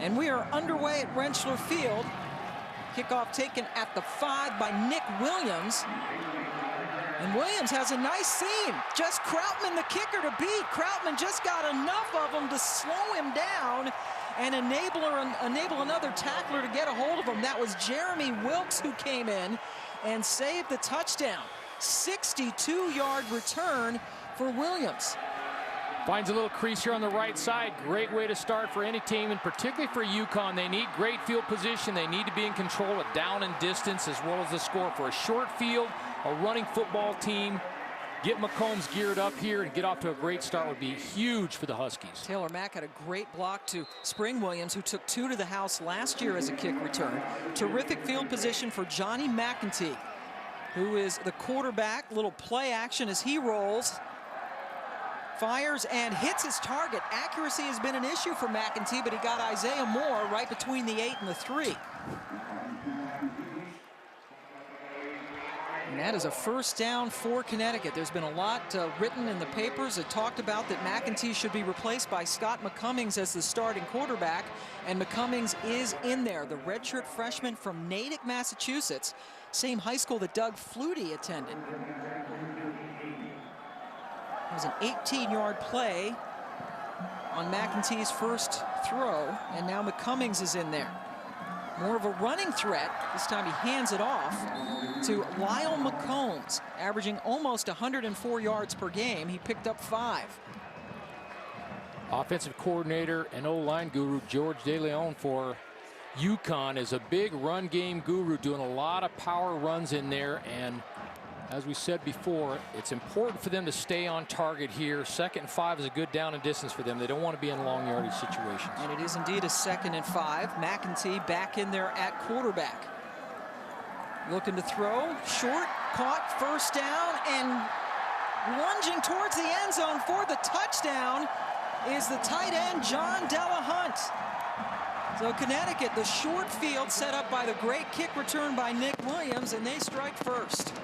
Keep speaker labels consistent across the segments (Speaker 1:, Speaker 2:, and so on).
Speaker 1: And we are underway at Rentschler Field. Kickoff taken at the 5 by Nick Williams. And Williams has a nice seam. Just Krautman, the kicker, to beat. Krautman just got enough of him to slow him down and enable another tackler to get a hold of him. That was Jeremy Wilkes who came in and saved the touchdown. 62-yard return for Williams.
Speaker 2: Finds a little crease here on the right side. Great way to start for any team, and particularly for UConn. They need great field position. They need to be in control of down and distance as well as the score. For a short field, a running football team, get McCombs geared up here and get off to a great start would be huge for the Huskies.
Speaker 1: Taylor Mack had a great block to Spring Williams, who took 2 to the house last year as a kick return. Terrific field position for Johnny McEntee, who is the quarterback. Little play action as he rolls. Fires and hits his target. Accuracy has been an issue for McEntee, but he got Isaiah Moore right between the 8 and the 3. And that is a first down for Connecticut. There's been a lot written in the papers that talked about that McEntee should be replaced by Scott McCummings as the starting quarterback, and McCummings is in there, the redshirt freshman from Natick, Massachusetts, same high school that Doug Flutie attended. It was an 18-yard play on McEntee's first throw, and now McCummings is in there. More of a running threat. This time he hands it off to Lyle McCombs, averaging almost 104 yards per game. He picked up 5.
Speaker 2: Offensive coordinator and O-line guru George DeLeon for UConn is a big run game guru, doing a lot of power runs in there. And as we said before, it's important for them to stay on target here. 2nd and 5 is a good down and distance for them. They don't want to be in long yardage situations.
Speaker 1: And it is indeed a 2nd and 5. McEntee back in there at quarterback. Looking to throw, short, caught, first down, and lunging towards the end zone for the touchdown is the tight end, John Delahunt. So Connecticut, the short field set up by the great kick return by Nick Williams, and they strike first.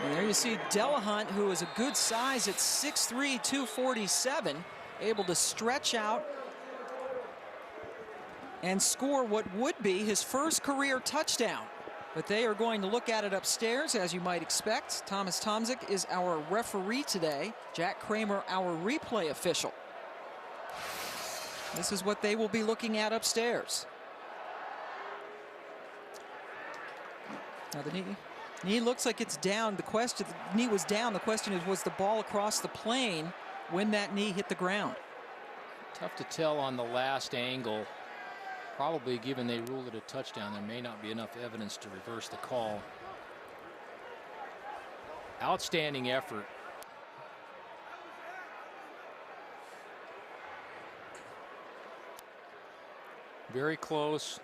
Speaker 1: And there you see Delahunt, who is a good size at 6'3", 247, able to stretch out and score what would be his first career touchdown. But they are going to look at it upstairs, as you might expect. Thomas Tomczyk is our referee today. Jack Kramer, our replay official. This is what they will be looking at upstairs. Now the knee looks like it's down. The knee was down. The question is, was the ball across the plane when that knee hit the ground?
Speaker 2: Tough to tell on the last angle. Probably, given they ruled it a touchdown, there may not be enough evidence to reverse the call. Outstanding effort. Very close.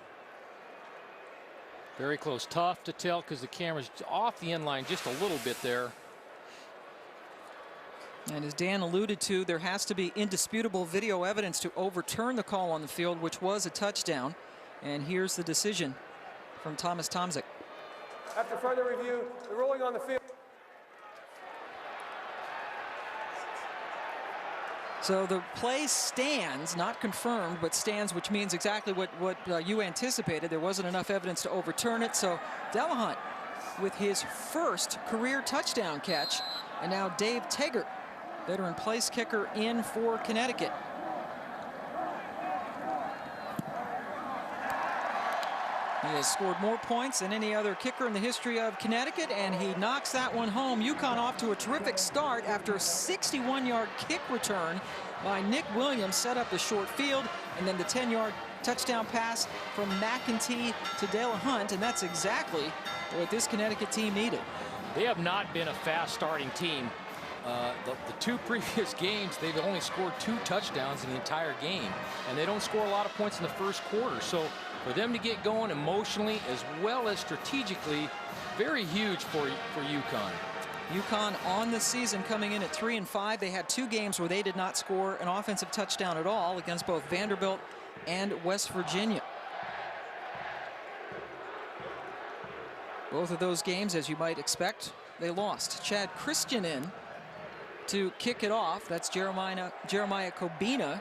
Speaker 2: Very close. Tough to tell because the camera's off the end line just a little bit there.
Speaker 1: And as Dan alluded to, there has to be indisputable video evidence to overturn the call on the field, which was a touchdown. And here's the decision from Thomas Tomczyk.
Speaker 3: After further review, the ruling on the field.
Speaker 1: So the play stands, not confirmed, but stands, which means exactly what you anticipated. There wasn't enough evidence to overturn it. So Delahunt with his first career touchdown catch. And now Dave Taggart, veteran place kicker, in for Connecticut. He has scored more points than any other kicker in the history of Connecticut, and he knocks that one home. UConn off to a terrific start after a 61-yard kick return by Nick Williams set up the short field, and then the 10-yard touchdown pass from McEntee to Delahunt, and that's exactly what this Connecticut team needed.
Speaker 2: They have not been a fast starting team. The 2 previous games, they've only scored 2 touchdowns in the entire game, and they don't score a lot of points in the first quarter. So for them to get going emotionally as well as strategically, very huge for UConn.
Speaker 1: UConn on the season coming in at 3-5. They had 2 games where they did not score an offensive touchdown at all against both Vanderbilt and West Virginia. Both of those games, as you might expect, they lost. Chad Christian in to kick it off. That's Jeremiah Kobina,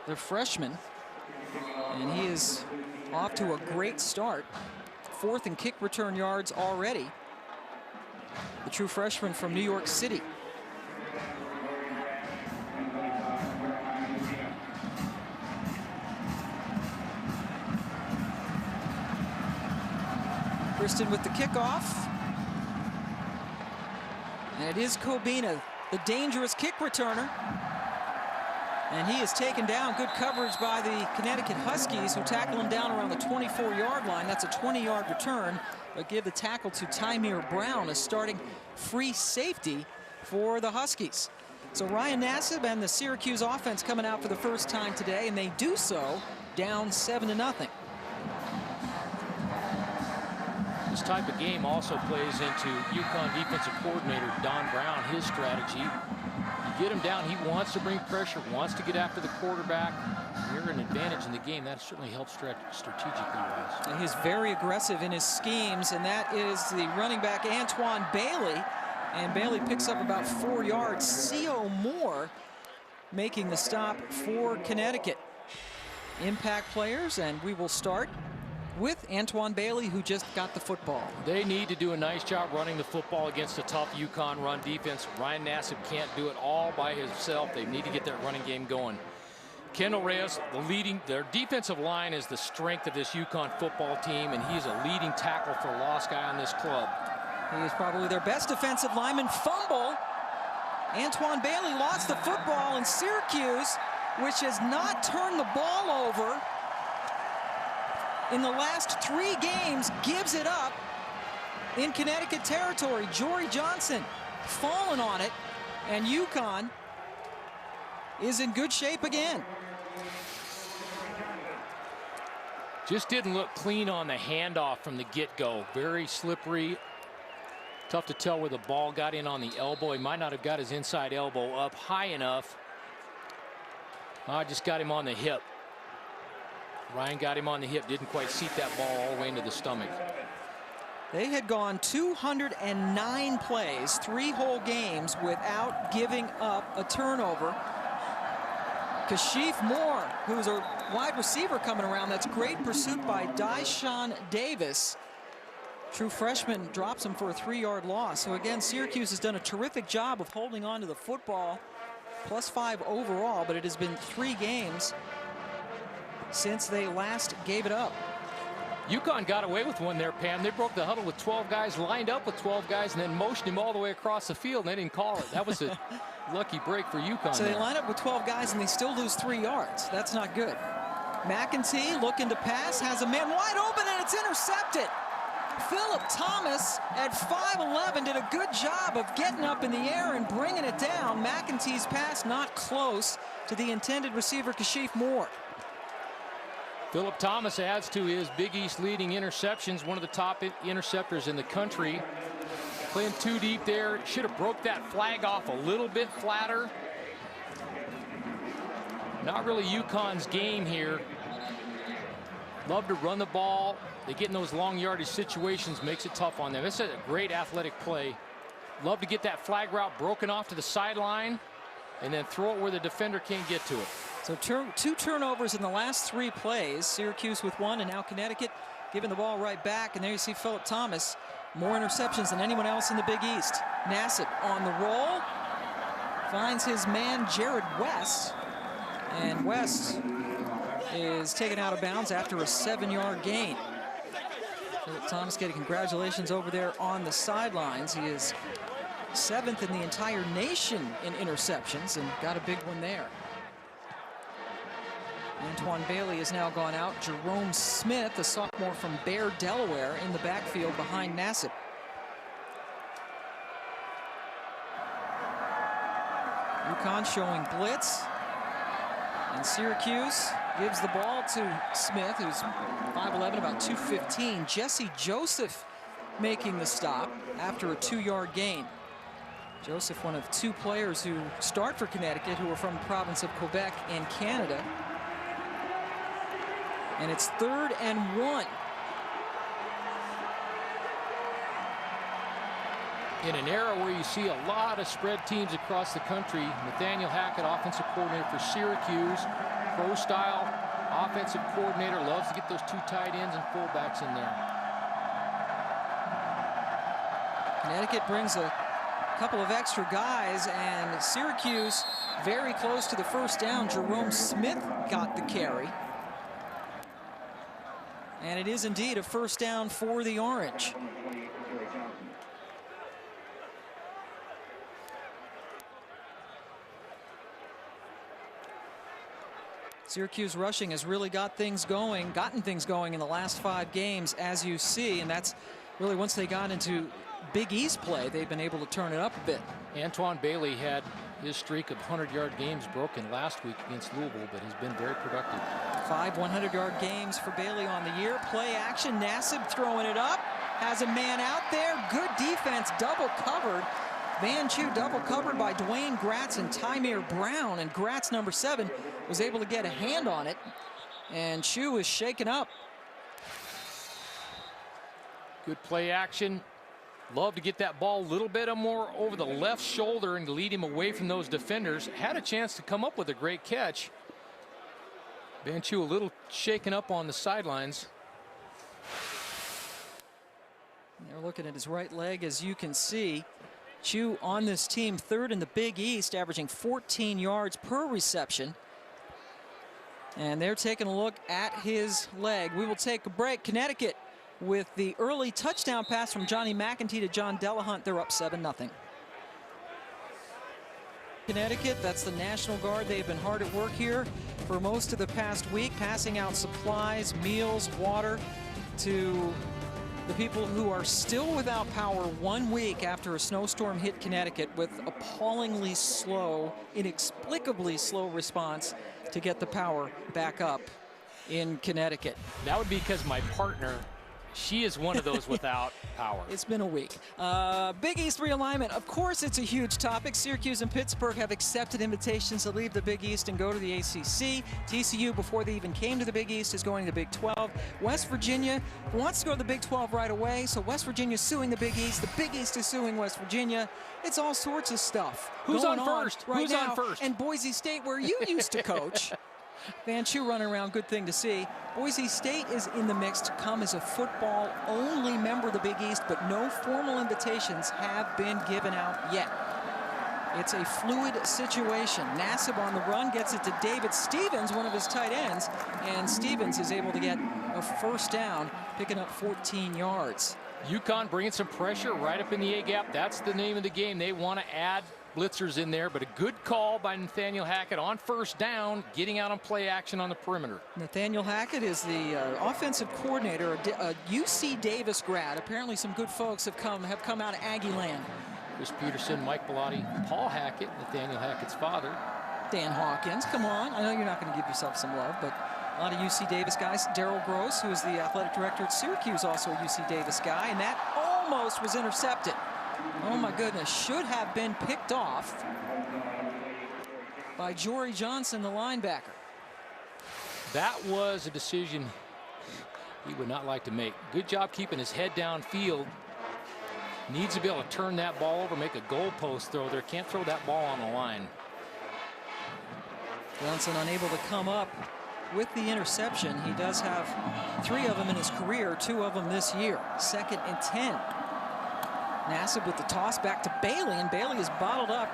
Speaker 1: the freshman. And he is off to a great start. 4th in kick return yards already. The true freshman from New York City. Kristen with the kickoff. And it is Kobina, the dangerous kick returner. And he is taken down. Good coverage by the Connecticut Huskies, who tackle him down around the 24-yard line. That's a 20-yard return, but give the tackle to Tymir Brown, a starting free safety for the Huskies. So Ryan Nassib and the Syracuse offense coming out for the first time today, and they do so down 7-0.
Speaker 2: This type of game also plays into UConn defensive coordinator Don Brown, his strategy. You get him down, he wants to bring pressure, wants to get after the quarterback. You're an advantage in the game. That certainly helps strategically wise.
Speaker 1: And he's very aggressive in his schemes, and that is the running back Antoine Bailey. And Bailey picks up about 4 yards. C.O. Moore making the stop for Connecticut. Impact players, and we will start with Antoine Bailey, who just got the football.
Speaker 2: They need to do a nice job running the football against a tough UConn run defense. Ryan Nassib can't do it all by himself. They need to get that running game going. Kendall Reyes, their defensive line is the strength of this UConn football team, and he's a leading tackle for a lost guy on this club.
Speaker 1: He is probably their best defensive lineman. Fumble. Antoine Bailey lost the football, and Syracuse, which has not turned the ball over in the last 3 games, gives it up in Connecticut territory. Jory Johnson falling on it, and UConn is in good shape again.
Speaker 2: Just didn't look clean on the handoff from the get-go. Very slippery. Tough to tell where the ball got in on the elbow. He might not have got his inside elbow up high enough. Just got him on the hip. Ryan got him on the hip, didn't quite seat that ball all the way into the stomach.
Speaker 1: They had gone 209 plays, 3 whole games, without giving up a turnover. Kashif Moore, who's a wide receiver coming around, that's great pursuit by Dyshawn Davis. True freshman drops him for a 3-yard loss. So again, Syracuse has done a terrific job of holding on to the football. +5 overall, but it has been 3 games since they last gave it up.
Speaker 2: UConn got away with one there, Pam. They broke the huddle with 12 guys, lined up with 12 guys, and then motioned him all the way across the field, and they didn't call it. That was a lucky break for UConn.
Speaker 1: So they line up with 12 guys, and they still lose 3 yards. That's not good. McEntee looking to pass, has a man wide open, and it's intercepted. Philip Thomas at 5'11" did a good job of getting up in the air and bringing it down. McEntee's pass not close to the intended receiver, Kashif Moore.
Speaker 2: Philip Thomas adds to his Big East leading interceptions, one of the top interceptors in the country. Playing too deep there. Should have broke that flag off a little bit flatter. Not really UConn's game here. Love to run the ball. They get in those long yardage situations, makes it tough on them. This is a great athletic play. Love to get that flag route broken off to the sideline and then throw it where the defender can't get to it.
Speaker 1: So 2 turnovers in the last 3 plays. Syracuse with 1, and now Connecticut giving the ball right back. And there you see Philip Thomas. More interceptions than anyone else in the Big East. Nassib on the roll. Finds his man, Jared West. And West is taken out of bounds after a 7-yard gain. Philip Thomas getting congratulations over there on the sidelines. He is 7th in the entire nation in interceptions and got a big one there. Antoine Bailey has now gone out. Jerome Smith, a sophomore from Bear, Delaware, in the backfield behind Nassib. UConn showing blitz. And Syracuse gives the ball to Smith, who's 5'11", about 215. Jesse Joseph making the stop after a 2-yard gain. Joseph, one of 2 players who start for Connecticut who are from the province of Quebec in Canada. And it's 3rd and 1
Speaker 2: In an era where you see a lot of spread teams across the country, Nathaniel Hackett, offensive coordinator for Syracuse, pro-style offensive coordinator, loves to get those 2 tight ends and fullbacks in there.
Speaker 1: Connecticut brings a couple of extra guys, and Syracuse very close to the first down. Jerome Smith got the carry. And it is indeed a first down for the Orange. Syracuse rushing has really gotten things going in the last 5 games, as you see, and that's really once they got into Big East play, they've been able to turn it up a bit.
Speaker 2: Antoine Bailey had his streak of 100-yard games broken last week against Louisville, but has been very productive.
Speaker 1: 5 100-yard games for Bailey on the year. Play action, Nassib throwing it up, has a man out there. Good defense, double covered. Van Chu double covered by Dwayne Gratz and Tymir Brown, and Gratz, number 7, was able to get a hand on it, and Chu is shaken up.
Speaker 2: Good play action. Love to get that ball a little bit more over the left shoulder and lead him away from those defenders. Had a chance to come up with a great catch. Van Chu a little shaken up on the sidelines.
Speaker 1: They're looking at his right leg, as you can see. Chu on this team 3rd in the Big East, averaging 14 yards per reception. And they're taking a look at his leg. We will take a break. Connecticut with the early touchdown pass from Johnny McEntee to John Delahunt. They're up 7-0. Connecticut, that's the National Guard. They've been hard at work here for most of the past week, passing out supplies, meals, water to the people who are still without power 1 week after a snowstorm hit Connecticut, with appallingly slow, inexplicably slow response to get the power back up in Connecticut.
Speaker 2: That would be because my partner, she is one of those without power.
Speaker 1: It's been a week. Big East realignment, of course, it's a huge topic. Syracuse and Pittsburgh have accepted invitations to leave the Big East and go to the ACC. TCU, before they even came to the Big East, is going to the Big 12. West Virginia wants to go to the Big 12 right away, so West Virginia is suing the Big East. The Big East is suing West Virginia. It's all sorts of stuff.
Speaker 2: Who's on first?
Speaker 1: Right
Speaker 2: Who's
Speaker 1: now.
Speaker 2: on first?
Speaker 1: And Boise State, where you used to coach. Van Chu running around, good thing to see. Boise State is in the mix to come as a football-only member of the Big East, but no formal invitations have been given out yet. It's a fluid situation. Nassib on the run gets it to David Stevens, one of his tight ends, and Stevens is able to get a first down, picking up 14 yards.
Speaker 2: UConn bringing some pressure right up in the A-gap. That's the name of the game. They want to add blitzers in there, but a good call by Nathaniel Hackett on first down, getting out on play action on the perimeter.
Speaker 1: Nathaniel Hackett is the offensive coordinator, a UC Davis grad. Apparently some good folks have come out of Aggie land.
Speaker 2: Chris Peterson, Mike Bellotti, Paul Hackett, Nathaniel Hackett's father.
Speaker 1: Dan Hawkins, come on. I know you're not going to give yourself some love, but a lot of UC Davis guys. Daryl Gross, who is the athletic director at Syracuse, also a UC Davis guy, and that almost was intercepted. Oh my goodness, should have been picked off by Jory Johnson, the linebacker.
Speaker 2: That was a decision he would not like to make. Good job keeping his head downfield. Needs to be able to turn that ball over, make a goalpost throw there. Can't throw that ball on the line.
Speaker 1: Johnson unable to come up with the interception. He does have 3 of them in his career, 2 of them this year. 2nd and 10. Nassib with the toss back to Bailey, and Bailey is bottled up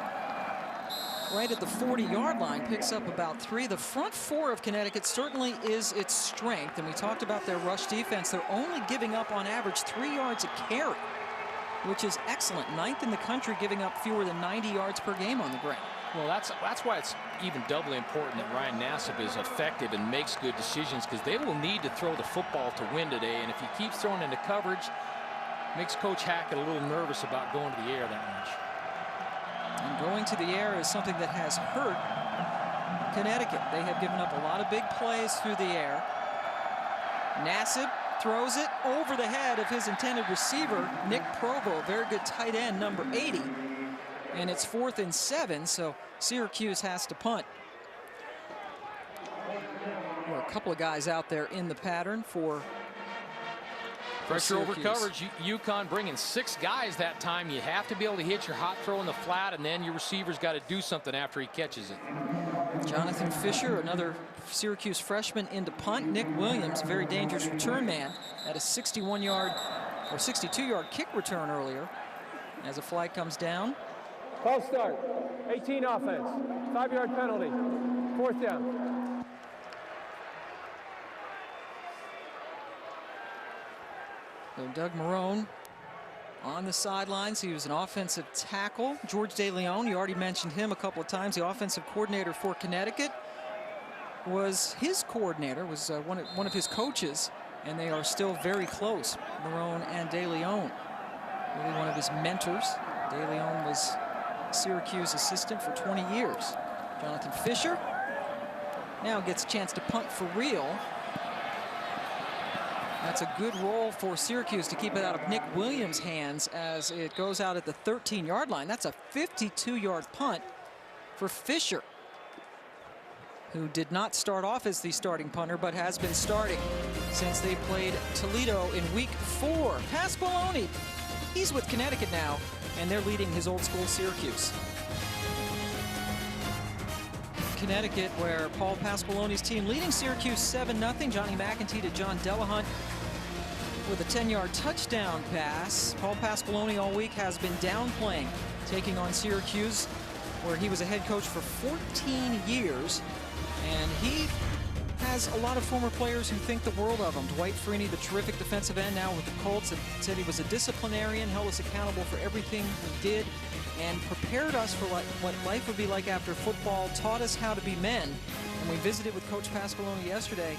Speaker 1: right at the 40-yard line, picks up about 3. The front 4 of Connecticut certainly is its strength, and we talked about their rush defense. They're only giving up on average 3 yards a carry, which is excellent. 9th in the country, giving up fewer than 90 yards per game on the ground.
Speaker 2: Well, that's why it's even doubly important that Ryan Nassib is effective and makes good decisions, because they will need to throw the football to win today, and if he keeps throwing into coverage, makes Coach Hackett a little nervous about going to the air that much.
Speaker 1: And going to the air is something that has hurt Connecticut. They have given up a lot of big plays through the air. Nassib throws it over the head of his intended receiver, Nick Provo, very good tight end, number 80. And it's 4th and 7, so Syracuse has to punt. There are a couple of guys out there in the pattern for
Speaker 2: Pressure over
Speaker 1: Syracuse.
Speaker 2: coverage. UConn bringing 6 guys that time. You have to be able to hit your hot throw in the flat, and then your receiver's got to do something after he catches it.
Speaker 1: Jonathan Fisher, another Syracuse freshman, into punt. Nick Williams, very dangerous return man, had a 61-yard or 62-yard kick return earlier. As a flag comes down.
Speaker 3: False start. 18 offense. 5-yard penalty. 4th down.
Speaker 1: So Doug Marrone on the sidelines. He was an offensive tackle. George DeLeon, you already mentioned him a couple of times. The offensive coordinator for Connecticut was his coordinator, was one of his coaches, and they are still very close, Marrone and DeLeon. Really one of his mentors. DeLeon was Syracuse assistant for 20 years. Jonathan Fisher now gets a chance to punt for real. That's a good roll for Syracuse to keep it out of Nick Williams' hands as it goes out at the 13-yard line. That's a 52-yard punt for Fisher, who did not start off as the starting punter, but has been starting since they played Toledo in week 4. Pasqualoni, he's with Connecticut now, and they're leading his old school Syracuse. Connecticut, where Paul Pasqualoni's team leading Syracuse 7-0. Johnny McEntee to John Delahunt with a 10-yard touchdown pass. Paul Pasqualoni all week has been downplaying taking on Syracuse, where he was a head coach for 14 years. And he has a lot of former players who think the world of him. Dwight Freeney, the terrific defensive end now with the Colts, said he was a disciplinarian, held us accountable for everything we did, and prepared us for what life would be like after football, taught us how to be men. And we visited with Coach Pasqualoni yesterday.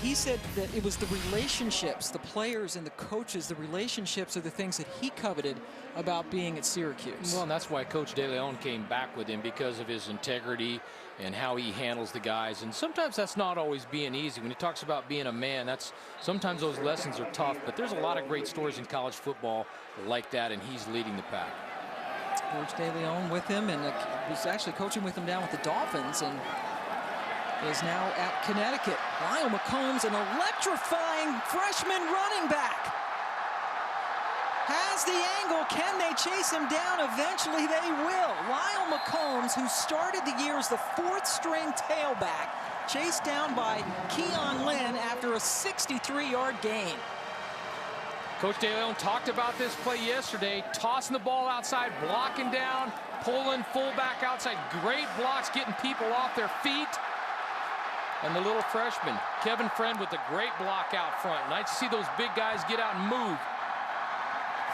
Speaker 1: He said that it was the relationships, the players and the coaches, the relationships are the things that he coveted about being at Syracuse.
Speaker 2: Well, and that's why Coach DeLeon came back with him, because of his integrity and how he handles the guys. And sometimes that's not always being easy. When he talks about being a man, sometimes those lessons are tough, but there's a lot of great stories in college football like that, and he's leading the pack.
Speaker 1: George DeLeon with him, and was actually coaching with him down with the Dolphins, and is now at Connecticut. Lyle McCombs, an electrifying freshman running back. Has the angle. Can they chase him down? Eventually they will. Lyle McCombs, who started the year as the 4th-string tailback, chased down by Keon Lynn after a 63-yard gain.
Speaker 2: Coach DeLeon talked about this play yesterday, tossing the ball outside, blocking down, pulling fullback outside. Great blocks, getting people off their feet. And the little freshman, Kevin Friend, with a great block out front. Nice to see those big guys get out and move.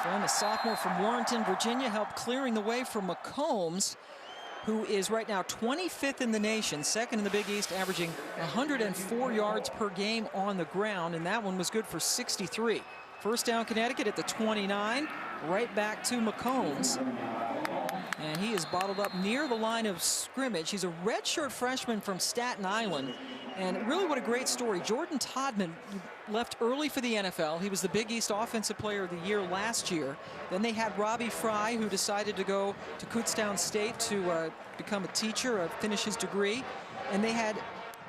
Speaker 1: Friend, a sophomore from Warrenton, Virginia, helped clearing the way for McCombs, who is right now 25th in the nation, 2nd in the Big East, averaging 104 yards per game on the ground, and that one was good for 63. First down, Connecticut at the 29, right back to McCombs. And he is bottled up near the line of scrimmage. He's a redshirt freshman from Staten Island. And really what a great story. Jordan Todman left early for the NFL. He was the Big East Offensive Player of the Year last year. Then they had Robbie Fry, who decided to go to Kutztown State to become a teacher, finish his degree. And they had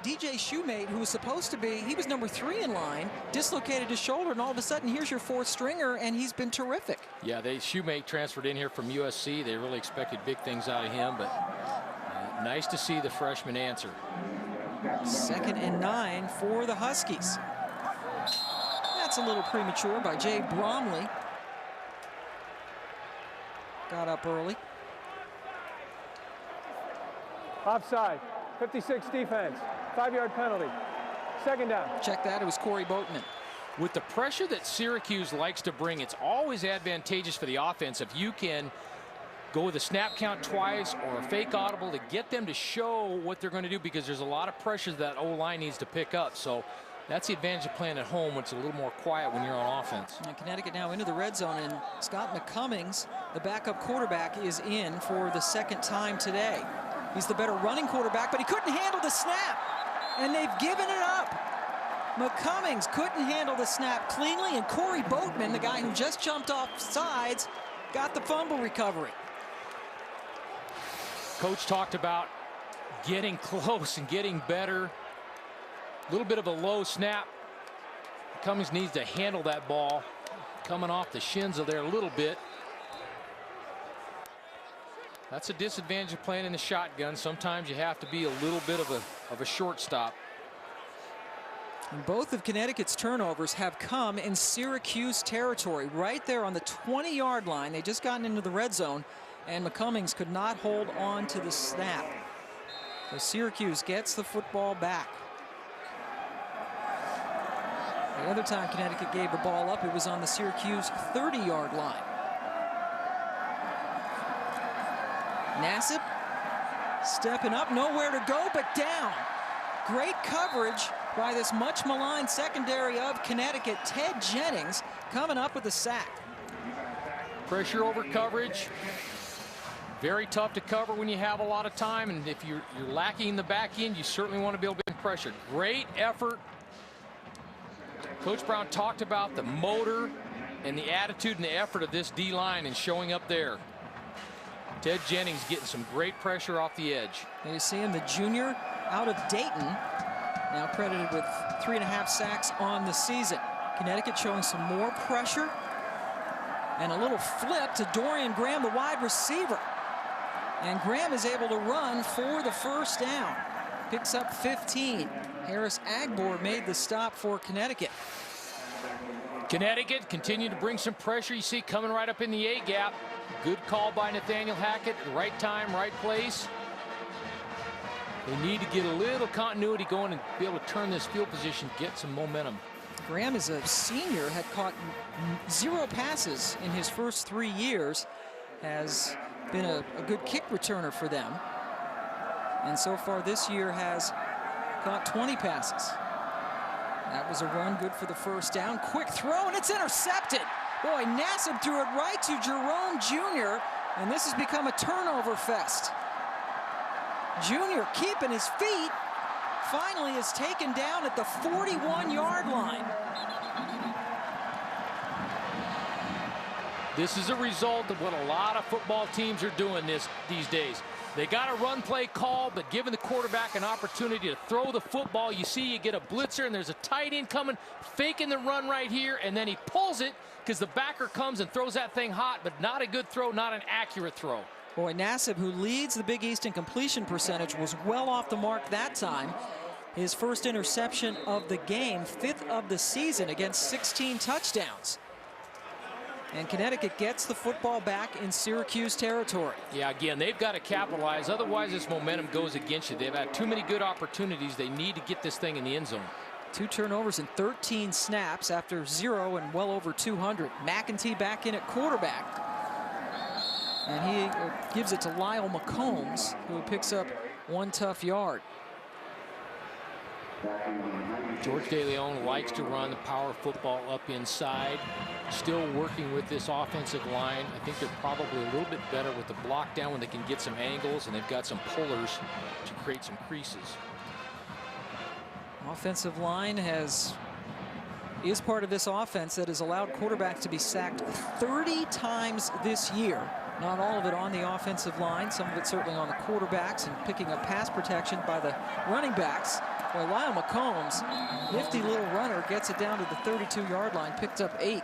Speaker 1: DJ Shoemate, who was supposed to be, he was number 3 in line, dislocated his shoulder, and all of a sudden here's your 4th stringer, and he's been terrific.
Speaker 2: Yeah, Shoemate transferred in here from USC. They really expected big things out of him, but nice to see the freshman answer.
Speaker 1: 2nd and 9 for the Huskies. That's a little premature by Jay Bromley. Got up early.
Speaker 3: Offside. 56 defense. 5-yard penalty. 2nd down.
Speaker 1: Check that. It was Corey Boatman.
Speaker 2: With the pressure that Syracuse likes to bring, it's always advantageous for the offense if you can go with a snap count twice or a fake audible to get them to show what they're going to do, because there's a lot of pressure that O-line needs to pick up. So that's the advantage of playing at home, when it's a little more quiet when you're on offense.
Speaker 1: And Connecticut now into the red zone, and Scott McCummings, the backup quarterback, is in for the 2nd time today. He's the better running quarterback, but he couldn't handle the snap, and they've given it up. McCummings couldn't handle the snap cleanly, and Corey Boatman, the guy who just jumped off sides, got the fumble recovery.
Speaker 2: Coach talked about getting close and getting better. A little bit of a low snap Cummings needs to handle that ball coming off the shins of there a little bit. That's a disadvantage of playing in the shotgun. Sometimes you have to be a little bit of a shortstop.
Speaker 1: And both of Connecticut's turnovers have come in Syracuse territory, right there on the 20-yard line. They just gotten into the red zone, and McCummings could not hold on to the snap. So Syracuse gets the football back. The other time Connecticut gave the ball up, it was on the Syracuse 30-yard line. Nassib stepping up, nowhere to go but down. Great coverage by this much maligned secondary of Connecticut. Ted Jennings coming up with a sack.
Speaker 2: Pressure over coverage. Very tough to cover when you have a lot of time, and if you're lacking in the back end, you certainly want to be able to get pressure. Great effort. Coach Brown talked about the motor and the attitude and the effort of this D-line and showing up there. Ted Jennings getting some great pressure off the edge.
Speaker 1: And you see him, the junior out of Dayton, now credited with 3.5 sacks on the season. Connecticut showing some more pressure, and a little flip to Dorian Graham, the wide receiver. And Graham is able to run for the first down. Picks up 15. Harris Agbor made the stop for Connecticut.
Speaker 2: Connecticut continue to bring some pressure. You see coming right up in the A gap. Good call by Nathaniel Hackett. Right time, right place. They need to get a little continuity going and be able to turn this field position, get some momentum.
Speaker 1: Graham is a senior, had caught 0 passes in his first 3 years, has been a good kick returner for them, and so far this year has caught 20 passes. That was a run good for the first down. Quick throw, and it's intercepted. Boy, Nassib threw it right to Jerome Jr., and this has become a turnover fest. Jr. keeping his feet, finally is taken down at the 41-yard line.
Speaker 2: This is a result of what a lot of football teams are doing these days. They got a run play call, but giving the quarterback an opportunity to throw the football. You see, you get a blitzer, and there's a tight end coming, faking the run right here, and then he pulls it because the backer comes and throws that thing hot, but not a good throw, not an accurate throw.
Speaker 1: Boy, Nassib, who leads the Big East in completion percentage, was well off the mark that time. His first interception of the game, 5th of the season against 16 touchdowns. And Connecticut gets the football back in Syracuse territory.
Speaker 2: Yeah, again, they've got to capitalize. Otherwise, this momentum goes against you. They've had too many good opportunities. They need to get this thing in the end zone.
Speaker 1: 2 turnovers and 13 snaps after 0 and well over 200. McEntee back in at quarterback. And he gives it to Lyle McCombs, who picks up 1 tough yard.
Speaker 2: George DeLeon likes to run the power football up inside. Still working with this offensive line. I think they're probably a little bit better with the block down when they can get some angles, and they've got some pullers to create some creases.
Speaker 1: Offensive line is part of this offense that has allowed quarterbacks to be sacked 30 times this year. Not all of it on the offensive line, some of it certainly on the quarterbacks and picking up pass protection by the running backs. Boy, Lyle McCombs, nifty little runner, gets it down to the 32-yard line, picked up 8.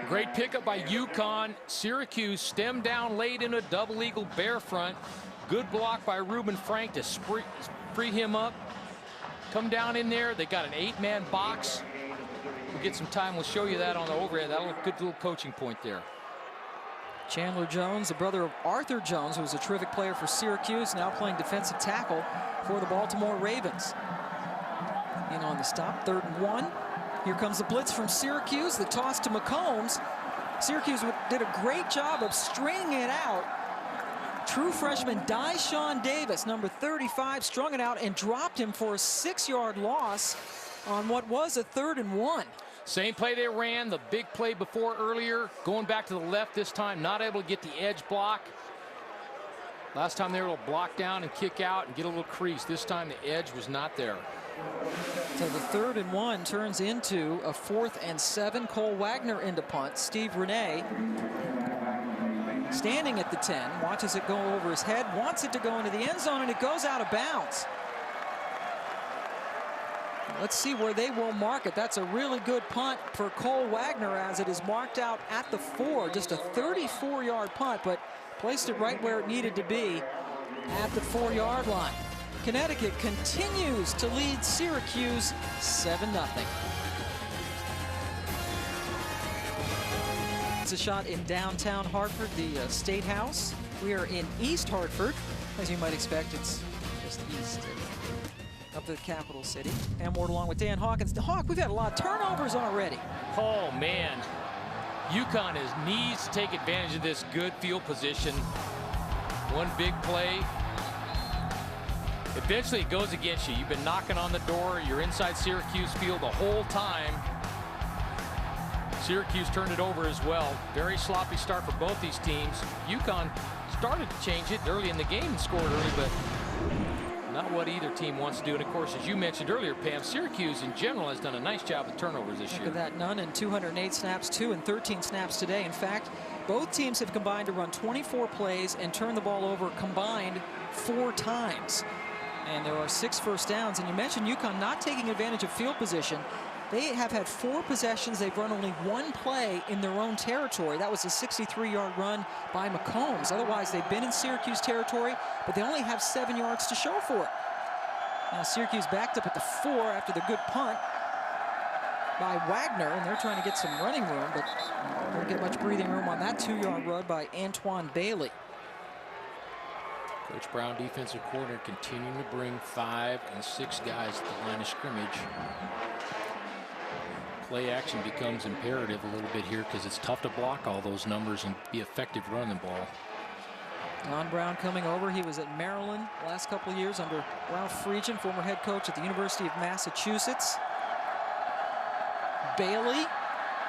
Speaker 2: Great pickup by UConn. Syracuse stemmed down late in a double eagle bear front. Good block by Reuben Frank to free him up. Come down in there. They got an 8-man box. We'll get some time. We'll show you that on the overhead. That'll look good little coaching point there.
Speaker 1: Chandler Jones, the brother of Arthur Jones, who was a terrific player for Syracuse, now playing defensive tackle for the Baltimore Ravens. In on the stop, 3rd and 1. Here comes the blitz from Syracuse, the toss to McCombs. Syracuse did a great job of stringing it out. True freshman Dyshawn Davis, number 35, strung it out and dropped him for a 6-yard loss on what was a 3rd and 1.
Speaker 2: Same play they ran, the big play before earlier, going back to the left this time, not able to get the edge block. Last time they were able to block down and kick out and get a little crease. This time the edge was not there.
Speaker 1: So the 3rd and 1 turns into a 4th and 7. Cole Wagner into punt. Steve Renee standing at the 10, watches it go over his head, wants it to go into the end zone, and it goes out of bounds. Let's see where they will mark it. That's a really good punt for Cole Wagner as it is marked out at the 4. Just a 34-yard punt, but placed it right where it needed to be at the 4-yard line. Connecticut continues to lead Syracuse 7-0. It's a shot in downtown Hartford, the State House. We are in East Hartford. As you might expect, it's just east of the capital city. And we're along with Dan Hawkins. Hawk, we've had a lot of turnovers already.
Speaker 2: Oh, man. UConn needs to take advantage of this good field position. One big play. Eventually it goes against you. You've been knocking on the door. You're inside Syracuse field the whole time. Syracuse turned it over as well. Very sloppy start for both these teams. UConn started to change it early in the game and scored early, but not what either team wants to do. And of course, as you mentioned earlier, Pam, Syracuse in general has done a nice job with turnovers this year.
Speaker 1: Look at that, none in 208 snaps, 2 in 13 snaps today. In fact, both teams have combined to run 24 plays and turn the ball over combined 4 times. And there are 6 first downs. And you mentioned UConn not taking advantage of field position. They have had 4 possessions. They've run only 1 play in their own territory. That was a 63-yard run by McCombs. Otherwise, they've been in Syracuse territory, but they only have 7 yards to show for it. Now Syracuse backed up at the 4 after the good punt by Wagner, and they're trying to get some running room, but don't get much breathing room on that 2-yard run by Antoine Bailey.
Speaker 2: Coach Brown, defensive coordinator, continuing to bring 5 and 6 guys at the line of scrimmage. Play action becomes imperative a little bit here because it's tough to block all those numbers and be effective running the ball.
Speaker 1: Don Brown coming over. He was at Maryland the last couple of years under Ralph Friedgen, former head coach at the University of Massachusetts. Bailey,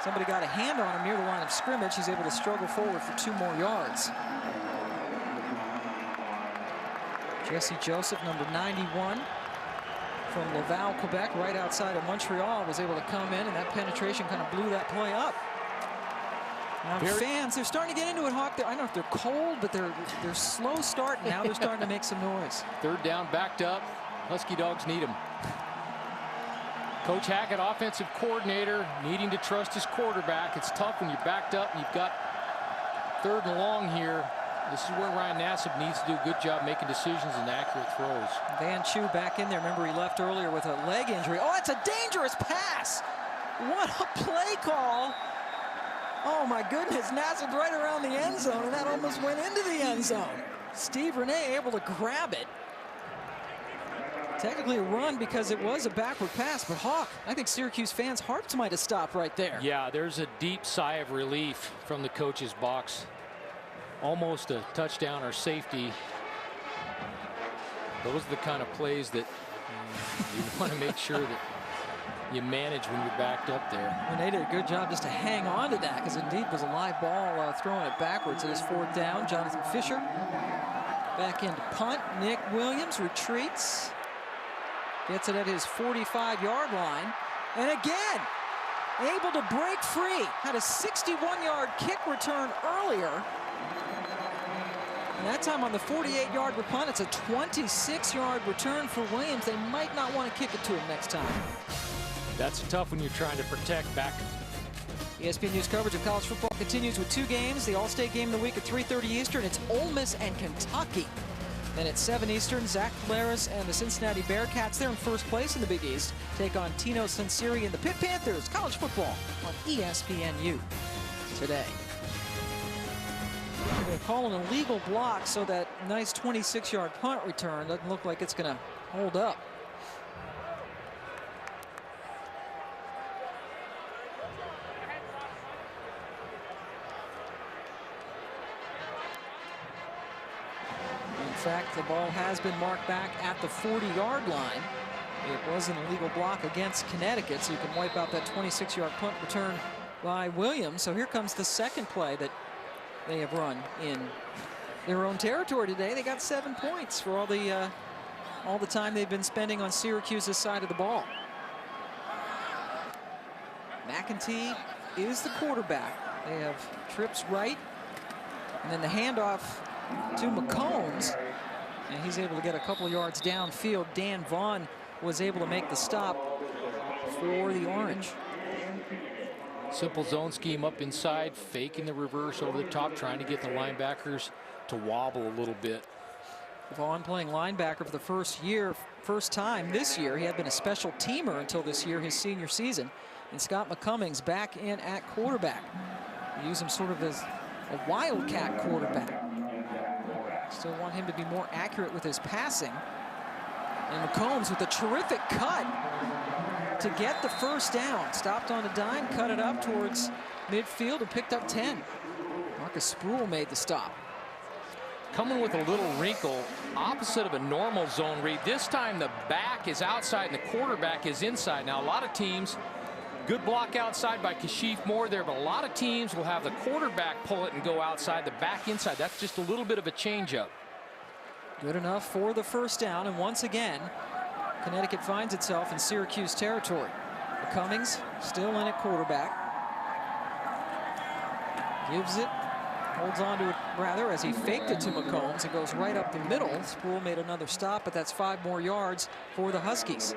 Speaker 1: somebody got a hand on him near the line of scrimmage. He's able to struggle forward for 2 more yards. Jesse Joseph, number 91. From Laval, Quebec, right outside of Montreal, was able to come in, and that penetration kind of blew that play up. Now the fans, they're starting to get into it, Hawk. I don't know if they're cold, but they're slow starting. Now they're starting to make some noise.
Speaker 2: 3rd down, backed up. Husky Dogs need him. Coach Hackett, offensive coordinator, needing to trust his quarterback. It's tough when you're backed up and you've got 3rd and long here. This is where Ryan Nassib needs to do a good job making decisions and accurate throws.
Speaker 1: Van Chu back in there. Remember, he left earlier with a leg injury. Oh, it's a dangerous pass. What a play call. Oh, my goodness. Nassib right around the end zone, and that almost went into the end zone. Steve Renee able to grab it. Technically a run because it was a backward pass, but Hawk, I think Syracuse fans' hearts might have stopped right there.
Speaker 2: Yeah, there's a deep sigh of relief from the coach's box. Almost a touchdown or safety. Those are the kind of plays that you want to make sure that you manage when you're backed up there.
Speaker 1: And they did a good job just to hang on to that, because indeed was a live ball throwing it backwards. It is 4th down. Jonathan Fisher back into punt. Nick Williams retreats. Gets it at his 45-yard line. And again, able to break free. Had a 61-yard kick return earlier. And that time on the 48-yard punt, it's a 26-yard return for Williams. They might not want to kick it to him next time.
Speaker 2: That's tough when you're trying to protect back.
Speaker 1: ESPN News coverage of college football continues with 2 games. The All-State game of the week at 3:30 Eastern. It's Ole Miss and Kentucky. Then at 7 Eastern, Zach Collaros and the Cincinnati Bearcats, they're in first place in the Big East, take on Tino Sunseri and the Pitt Panthers. College football on ESPNU today. They're going to call an illegal block, so that nice 26-yard punt return doesn't look like it's going to hold up. In fact, the ball has been marked back at the 40-yard line. It was an illegal block against Connecticut, so you can wipe out that 26-yard punt return by Williams. So here comes the second play that they have run in their own territory today. They got 7 points for all the time they've been spending on Syracuse's side of the ball. McEntee is the quarterback. They have trips right, and then the handoff to McCombs, and he's able to get a couple yards downfield. Dan Vaughn was able to make the stop for the Orange.
Speaker 2: Simple zone scheme up inside, faking the reverse over the top, trying to get the linebackers to wobble a little bit.
Speaker 1: Vaughn playing linebacker for the first time this year. He had been a special teamer until this year, his senior season. And Scott McCummings back in at quarterback. We use him sort of as a wildcat quarterback. Still want him to be more accurate with his passing. And McCombs with a terrific cut to get the first down. Stopped on a dime, cut it up towards midfield, and picked up 10. Marcus Sproul made the stop.
Speaker 2: Coming with a little wrinkle, opposite of a normal zone read. This time the back is outside and the quarterback is inside. Now a lot of teams, good block outside by Kashif Moore there, but a lot of teams will have the quarterback pull it and go outside, the back inside. That's just a little bit of a changeup.
Speaker 1: Good enough for the first down, and once again, Connecticut finds itself in Syracuse territory. Cummings still in at quarterback. Gives it, holds on to it rather, as he faked it to McCombs. It goes right up the middle. Sproul made another stop, but that's 5 more yards for the Huskies.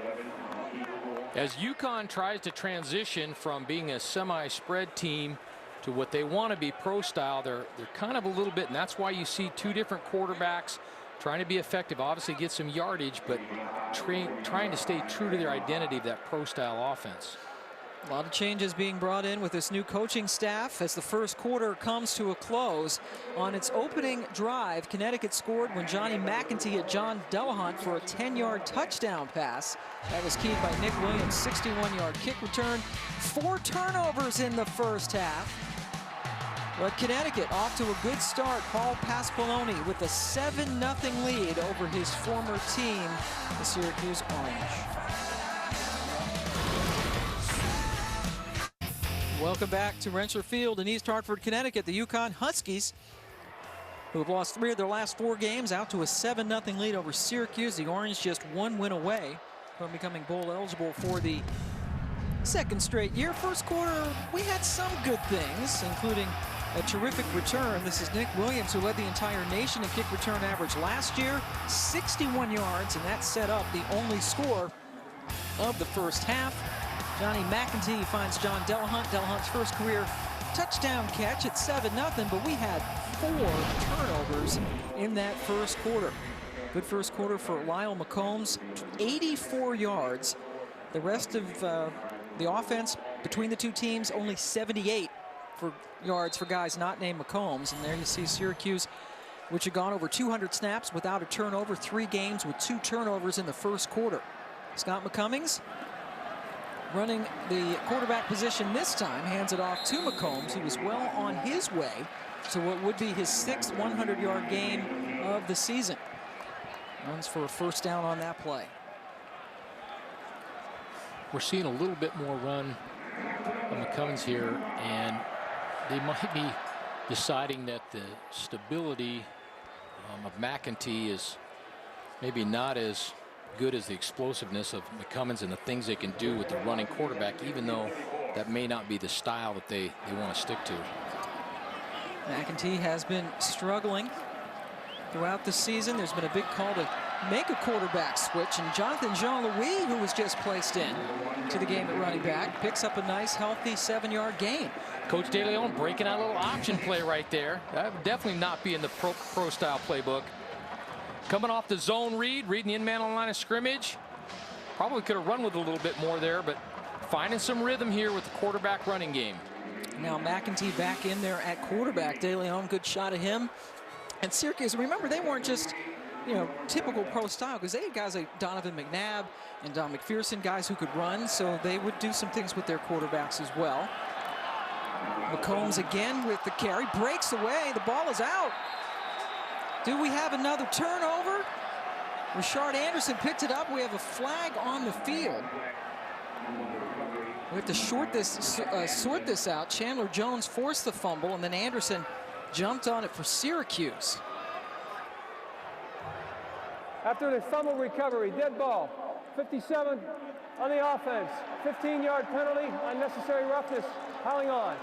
Speaker 2: As UConn tries to transition from being a semi-spread team to what they want to be pro style, they're kind of a little bit, and that's why you see 2 different quarterbacks trying to be effective, obviously get some yardage, but trying to stay true to their identity of that pro style offense.
Speaker 1: A lot of changes being brought in with this new coaching staff as the first quarter comes to a close. On its opening drive, Connecticut scored when Johnny McEntee hit John Delahunt for a 10-yard touchdown pass. That was keyed by Nick Williams' 61-yard kick return. 4 turnovers in the first half. But Connecticut off to a good start. Paul Pasqualoni with a 7-0 lead over his former team, the Syracuse Orange. Welcome back to Rentschler Field in East Hartford, Connecticut. The UConn Huskies, who have lost 3 of their last 4 games, out to a 7-0 lead over Syracuse. The Orange just 1 win away from becoming bowl eligible for the 2nd straight year. First quarter, we had some good things, including a terrific return. This is Nick Williams, who led the entire nation in kick return average last year, 61 yards, and that set up the only score of the first half. Johnny McEntee finds John Delahunt. Delahunt's first career touchdown catch at 7-0, but we had 4 turnovers in that first quarter. Good first quarter for Lyle McCombs, 84 yards. The rest of the offense between the 2 teams, only 78 yards for guys not named McCombs. And there you see Syracuse, which had gone over 200 snaps without a turnover, 3 games with 2 turnovers in the first quarter. Scott McCummings running the quarterback position this time, hands it off to McCombs, who was well on his way to what would be his 6th 100-yard game of the season. Runs for a first down on that play.
Speaker 2: We're seeing a little bit more run from McCummings here, and they might be deciding that the stability of McEntee is maybe not as good as the explosiveness of McCummings and the things they can do with the running quarterback, even though that may not be the style that they want to stick to.
Speaker 1: McEntee has been struggling throughout the season. There's been a big call to make a quarterback switch, and Jonathan Jean-Louis, who was just placed in to the game at running back, picks up a nice, healthy 7-yard gain.
Speaker 2: Coach De Leon breaking out a little option play right there. That would definitely not be in the pro style playbook. Coming off the zone read, reading the in-man on the line of scrimmage. Probably could have run with a little bit more there, but finding some rhythm here with the quarterback running game.
Speaker 1: Now McEntee back in there at quarterback. De Leon, good shot at him. And Syracuse, remember, they weren't just, typical pro style, because they had guys like Donovan McNabb and Don McPherson, guys who could run, so they would do some things with their quarterbacks as well. McCombs again with the carry, breaks away, the ball is out. Do we have another turnover? Rashard Anderson picked it up. We have a flag on the field. We have to sort this out. Chandler Jones forced the fumble, and then Anderson jumped on it for Syracuse.
Speaker 3: After the fumble recovery, dead ball, 57 on the offense, 15-yard penalty, unnecessary roughness, piling on.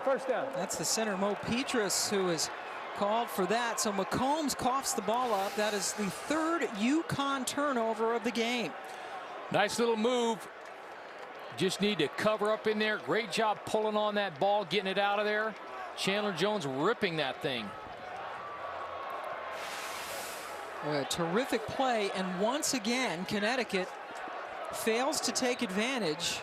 Speaker 3: First down.
Speaker 1: That's the center, Mo Petrus, who is called for that. So McCombs coughs the ball up. That is the 3rd UConn turnover of the game.
Speaker 2: Nice little move. Just need to cover up in there. Great job pulling on that ball, getting it out of there. Chandler Jones ripping that thing.
Speaker 1: A terrific play, and once again, Connecticut fails to take advantage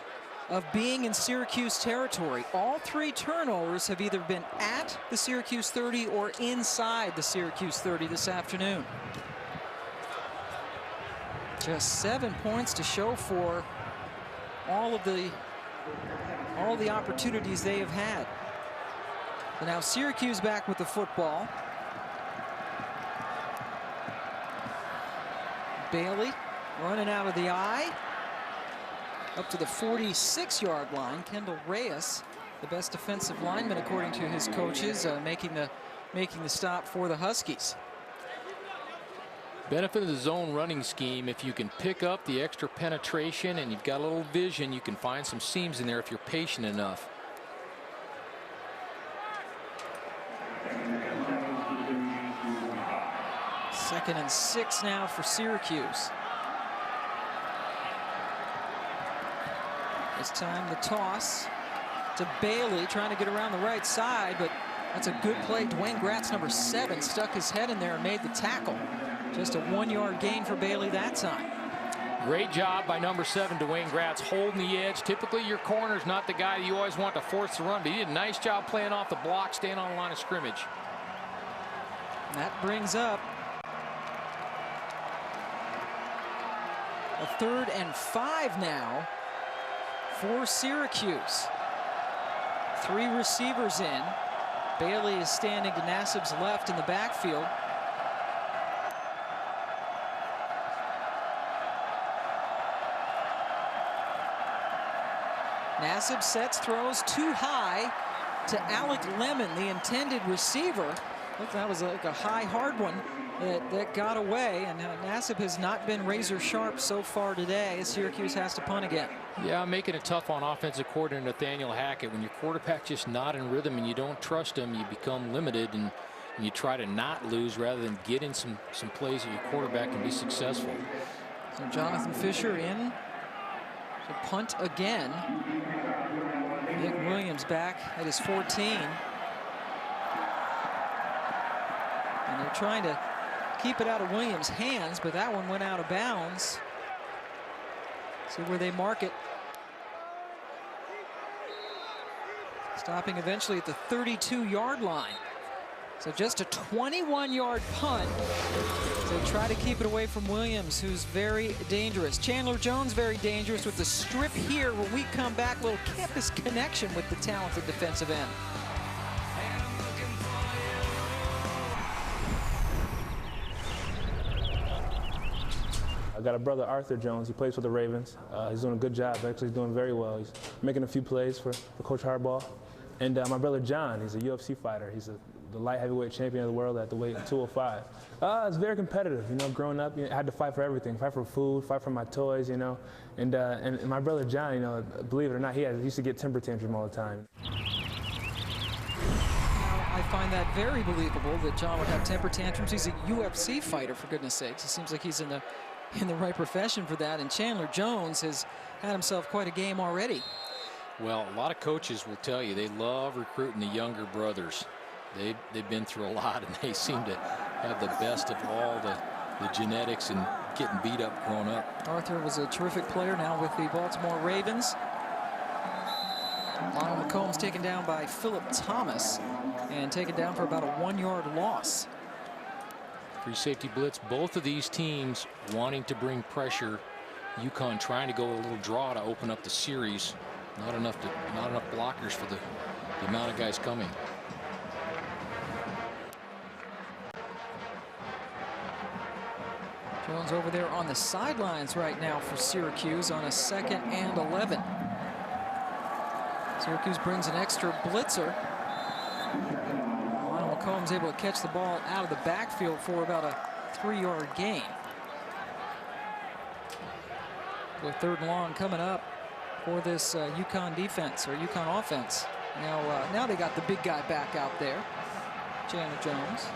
Speaker 1: of being in Syracuse territory. All 3 turnovers have either been at the Syracuse 30 or inside the Syracuse 30 this afternoon. Just 7 points to show for all the opportunities they have had. So now Syracuse back with the football. Bailey running out of the eye up to the 46-yard line. Kendall Reyes, the best defensive lineman according to his coaches, making the stop for the Huskies.
Speaker 2: Benefit of the zone running scheme, if you can pick up the extra penetration and you've got a little vision, you can find some seams in there if you're patient enough.
Speaker 1: Second and 6 now for Syracuse. This time the toss to Bailey, trying to get around the right side, but that's a good play. Dwayne Gratz, number 7, stuck his head in there and made the tackle. Just a 1-yard gain for Bailey that time.
Speaker 2: Great job by number 7, Dwayne Gratz, holding the edge. Typically your corner's not the guy you always want to force the run, but he did a nice job playing off the block, staying on the line of scrimmage.
Speaker 1: And that brings up a 3rd and 5 now for Syracuse. 3 receivers in. Bailey is standing to Nassib's left in the backfield. Nassib sets, throws too high to Alec Lemon, the intended receiver. That was like a high, hard one that got away, and Nassib has not been razor sharp so far today as Syracuse has to punt again.
Speaker 2: Yeah, making it tough on offensive coordinator Nathaniel Hackett. When your quarterback's just not in rhythm and you don't trust him, you become limited, and you try to not lose rather than get in some plays that your quarterback can be successful.
Speaker 1: So Jonathan Fisher in to punt again. Nick Williams back at his 14. And they're trying to keep it out of Williams' hands, but that one went out of bounds. See where they mark it. Stopping eventually at the 32-yard line. So just a 21-yard punt. So try to keep it away from Williams, who's very dangerous. Chandler Jones very dangerous with the strip here. When we come back, little campus connection with the talented defensive end.
Speaker 4: I got a brother, Arthur Jones. He plays for the Ravens. He's doing a good job. Actually, he's doing very well. He's making a few plays for Coach Harbaugh. And my brother John, he's a UFC fighter. He's the light heavyweight champion of the world at the weight 205. It's very competitive. You know, growing up, I had to fight for everything. Fight for food, fight for my toys, you know. And my brother John, you know, believe it or not, he used to get temper tantrum all the time.
Speaker 1: I find that very believable that John would have temper tantrums. He's a UFC fighter, for goodness sakes. It seems like he's in the right profession for that. And Chandler Jones has had himself quite a game already.
Speaker 2: Well, a lot of coaches will tell you they love recruiting the younger brothers. They've been through a lot, and they seem to have the best of all the genetics and getting beat up growing up.
Speaker 1: Arthur was a terrific player, now with the Baltimore Ravens. Lionel McCombs taken down by Philip Thomas and taken down for about a 1-yard loss.
Speaker 2: Free safety blitz, both of these teams wanting to bring pressure. UConn trying to go a little draw to open up the series. Not enough blockers for the amount of guys coming.
Speaker 1: Jones over there on the sidelines right now for Syracuse on a 2nd and 11. Syracuse brings an extra blitzer. Lionel McCombs able to catch the ball out of the backfield for about a 3-yard gain. So 3rd and long coming up for this UConn defense, or UConn offense. Now they got the big guy back out there, Chandler Jones.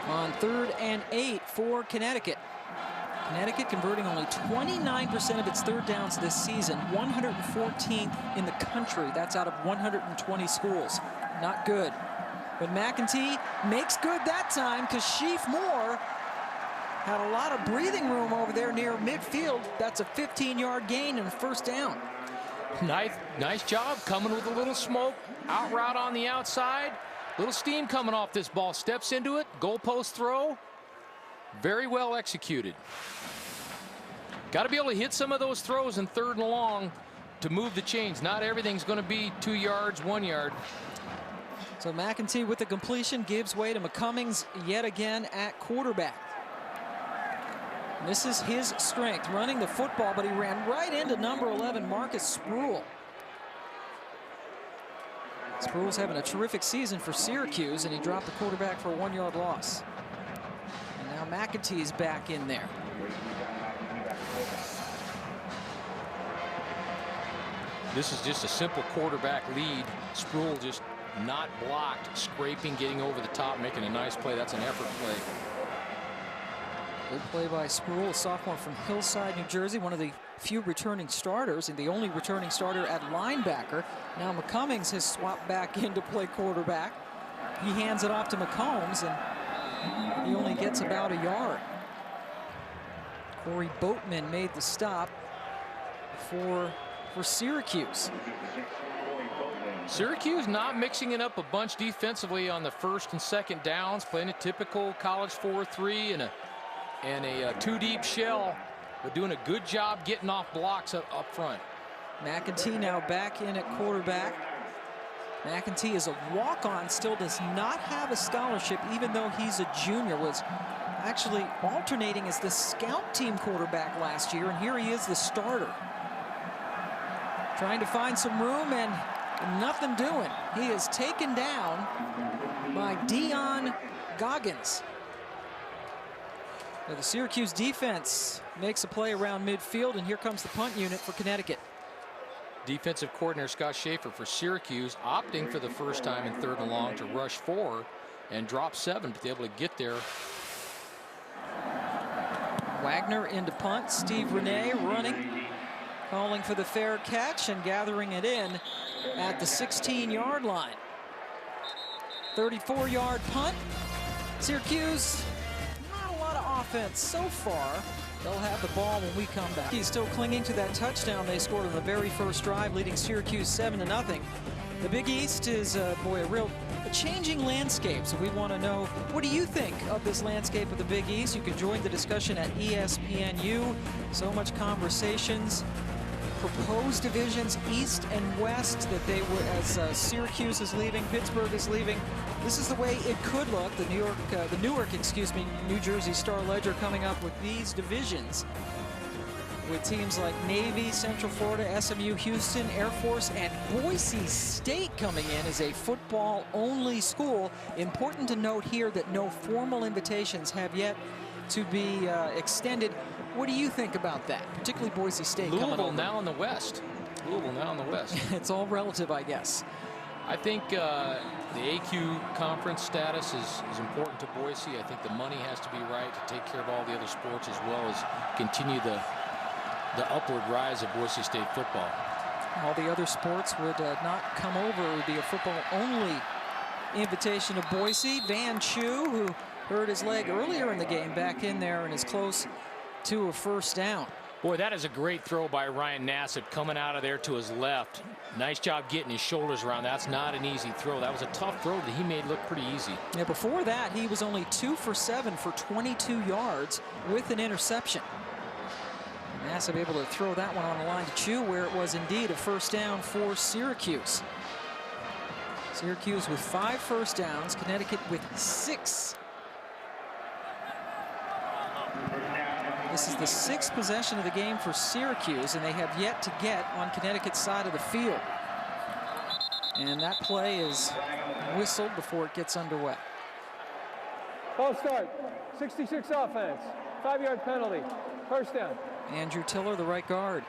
Speaker 1: On 3rd and 8 for Connecticut. Connecticut converting only 29% of its third downs this season, 114th in the country. That's out of 120 schools. Not good. But McEntee makes good that time because Sheaf Moore had a lot of breathing room over there near midfield. That's a 15-yard gain and a first down.
Speaker 2: Nice job coming with a little smoke. Out route on the outside. Little steam coming off this ball. Steps into it. Goalpost throw. Very well executed. Got to be able to hit some of those throws in 3rd and long to move the chains. Not everything's going to be 2 yards, 1 yard.
Speaker 1: So McEntee with the completion gives way to McCummings yet again at quarterback. And this is his strength, running the football, but he ran right into number 11, Marcus Sproul. Sproul's having a terrific season for Syracuse, and he dropped the quarterback for a 1-yard loss. And now McEntee's back in there.
Speaker 2: This is just a simple quarterback lead. Sproul just not blocked, scraping, getting over the top, making a nice play. That's an effort play.
Speaker 1: Good play by Sproul, a sophomore from Hillside, New Jersey, one of the few returning starters and the only returning starter at linebacker. Now McCummings has swapped back in to play quarterback. He hands it off to McCombs, and he only gets about a yard. Corey Boatman made the stop for Syracuse.
Speaker 2: Syracuse not mixing it up a bunch defensively on the 1st and 2nd downs, playing a typical college 4-3 and a 2-deep shell, but doing a good job getting off blocks up front.
Speaker 1: McEntee now back in at quarterback. McEntee is a walk-on, still does not have a scholarship, even though he's a junior. Was actually alternating as the scout team quarterback last year, and here he is, the starter. Trying to find some room and nothing doing. He is taken down by Dion Goggins. Now the Syracuse defense makes a play around midfield, and here comes the punt unit for Connecticut.
Speaker 2: Defensive coordinator Scott Schaefer for Syracuse opting for the first time in 3rd and long to rush 4 and drop 7 to be able to get there.
Speaker 1: Wagner into punt. Steve Renee running, calling for the fair catch and gathering it in at the 16-yard line. 34-yard punt. Syracuse, not a lot of offense so far. They'll have the ball when we come back. He's still clinging to that touchdown they scored on the very first drive, leading Syracuse 7-0. The Big East is, a changing landscape. So we want to know, what do you think of this landscape of the Big East? You can join the discussion at ESPNU. So much conversations. Proposed divisions east and west that they would, as Syracuse is leaving, Pittsburgh is leaving. This is the way it could look. The Newark, New Jersey Star-Ledger coming up with these divisions, with teams like Navy, Central Florida, SMU, Houston, Air Force, and Boise State coming in as a football-only school. Important to note here that no formal invitations have yet to be extended. What do you think about that, particularly Boise State?
Speaker 2: Louisville now in the West. Louisville now in the West.
Speaker 1: It's all relative, I guess.
Speaker 2: I think the AQ conference status is important to Boise. I think the money has to be right to take care of all the other sports, as well as continue the upward rise of Boise State football.
Speaker 1: All the other sports would not come over. It would be a football-only invitation to Boise. Van Chu, who hurt his leg earlier in the game, back in there and is close to a first down.
Speaker 2: Boy, that is a great throw by Ryan Nassib coming out of there to his left. Nice job getting his shoulders around. That's not an easy throw. That was a tough throw that he made look pretty easy.
Speaker 1: Yeah, before that, he was only 2 for 7 for 22 yards with an interception. Nassib able to throw that one on the line to Chu, where it was indeed a first down for Syracuse. Syracuse with 5 first downs, Connecticut with 6. This is the 6th possession of the game for Syracuse, and they have yet to get on Connecticut's side of the field. And that play is whistled before it gets underway.
Speaker 3: False start, 66 offense, 5-yard penalty, first down.
Speaker 1: Andrew Tiller, the right guard,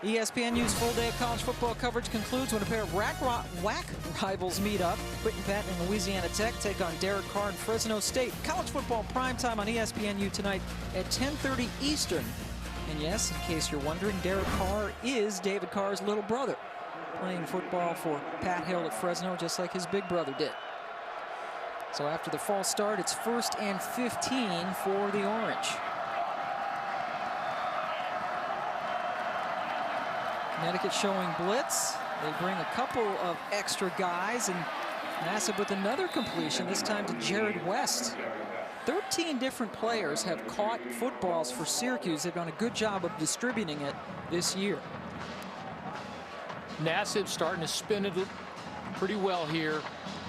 Speaker 1: ESPNU's full day of college football coverage concludes when a pair of WAC rivals meet up. Quentin Patton and Louisiana Tech take on Derek Carr and Fresno State. College football primetime on ESPNU tonight at 10:30 Eastern. And yes, in case you're wondering, Derek Carr is David Carr's little brother, playing football for Pat Hill at Fresno just like his big brother did. So after the false start, it's 1st and 15 for the Orange. Connecticut showing blitz. They bring a couple of extra guys, and Nassib with another completion, this time to Jared West. 13 different players have caught footballs for Syracuse. They've done a good job of distributing it this year.
Speaker 2: Nassib starting to spin it pretty well here.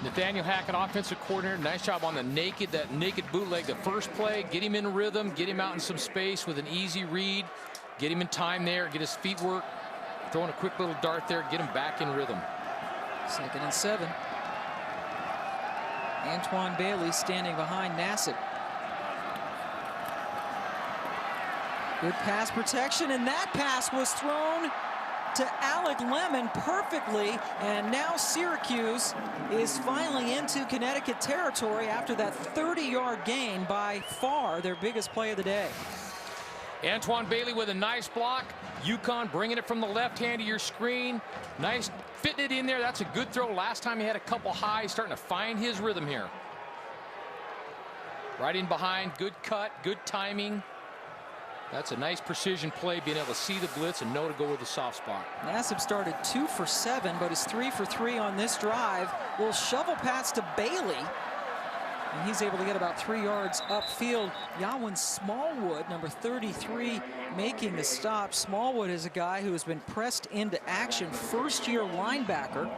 Speaker 2: Nathaniel Hackett, offensive coordinator, nice job on that naked bootleg. The first play, get him in rhythm, get him out in some space with an easy read, get him in time there, get his feet work. Throwing a quick little dart there, get him back in rhythm.
Speaker 1: 2nd and 7. Antoine Bailey standing behind Nassib. Good pass protection, and that pass was thrown to Alec Lemon perfectly, and now Syracuse is finally into Connecticut territory after that 30-yard gain, by far their biggest play of the day.
Speaker 2: Antoine Bailey with a nice block. UConn bringing it from the left hand of your screen. Nice fitting it in there. That's a good throw. Last time he had a couple high. Starting to find his rhythm here. Right in behind. Good cut. Good timing. That's a nice precision play, being able to see the blitz and know to go with the soft spot.
Speaker 1: Nassib started 2 for 7, but is 3 for 3 on this drive. Little shovel pass to Bailey, and he's able to get about 3 yards upfield. Yawin Smallwood, number 33, making the stop. Smallwood is a guy who has been pressed into action, first-year linebacker,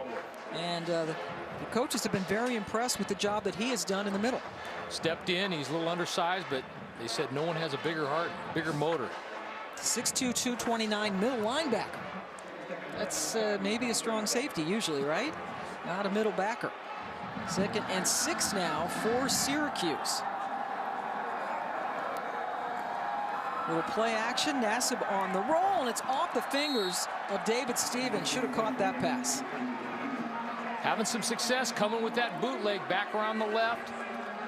Speaker 1: and the coaches have been very impressed with the job that he has done in the middle.
Speaker 2: Stepped in. He's a little undersized, but they said no one has a bigger heart, bigger motor.
Speaker 1: 6'2", 229, middle linebacker. That's maybe a strong safety usually, right? Not a middle backer. 2nd and 6 now for Syracuse. Little play action. Nassib on the roll, and it's off the fingers of David Stevens. Should have caught that pass.
Speaker 2: Having some success coming with that bootleg back around the left.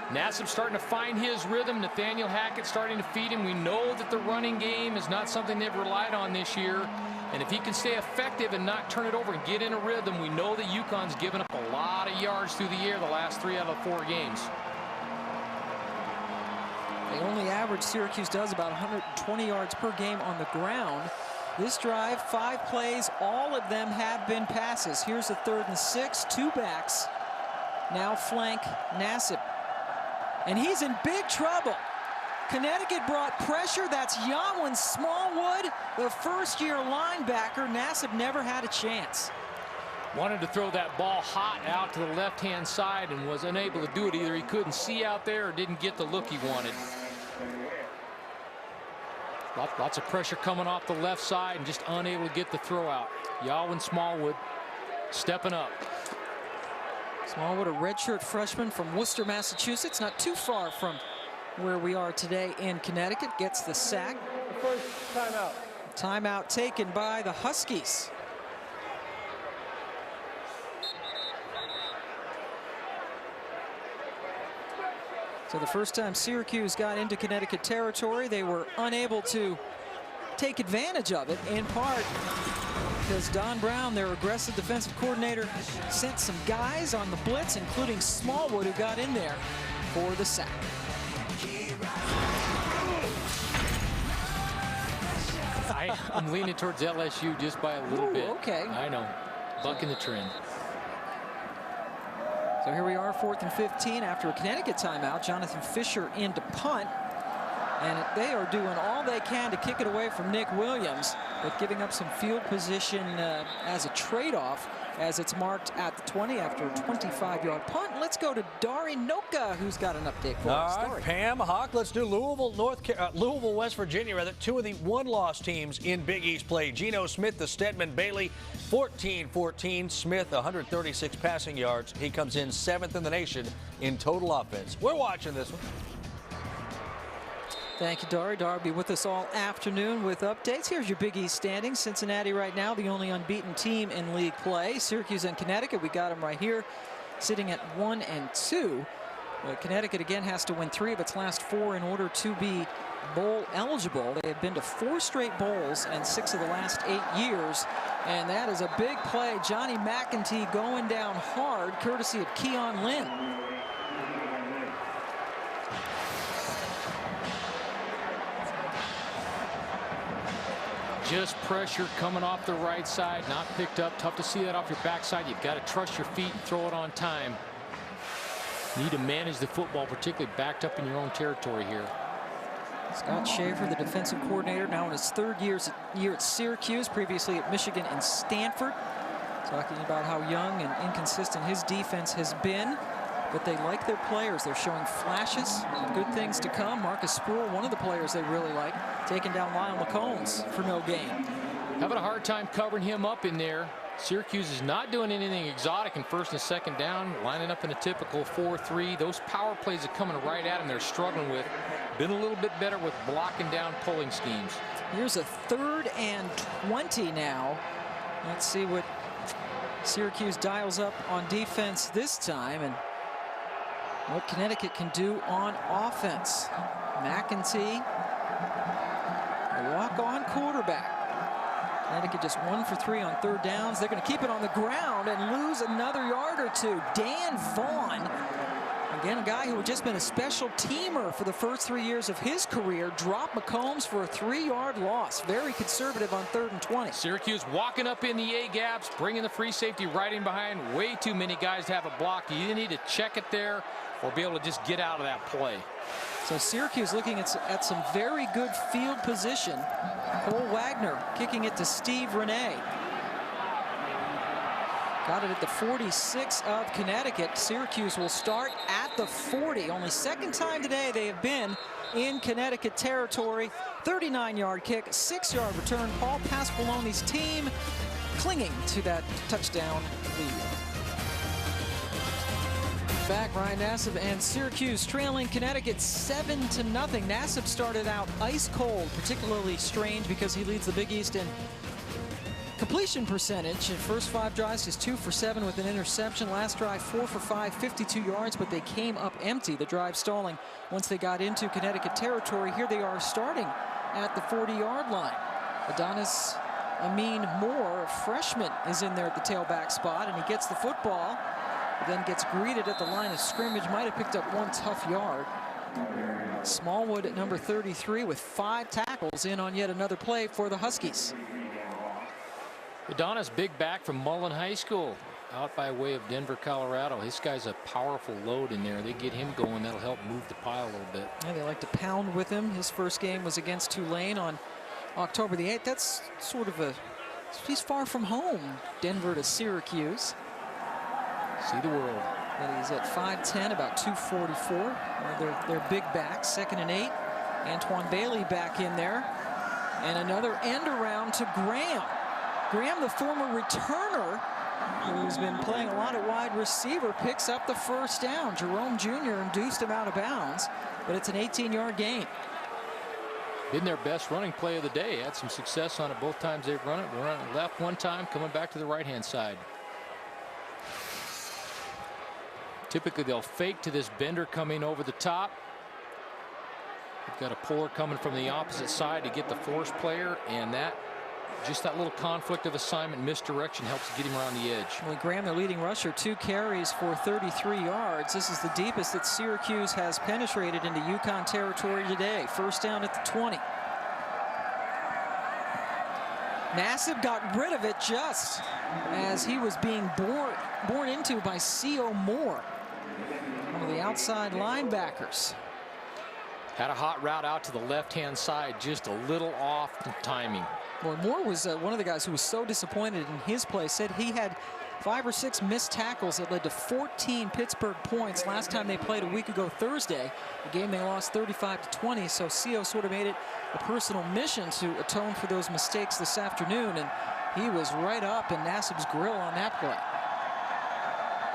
Speaker 2: Nassib starting to find his rhythm. Nathaniel Hackett starting to feed him. We know that the running game is not something they've relied on this year. And if he can stay effective and not turn it over and get in a rhythm, we know that UConn's given up a lot of yards through the air the last 3 out of 4 games.
Speaker 1: They only average, Syracuse does, about 120 yards per game on the ground. This drive, 5 plays, all of them have been passes. Here's a 3rd and 6, 2 backs. Now flank Nassib. And he's in big trouble. Connecticut brought pressure. That's Yawin Smallwood, the first-year linebacker. Nassib never had a chance.
Speaker 2: Wanted to throw that ball hot out to the left-hand side and was unable to do it. Either he couldn't see out there or didn't get the look he wanted. Lots of pressure coming off the left side and just unable to get the throw out. Yawin Smallwood stepping up.
Speaker 1: Smallwood, a redshirt freshman from Worcester, Massachusetts, not too far from where we are today in Connecticut, gets the sack.
Speaker 3: First timeout.
Speaker 1: Timeout taken by the Huskies. So the first time Syracuse got into Connecticut territory, they were unable to take advantage of it, in part because Don Brown, their aggressive defensive coordinator, sent some guys on the blitz, including Smallwood, who got in there for the sack.
Speaker 2: I'm leaning towards LSU just by a little bit.
Speaker 1: Okay.
Speaker 2: I know. Bucking the trend.
Speaker 1: So here we are, 4th and 15 after a Connecticut timeout. Jonathan Fisher in to punt. And they are doing all they can to kick it away from Nick Williams, but giving up some field position as a trade-off, as it's marked at the 20 after a 25-yard punt. Let's go to Dari Noka, who's got an update for us.
Speaker 5: All right, Pam, Hawk, let's do Louisville, West Virginia, rather, 2 of the one-loss teams in Big East play. Geno Smith, the Stedman Bailey, 14-14. Smith, 136 passing yards. He comes in 7th in the nation in total offense. We're watching this one.
Speaker 1: Thank you, Dari. Dari will be with us all afternoon with updates. Here's your Big East standings. Cincinnati right now, the only unbeaten team in league play. Syracuse and Connecticut, we got them right here, sitting at 1 and 2. But Connecticut again has to win 3 of its last 4 in order to be bowl eligible. They have been to 4 straight bowls and 6 of the last 8 years. And that is a big play. Johnny McEntee going down hard, courtesy of Keon Lynn.
Speaker 2: Just pressure coming off the right side, not picked up. Tough to see that off your backside. You've got to trust your feet and throw it on time. Need to manage the football, particularly backed up in your own territory here.
Speaker 1: Scott Schaefer, the defensive coordinator, now in his 3rd year at Syracuse, previously at Michigan and Stanford. Talking about how young and inconsistent his defense has been. But they like their players. They're showing flashes, good things to come. Marcus Sproul, one of the players they really like, taking down Lyle McCombs for no gain.
Speaker 2: Having a hard time covering him up in there. Syracuse is not doing anything exotic in 1st and 2nd down, lining up in a typical 4-3. Those power plays are coming right at him. They're struggling with. Been a little bit better with blocking down pulling schemes.
Speaker 1: Here's a 3rd and 20 now. Let's see what Syracuse dials up on defense this time and what Connecticut can do on offense. McEntee, a walk-on quarterback. Connecticut just 1 for 3 on 3rd downs. They're going to keep it on the ground and lose another yard or 2. Dan Vaughn, again, a guy who had just been a special teamer for the first 3 years of his career, dropped McCombs for a 3-yard loss. Very conservative on 3rd and 20.
Speaker 2: Syracuse walking up in the A-gaps, bringing the free safety right in behind. Way too many guys to have a block. You either need to check it there or be able to just get out of that play.
Speaker 1: So Syracuse looking at some very good field position. Cole Wagner kicking it to Steve Renee. Got it at the 46 of Connecticut. Syracuse will start at the 40. Only 2nd time today they have been in Connecticut territory. 39-yard kick, 6-yard return. Paul Pasqualoni's team clinging to that touchdown lead. Back, Ryan Nassib and Syracuse trailing Connecticut 7-0. Nassib started out ice cold, particularly strange because he leads the Big East in completion percentage. In first 5 drives, just 2 for 7 with an interception. Last drive, 4 for 5, 52 yards, but they came up empty. The drive stalling once they got into Connecticut territory. Here they are starting at the 40-yard line. Adonis Amin Moore, a freshman, is in there at the tailback spot, and he gets the football. Then gets greeted at the line of scrimmage. Might have picked up 1 tough yard. Smallwood at number 33 with 5 tackles in on yet another play for the Huskies.
Speaker 2: Adonis, big back from Mullen High School, out by way of Denver, Colorado. This guy's a powerful load in there. They get him going. That'll help move the pile a little bit.
Speaker 1: Yeah, they like to pound with him. His first game was against Tulane on October the 8th. That's sort of he's far from home, Denver to Syracuse.
Speaker 2: See the world.
Speaker 1: And he's at 5'10", about 244. They're big backs, 2nd and 8. Antoine Bailey back in there. And another end around to Graham. Graham, the former returner, who's been playing a lot of wide receiver, picks up the 1st down. Jerome Jr. induced him out of bounds, but it's an 18-yard gain.
Speaker 2: Been their best running play of the day. Had some success on it both times they've run it. Run it left one time, coming back to the right-hand side. Typically, they'll fake to this bender coming over the top. They've got a puller coming from the opposite side to get the force player, and just that little conflict of assignment, misdirection helps get him around the edge.
Speaker 1: Well, Graham, the leading rusher, 2 carries for 33 yards. This is the deepest that Syracuse has penetrated into UConn territory today. 1st down at the 20. Nassib got rid of it just as he was being born into by C.O. Moore, one of the outside linebackers.
Speaker 2: Had a hot route out to the left-hand side, just a little off in timing.
Speaker 1: Well, Moore was one of the guys who was so disappointed in his play. Said he had 5 or 6 missed tackles that led to 14 Pittsburgh points last time they played a week ago Thursday. The game they lost 35-20, so CO sort of made it a personal mission to atone for those mistakes this afternoon, and he was right up in Nassib's grill on that play.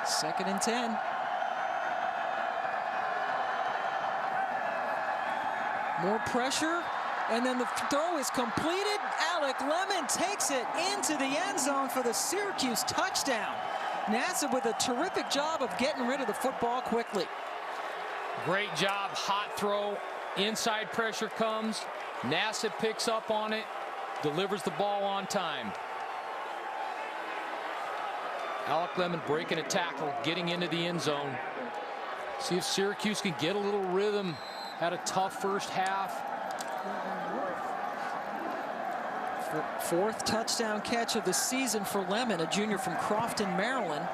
Speaker 1: 2nd and 10. More pressure, and then the throw is completed. Alec Lemon takes it into the end zone for the Syracuse touchdown. Nassib with a terrific job of getting rid of the football quickly.
Speaker 2: Great job, hot throw, inside pressure comes. Nassib picks up on it, delivers the ball on time. Alec Lemon breaking a tackle, getting into the end zone. See if Syracuse can get a little rhythm. Had a tough first half.
Speaker 1: Fourth touchdown catch of the season for Lemon, a junior from Crofton, Maryland,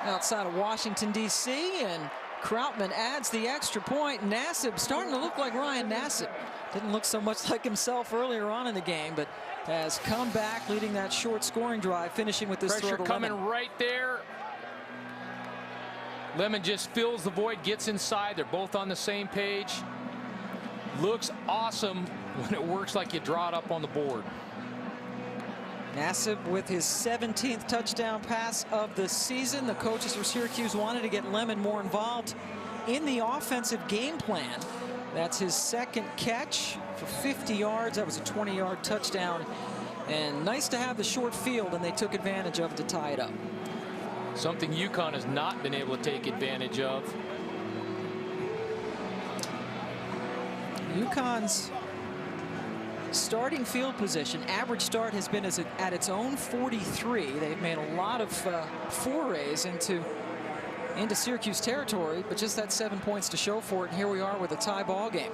Speaker 1: outside of Washington, D.C., and Krautman adds the extra point. Nassib starting to look like Ryan Nassib. Didn't look so much like himself earlier on in the game, but has come back, leading that short scoring drive, finishing with this
Speaker 2: pressure
Speaker 1: throw to
Speaker 2: coming
Speaker 1: Lemon.
Speaker 2: right there. Lemon just fills the void, gets inside. They're both on the same page. Looks awesome when it works like you draw it up on the board.
Speaker 1: Nassib with his 17th touchdown pass of the season. The coaches for Syracuse wanted to get Lemon more involved in the offensive game plan. That's his second catch for 50 yards. That was a 20-yard touchdown. And nice to have the short field, and they took advantage of it to tie it up.
Speaker 2: Something UConn has not been able to take advantage of.
Speaker 1: UConn's starting field position, average start has been at its own 43. They've made a lot of forays into Syracuse territory, but just that 7 points to show for it. And here we are with a tie ball game.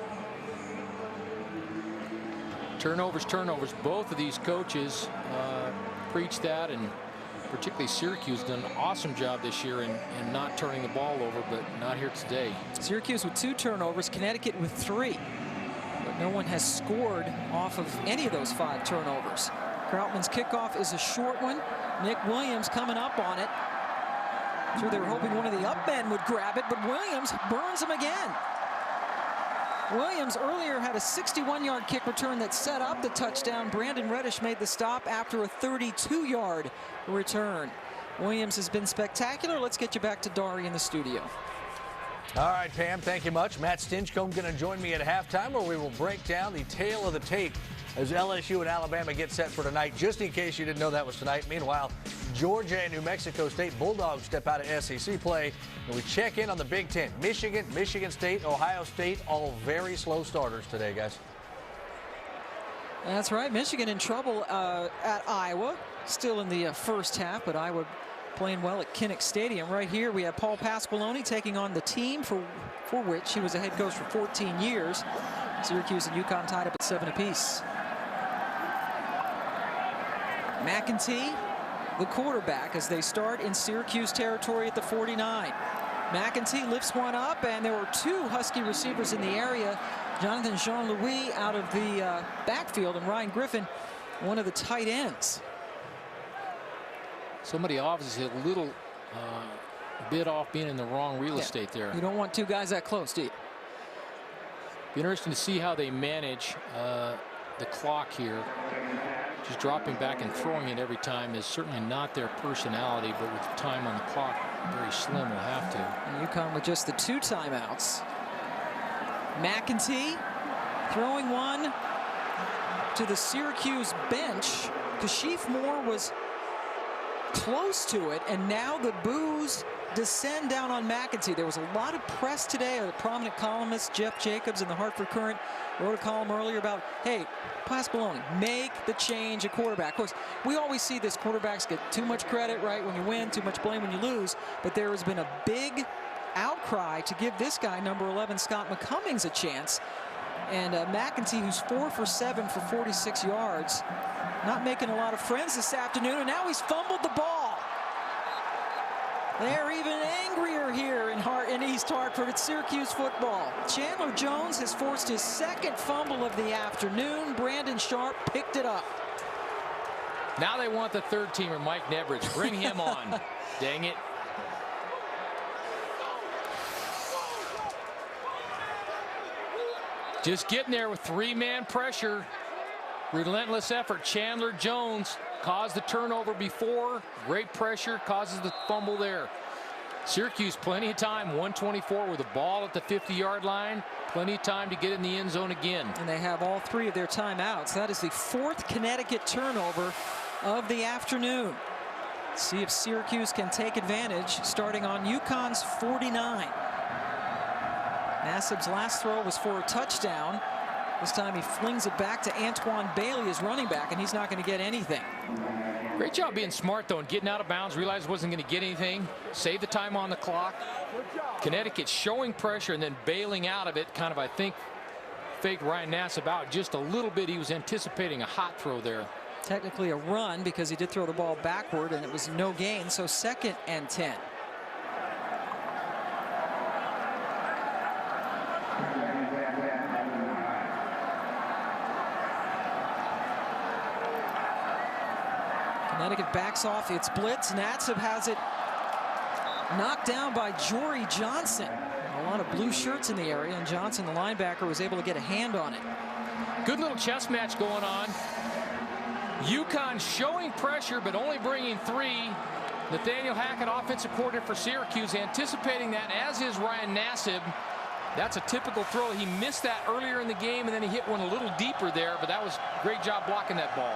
Speaker 2: Turnovers. Both of these coaches preach that, and particularly Syracuse done an awesome job this year in not turning the ball over, but not here today.
Speaker 1: Syracuse with 2 turnovers, Connecticut with 3. But no one has scored off of any of those 5 turnovers. Krautman's kickoff is a short one. Nick Williams coming up on it. Sure, they were hoping one of the up men would grab it, but Williams burns him again. Williams earlier had a 61-yard kick return that set up the touchdown. Brandon Reddish made the stop after a 32-yard return. Williams has been spectacular. Let's get you back to Dari in the studio.
Speaker 5: All right, Pam, thank you much. Matt Stinchcomb going to join me at halftime, where we will break down the tale of the tape as LSU and Alabama get set for tonight, just in case you didn't know that was tonight. Meanwhile, Georgia and New Mexico State Bulldogs step out of SEC play, and we check in on the Big Ten. Michigan State, Ohio State, all very slow starters today, guys.
Speaker 1: That's right. Michigan in trouble at Iowa, still in the first half, but Iowa playing well at Kinnick Stadium. Right here we have Paul Pasqualoni taking on the team for which he was a head coach for 14 years. Syracuse and UConn tied up at 7 apiece. McEntee, the quarterback, as they start in Syracuse territory at the 49. McEntee lifts one up, and there were 2 Husky receivers in the area. Jonathan Jean-Louis out of the backfield, and Ryan Griffin, one of the tight ends.
Speaker 2: Somebody obviously a little bit off being in the wrong real estate there.
Speaker 1: You don't want 2 guys that close, do you?
Speaker 2: Be interesting to see how they manage the clock here. Just dropping back and throwing it every time is certainly not their personality, but with the time on the clock, very slim, will have to. And
Speaker 1: UConn with just the 2 timeouts. McEntee throwing one to the Syracuse bench. Kashif Moore was close to it, and now the boos descend down on McEntee. There was a lot of press today. A prominent columnist, Jeff Jacobs, in the Hartford Courant, wrote a column earlier about, hey, Pasqualoni, make the change at quarterback. Of course, we always see this, quarterbacks get too much credit, right, when you win, too much blame when you lose, but there has been a big outcry to give this guy, number 11, Scott McCummings, a chance. And McEntee, who's 4 for 7 for 46 yards, not making a lot of friends this afternoon, and now he's fumbled the ball. They're even angrier here in East Hartford at Syracuse football. Chandler Jones has forced his 2nd fumble of the afternoon. Brandon Sharp picked it up.
Speaker 2: now they want the 3rd teamer, Mike Nebridge. Bring him on. Dang it. Just getting there with 3-man pressure. Relentless effort. Chandler Jones caused the turnover before. Great pressure, causes the fumble there. Syracuse plenty of time, 124 with the ball at the 50-yard line. Plenty of time to get in the end zone again.
Speaker 1: And they have all 3 of their timeouts. That is the 4th Connecticut turnover of the afternoon. Let's see if Syracuse can take advantage starting on UConn's 49. Nassib's last throw was for a touchdown. This time he flings it back to Antoine Bailey as running back, and he's not going to get anything.
Speaker 2: Great job being smart, though, and getting out of bounds. Realized wasn't going to get anything. Save the time on the clock. Connecticut showing pressure and then bailing out of it. Kind of, I think, faked Ryan Nassib out just a little bit. He was anticipating a hot throw there.
Speaker 1: Technically a run because he did throw the ball backward, and it was no gain, so 2nd and 10. Connecticut backs off its blitz. Nassib has it knocked down by Jory Johnson. A lot of blue shirts in the area, and Johnson, the linebacker, was able to get a hand on it.
Speaker 2: Good little chess match going on. UConn showing pressure, but only bringing 3. Nathaniel Hackett, offensive coordinator for Syracuse, anticipating that, as is Ryan Nassib. That's a typical throw. He missed that earlier in the game, and then he hit one a little deeper there, but that was a great job blocking that ball.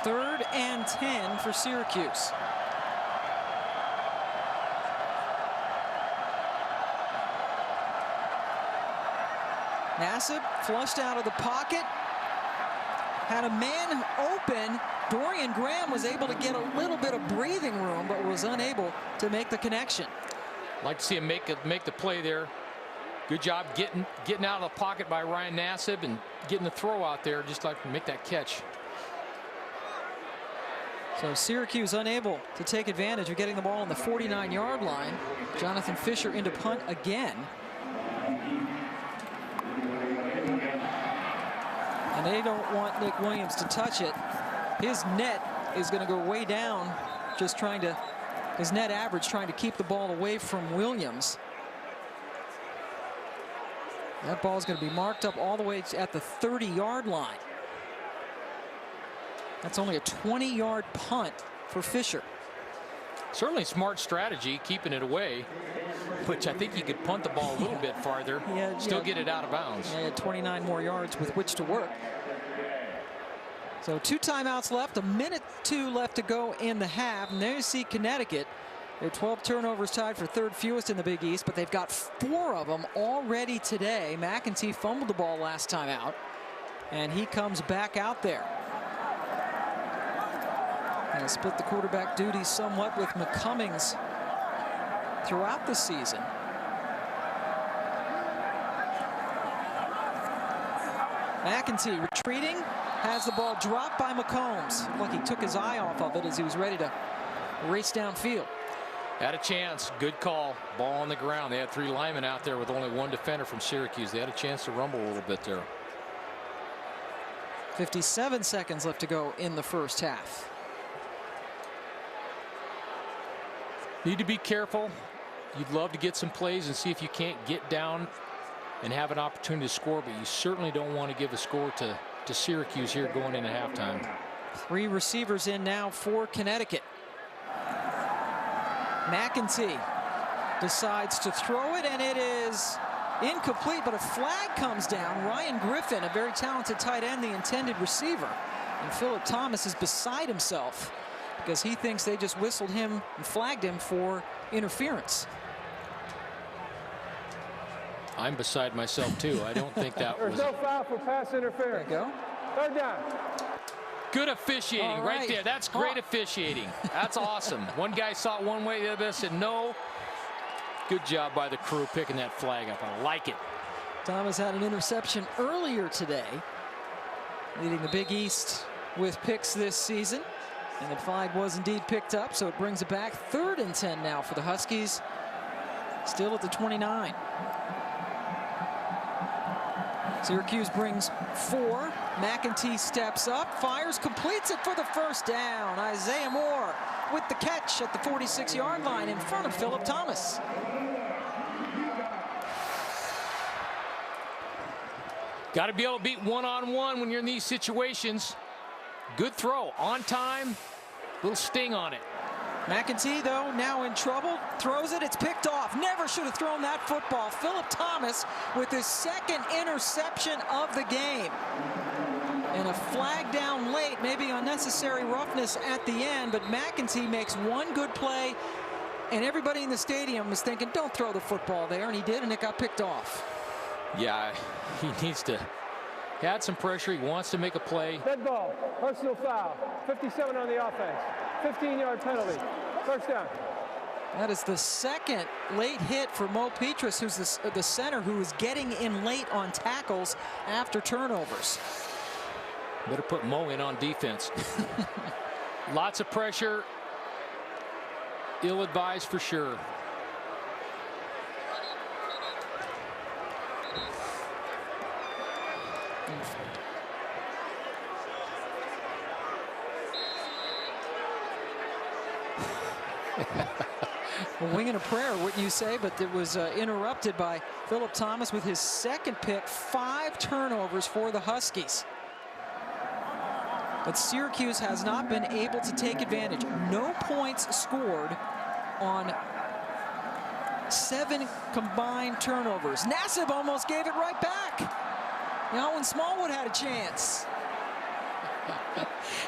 Speaker 1: 3rd and 10 for Syracuse. Nassib flushed out of the pocket. Had a man open. Dorian Graham was able to get a little bit of breathing room, but was unable to make the connection.
Speaker 2: Like to see him make the play there. Good job getting out of the pocket by Ryan Nassib and getting the throw out there, just like to make that catch.
Speaker 1: So Syracuse unable to take advantage of getting the ball on the 49-yard line. Jonathan Fisher into punt again. And they don't want Nick Williams to touch it. His net is going to go way down, just trying to, his net average trying to keep the ball away from Williams. That ball is going to be marked up all the way at the 30-yard line. That's only a 20-yard punt for Fisher.
Speaker 2: Certainly smart strategy, keeping it away, which I think he could punt the ball a little bit farther, still get it out of bounds.
Speaker 1: He had 29 more yards with which to work. So 2 timeouts left, 1:02 left to go in the half. And there you see Connecticut. Their 12 turnovers tied for 3rd fewest in the Big East, but they've got 4 of them already today. McEntee fumbled the ball last time out, and he comes back out there. And split the quarterback duties somewhat with McCummings throughout the season. McEntee retreating, has the ball dropped by McCombs. Like he took his eye off of it as he was ready to race downfield.
Speaker 2: Had a chance. Good call. Ball on the ground. They had 3 linemen out there with only 1 defender from Syracuse. They had a chance to rumble a little bit there.
Speaker 1: 57 seconds left to go in the first half.
Speaker 2: Need to be careful. You'd love to get some plays and see if you can't get down and have an opportunity to score, but you certainly don't want to give a score to Syracuse here going into halftime.
Speaker 1: 3 receivers in now for Connecticut. McEntee decides to throw it, and it is incomplete, but a flag comes down. Ryan Griffin, a very talented tight end, the intended receiver. And Philip Thomas is beside himself because he thinks they just whistled him and flagged him for interference.
Speaker 2: I'm beside myself too. I don't think that was.
Speaker 3: There's no foul for pass interference.
Speaker 1: There you go.
Speaker 3: 3rd down.
Speaker 2: Good officiating right there. That's great
Speaker 1: Oh.
Speaker 2: officiating. That's awesome. One guy saw it one way, the other said no. Good job by the crew picking that flag up. I like it.
Speaker 1: Thomas had an interception earlier today, leading the Big East with picks this season. And the flag was indeed picked up, so it brings it back. 3rd and 10 now for the Huskies. Still at the 29. Syracuse brings 4. McEntee steps up, fires, completes it for the first down. Isaiah Moore with the catch at the 46-yard line in front of Philip Thomas.
Speaker 2: Got to be able to beat one-on-one when you're in these situations. Good throw, on time, little sting on it.
Speaker 1: McEntee, though, now in trouble, throws it, it's picked off. Never should have thrown that football. Philip Thomas with his second interception of the game. And a flag down late, maybe unnecessary roughness at the end, but McEntee makes one good play, and everybody in the stadium was thinking, don't throw the football there, and he did, and it got picked off.
Speaker 2: Yeah, he needs to. He had some pressure. He wants to make a play.
Speaker 3: Dead ball, personal foul, 57 on the offense, 15-yard penalty, first down.
Speaker 1: That is the second late hit for Mo Petras, who's the center who is getting in late on tackles after turnovers.
Speaker 2: Better put Mo in on defense. Lots of pressure. Ill-advised for sure.
Speaker 1: A wing and a prayer, wouldn't you say? But it was interrupted by Philip Thomas with his second pick. 5 turnovers for the Huskies. But Syracuse has not been able to take advantage. No points scored on 7 combined turnovers. Nassib almost gave it right back. Now when Smallwood had a chance.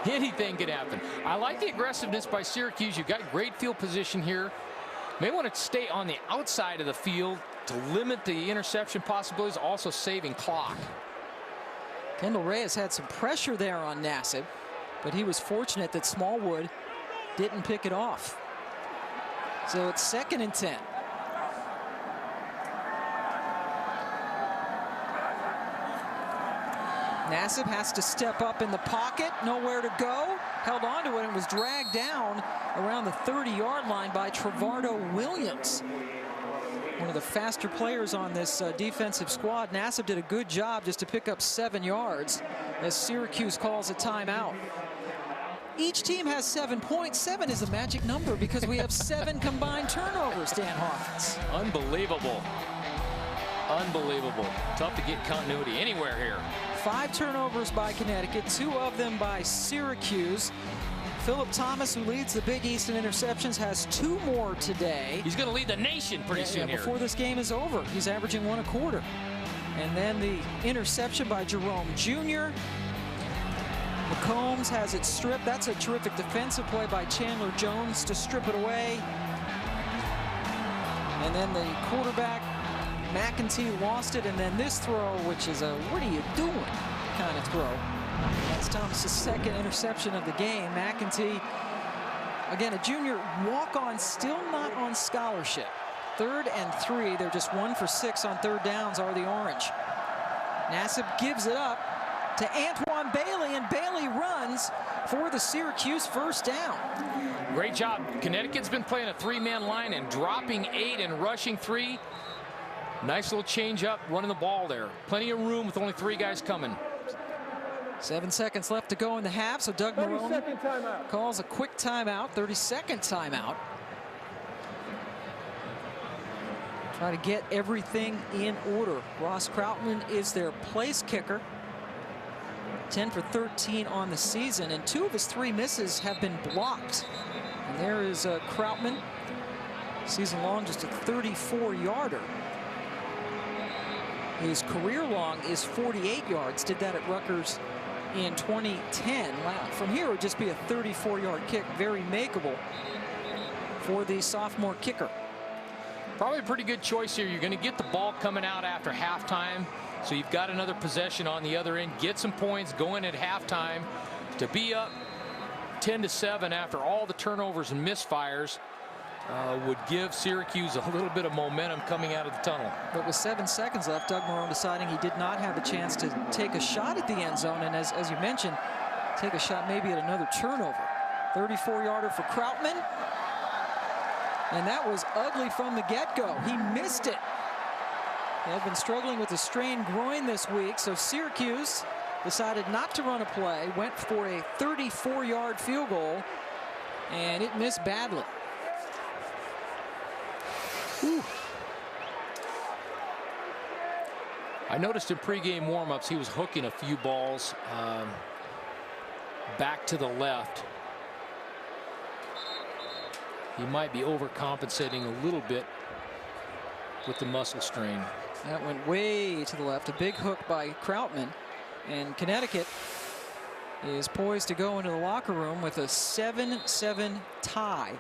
Speaker 2: Anything could happen. I like the aggressiveness by Syracuse. You've got great field position here. May want to stay on the outside of the field to limit the interception possibilities, also saving clock.
Speaker 1: Kendall Reyes had some pressure there on Nassib, but he was fortunate that Smallwood didn't pick it off. So it's 2nd and 10. Nassib has to step up in the pocket, nowhere to go. Held on to it and was dragged down around the 30-yard line by Trevardo Williams. One of the faster players on this defensive squad. Nassib did a good job just to pick up 7 yards as Syracuse calls a timeout. Each team has 7 points. 7 is a magic number because we have 7 combined turnovers, Dan Hawkins.
Speaker 2: Unbelievable. Unbelievable. Tough to get continuity anywhere here.
Speaker 1: 5 turnovers by Connecticut, 2 of them by Syracuse. Philip Thomas, who leads the Big East in interceptions, has 2 more today.
Speaker 2: He's going to lead the nation pretty soon here.
Speaker 1: Before this game is over. He's averaging 1 a quarter. And then the interception by Jerome Jr. McCombs has it stripped. That's a terrific defensive play by Chandler Jones to strip it away. And then the quarterback, McEntee, lost it. And then this throw, which is a what are you doing kind of throw. That's Thomas's 2nd interception of the game. McEntee, again, a junior walk-on, still not on scholarship. 3rd and 3. They're just 1 for 6 on 3rd downs are the Orange. Nassib gives it up to Antoine Bailey, and Bailey runs for the Syracuse first down.
Speaker 2: Great job. Connecticut's been playing a 3-man line and dropping 8 and rushing 3. Nice little change up, running the ball there. Plenty of room with only 3 guys coming.
Speaker 1: 7 seconds left to go in the half, so Doug Marone calls a quick timeout, 32nd timeout. Try to get everything in order. Ross Krautman is their place kicker. 10 for 13 on the season, and 2 of his 3 misses have been blocked. And there is Krautman, season long, just a 34-yarder. His career long is 48 yards. Did that at Rutgers in 2010. From here, it would just be a 34-yard kick. Very makeable for the sophomore kicker.
Speaker 2: Probably a pretty good choice here. You're going to get the ball coming out after halftime, so you've got another possession on the other end. Get some points going at halftime. To be up 10-7 after all the turnovers and misfires would give Syracuse a little bit of momentum coming out of the tunnel.
Speaker 1: But with 7 seconds left, Doug Marone deciding he did not have a chance to take a shot at the end zone, and as you mentioned, take a shot maybe at another turnover. 34-yarder for Krautman. And that was ugly from the get-go. He missed it. He had been struggling with a strained groin this week, so Syracuse decided not to run a play, went for a 34-yard field goal, and it missed badly. Whew.
Speaker 2: I noticed in pregame warmups he was hooking a few balls back to the left. he might be overcompensating a little bit with the muscle strain.
Speaker 1: That went way to the left. A big hook by Krautman. And Connecticut is poised to go into the locker room with a 7-7 tie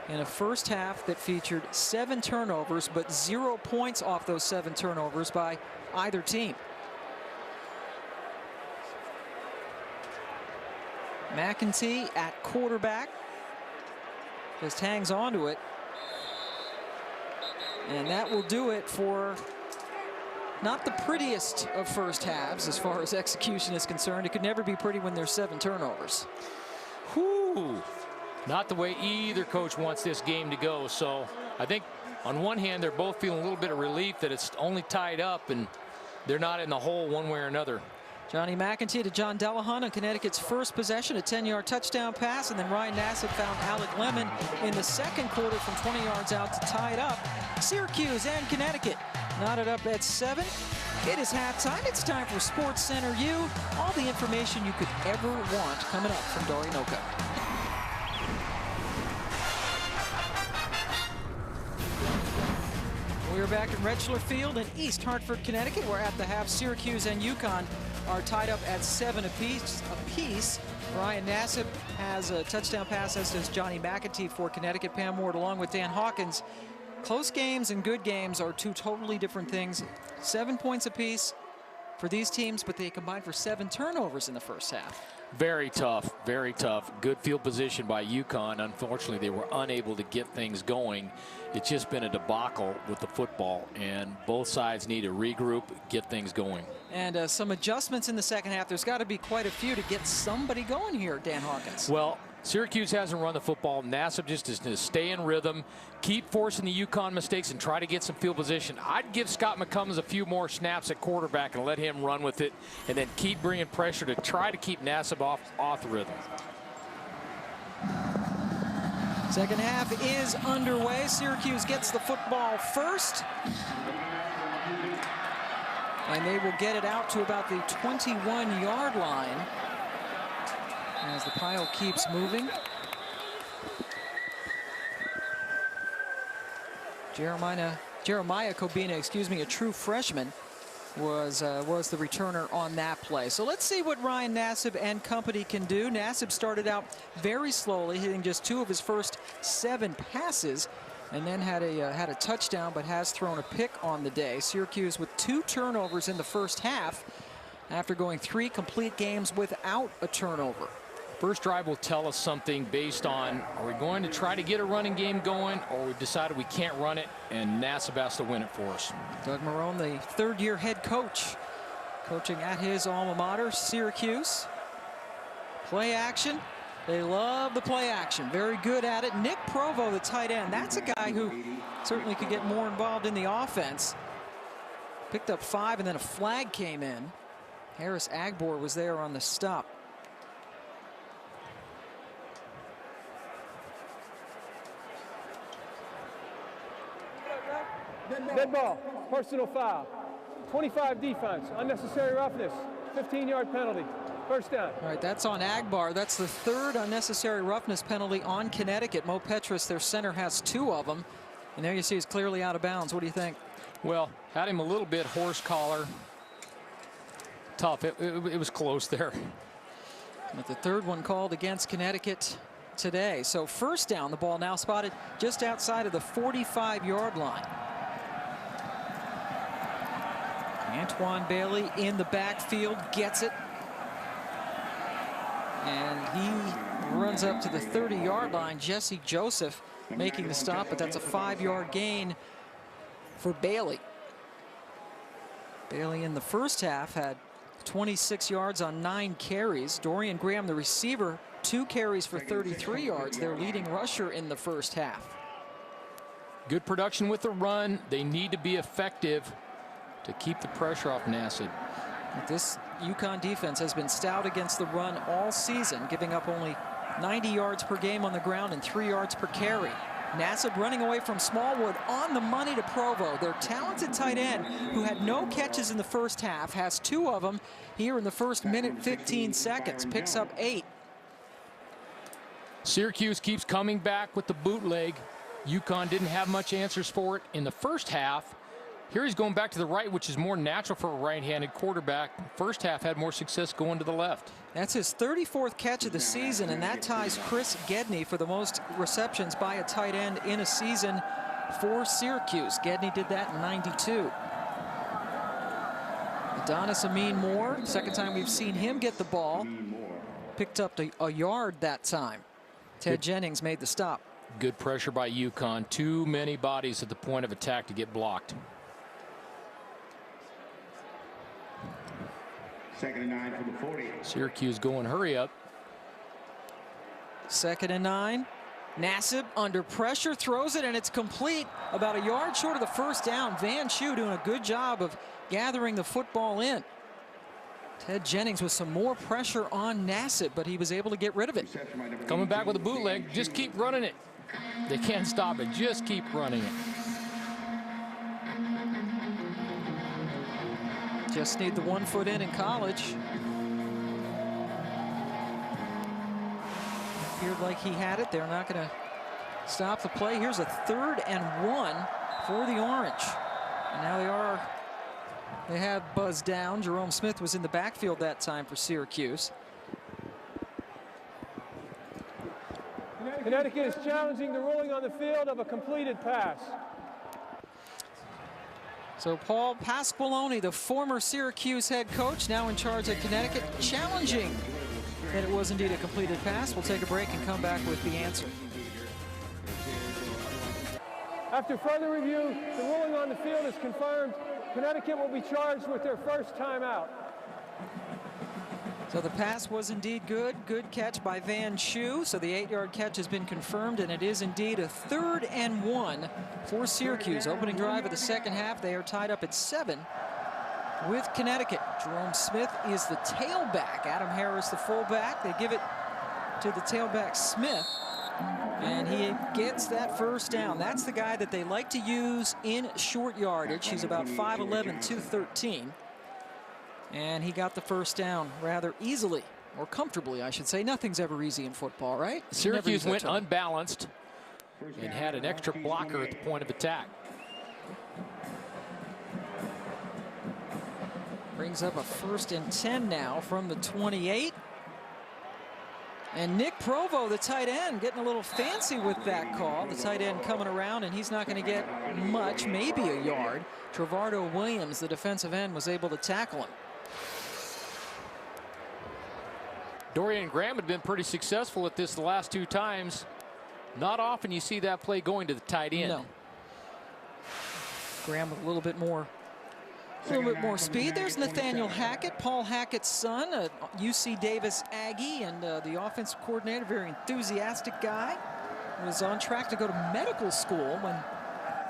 Speaker 1: in a first half that featured 7 turnovers, but 0 points off those 7 turnovers by either team. McEntee at quarterback just hangs on to it. And that will do it for not the prettiest of first halves as far as execution is concerned. It could never be pretty when there's 7 turnovers.
Speaker 2: Whew. Not the way either coach wants this game to go. So I think on one hand, they're both feeling a little bit of relief that it's only tied up and they're not in the hole one way or another.
Speaker 1: Johnny McEntee to John Delahunt on Connecticut's first possession, a 10-yard touchdown pass, and then Ryan Nassib found Alec Lemon in the second quarter from 20 yards out to tie it up. Syracuse and Connecticut knotted up at 7. It is halftime. It's time for Sports Center U. All the information you could ever want coming up from Dorian Oka. We're back at Rentschler Field in East Hartford, Connecticut. We're at the half. Syracuse and UConn are tied up at 7 apiece. Ryan Nassib has a touchdown pass, as does Johnny McEntee for Connecticut. Pam Ward along with Dan Hawkins. Close games and good games are 2 totally different things. 7 points apiece for these teams, but they combined for 7 turnovers in the first half.
Speaker 2: Very tough, very tough. Good field position by UConn. Unfortunately, they were unable to get things going. It's just been a debacle with the football, and both sides need to regroup, get things going.
Speaker 1: And some adjustments in the second half. There's got to be quite a few to get somebody going here, Dan Hawkins.
Speaker 2: Well, Syracuse hasn't run the football. Nassib just is to stay in rhythm, keep forcing the UConn mistakes, and try to get some field position. I'd give Scott McCombs a few more snaps at quarterback and let him run with it, and then keep bringing pressure to try to keep Nassib off the rhythm.
Speaker 1: Second half is underway. Syracuse gets the football first. And they will get it out to about the 21-yard line as the pile keeps moving. Jeremiah Kobina, a true freshman, was the returner on that play. So let's see what Ryan Nassib and company can do. Nassib started out very slowly, hitting just 2 of his first 7 passes, and then had a touchdown, but has thrown a pick on the day. Syracuse with 2 turnovers in the first half after going 3 complete games without a turnover.
Speaker 2: First drive will tell us something based on, are we going to try to get a running game going, or we decided we can't run it, and Nassib has to win it for us.
Speaker 1: Doug Marrone, the 3rd-year head coach, coaching at his alma mater, Syracuse. Play action. They love the play action. Very good at it. Nick Provo, the tight end, that's a guy who certainly could get more involved in the offense. Picked up 5, and then a flag came in. Harris Agbor was there on the stop.
Speaker 3: Dead ball, personal foul. 25 defense, unnecessary roughness, 15-yard penalty, first down.
Speaker 1: All right, that's on Agbar. That's the 3rd unnecessary roughness penalty on Connecticut. Mo Petrus, their center, has 2 of them. And there you see he's clearly out of bounds. What do you think?
Speaker 2: Well, had him a little bit horse collar. Tough. It was close there.
Speaker 1: But the 3rd one called against Connecticut today. So first down, the ball now spotted just outside of the 45-yard line. Antoine Bailey in the backfield, gets it. And he runs up to the 30-yard line. Jesse Joseph making the stop, but that's a 5-yard gain for Bailey. Bailey in the first half had 26 yards on 9 carries. Dorian Graham, the receiver, 2 carries for 33 yards. Their leading rusher in the first half.
Speaker 2: Good production with the run. They need to be effective to keep the pressure off Nassib.
Speaker 1: This UConn defense has been stout against the run all season, giving up only 90 yards per game on the ground and 3 yards per carry. Nassib running away from Smallwood on the money to Provo. Their talented tight end, who had no catches in the first half, has 2 of them here in the first minute 15 seconds. Picks up 8.
Speaker 2: Syracuse keeps coming back with the bootleg. UConn didn't have much answers for it in the first half. Here he's going back to the right, which is more natural for a right-handed quarterback. First half had more success going to the left.
Speaker 1: That's his 34th catch of the season, and that ties Chris Gedney for the most receptions by a tight end in a season for Syracuse. Gedney did that in '92. Adonis Amin Moore, second time we've seen him get the ball, picked up a yard that time. Ted Jennings made the stop.
Speaker 2: Good pressure by UConn. Too many bodies at the point of attack to get blocked.
Speaker 6: 2nd and 9 from the 40.
Speaker 2: Syracuse going hurry up.
Speaker 1: 2nd and 9. Nassib under pressure, throws it, and it's complete. About a yard short of the first down. Van Schu doing a good job of gathering the football in. Ted Jennings with some more pressure on Nassib, but he was able to get rid of it.
Speaker 2: Coming back with a bootleg. Just keep running it. They can't stop it. Just keep running it.
Speaker 1: Just need the 1 foot in college. Appeared like he had it. They're not going to stop the play. Here's a 3rd and 1 for the Orange. And now they have buzzed down. Jerome Smith was in the backfield that time for Syracuse.
Speaker 3: Connecticut is challenging the ruling on the field of a completed pass.
Speaker 1: So Paul Pasqualoni, the former Syracuse head coach, now in charge at Connecticut, challenging that it was indeed a completed pass. We'll take a break and come back with the answer.
Speaker 3: After further review, the ruling on the field is confirmed. Connecticut will be charged with their first timeout.
Speaker 1: So the pass was indeed good. Good catch by Van Schu. So the 8-yard catch has been confirmed, and it is indeed a 3rd and 1 for Syracuse. Opening drive of the second half. They are tied up at 7 with Connecticut. Jerome Smith is the tailback. Adam Harris the fullback. They give it to the tailback Smith, and he gets that first down. That's the guy that they like to use in short yardage. He's about 5'11", 213. And he got the first down rather easily, or comfortably, I should say. Nothing's ever easy in football, right?
Speaker 2: Syracuse went unbalanced and had an extra blocker at the point of attack.
Speaker 1: Brings up a 1st and 10 now from the 28. And Nick Provo, the tight end, getting a little fancy with that call. The tight end coming around, and he's not going to get much, maybe a yard. Trevardo Williams, the defensive end, was able to tackle him.
Speaker 2: Dorian Graham had been pretty successful at this the last 2 times. Not often you see that play going to the tight end.
Speaker 1: No. Graham with a little bit more speed. There's Nathaniel Hackett, Paul Hackett's son, a UC Davis Aggie, and the offensive coordinator, very enthusiastic guy. Was on track to go to medical school when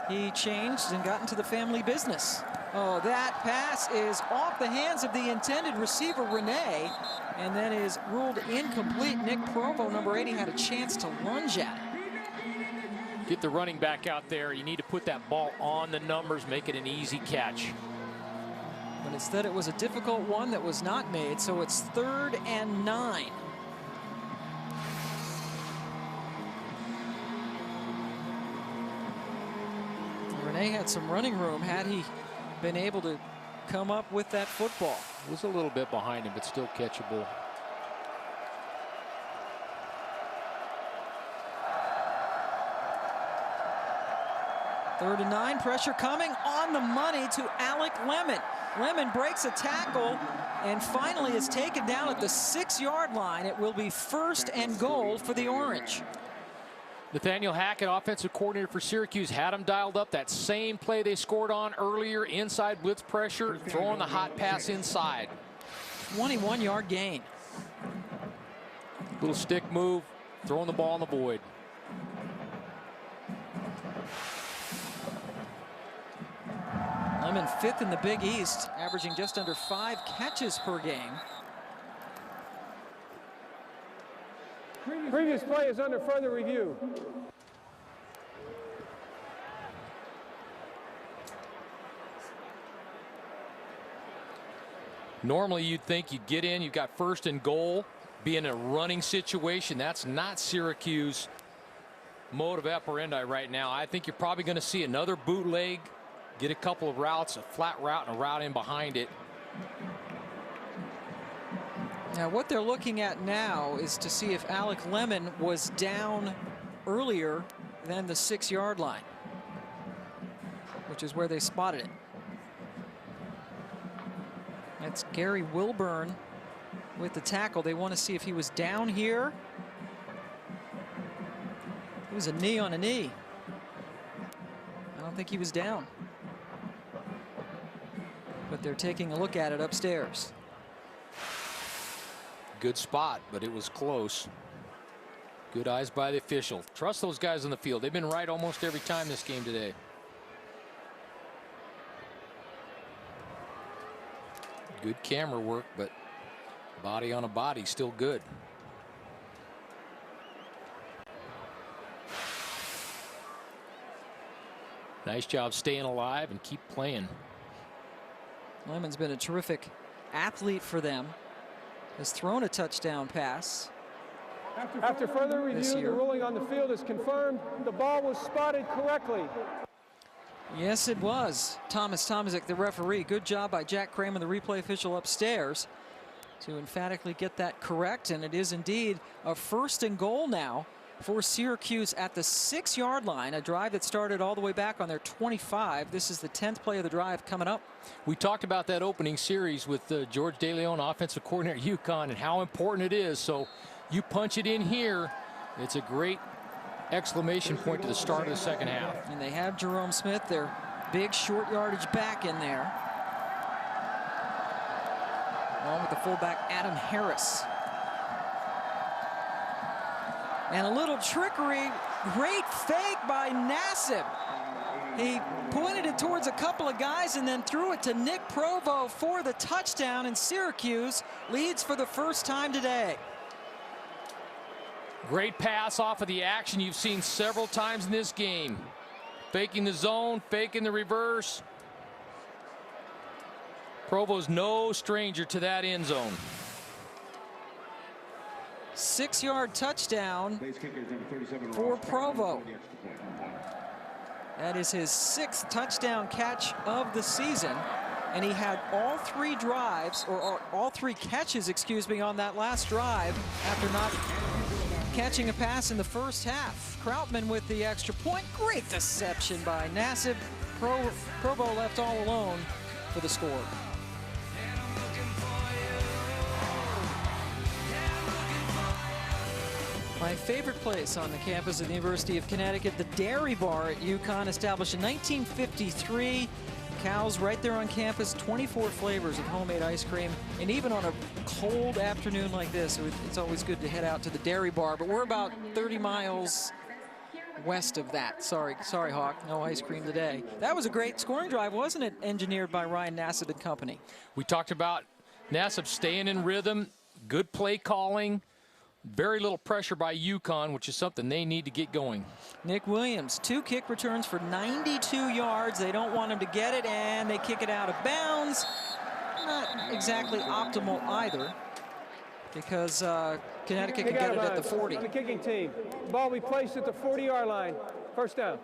Speaker 1: he changed and got into the family business. Oh, that pass is off the hands of the intended receiver, Renee, and then is ruled incomplete. Nick Provo, number 80, had a chance to lunge at it.
Speaker 2: Get the running back out there. You need to put that ball on the numbers, make it an easy catch.
Speaker 1: But instead it was a difficult one that was not made, so it's 3rd and 9. Renee had some running room had he been able to come up with that football.
Speaker 2: Was a little bit behind him, but still catchable.
Speaker 1: Third and 9, pressure coming on the money to Alec Lemon. Lemon breaks a tackle and finally is taken down at the 6-yard line. It will be 1st and goal for the Orange.
Speaker 2: Nathaniel Hackett, offensive coordinator for Syracuse, had him dialed up. That same play they scored on earlier, inside blitz pressure, throwing the hot pass inside.
Speaker 1: 21-yard gain.
Speaker 2: Little stick move, throwing the ball in the void.
Speaker 1: Lemon 5th in the Big East, averaging just under 5 catches per game.
Speaker 3: Previous play is under further review.
Speaker 2: Normally you'd think you'd get in, you've got 1st and goal, be in a running situation. That's not Syracuse mode of operandi right now. I think you're probably going to see another bootleg, get a couple of routes, a flat route and a route in behind it.
Speaker 1: Now what they're looking at now is to see if Alec Lemon was down earlier than the 6-yard line, which is where they spotted it. That's Gary Wilburn with the tackle. They want to see if he was down here. It was a knee on a knee. I don't think he was down. But they're taking a look at it upstairs.
Speaker 2: Good spot, but it was close. Good eyes by the official. Trust those guys on the field. They've been right almost every time this game today. Good camera work, but body on a body still good. Nice job staying alive and keep playing.
Speaker 1: Lemon's been a terrific athlete for them. Has thrown a touchdown pass.
Speaker 3: After further review, the ruling on the field is confirmed. The ball was spotted correctly.
Speaker 1: Yes, it was. Thomas Tomaszek, the referee. Good job by Jack Kramer, the replay official upstairs, to emphatically get that correct. And it is indeed a 1st and goal now for Syracuse at the 6-yard line, a drive that started all the way back on their 25. This is the 10th play of the drive coming up.
Speaker 2: We talked about that opening series with George DeLeon, offensive coordinator at UConn, and how important it is. So you punch it in here, it's a great exclamation point to the start of the second half.
Speaker 1: And they have Jerome Smith, their big short yardage back, in there, along with the fullback Adam Harris. And a little trickery, great fake by Nassib. He pointed it towards a couple of guys and then threw it to Nick Provo for the touchdown, and Syracuse leads for the first time today.
Speaker 2: Great pass off of the action you've seen several times in this game. Faking the zone, faking the reverse. Provo's no stranger to that end zone.
Speaker 1: 6-yard touchdown for Provo. That is his 6th touchdown catch of the season, and he had all 3 drives, or all 3 catches, excuse me, on that last drive after not catching a pass in the first half. Krautman with the extra point. Great deception by Nassib. Provo left all alone for the score. My favorite place on the campus of the University of Connecticut, the Dairy Bar at UConn, established in 1953. Cows right there on campus, 24 flavors of homemade ice cream. And even on a cold afternoon like this, it's always good to head out to the Dairy Bar. But we're about 30 miles west of that. Sorry, Hawk, no ice cream today. That was a great scoring drive, wasn't it? Engineered by Ryan Nassib and company.
Speaker 2: We talked about Nassib staying in rhythm, good play calling. Very little pressure by UConn, which is something they need to get going.
Speaker 1: Nick Williams, 2 kick returns for 92 yards. They don't want him to get it, and they kick it out of bounds. Not exactly optimal either, because Connecticut can get it at the 40.
Speaker 3: The kicking team. Ball we placed at the 40-yard line. First down.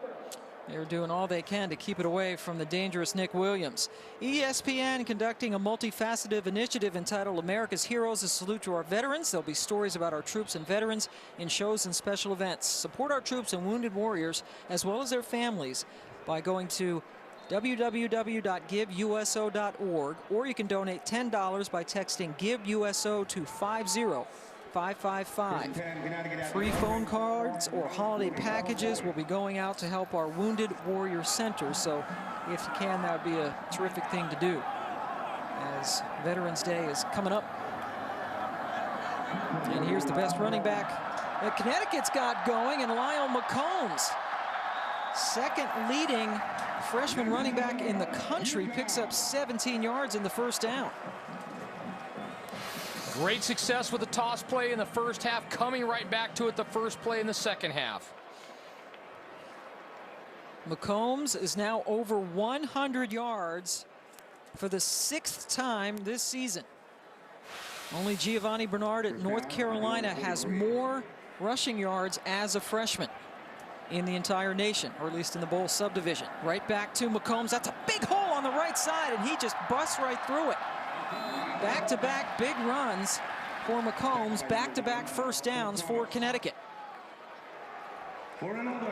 Speaker 1: They're doing all they can to keep it away from the dangerous Nick Williams. ESPN conducting a multifaceted initiative entitled America's Heroes, a salute to our veterans. There'll be stories about our troops and veterans in shows and special events. Support our troops and wounded warriors as well as their families by going to www.giveuso.org, or you can donate $10 by texting GiveUSO to 50555. Free phone cards or holiday packages will be going out to help our Wounded Warrior Center. So if you can, that would be a terrific thing to do, as Veterans Day is coming up. And here's the best running back that Connecticut's got going, and Lyle McCombs, second leading freshman running back in the country, picks up 17 yards in the first down.
Speaker 2: Great success with the toss play in the first half, coming right back to it the first play in the second half.
Speaker 1: McCombs is now over 100 yards for the 6th time this season. Only Giovanni Bernard at North Carolina has more rushing yards as a freshman in the entire nation, or at least in the bowl subdivision. Right back to McCombs. That's a big hole on the right side, and he just busts right through it. Back-to-back big runs for McCombs. Back-to-back first downs for Connecticut.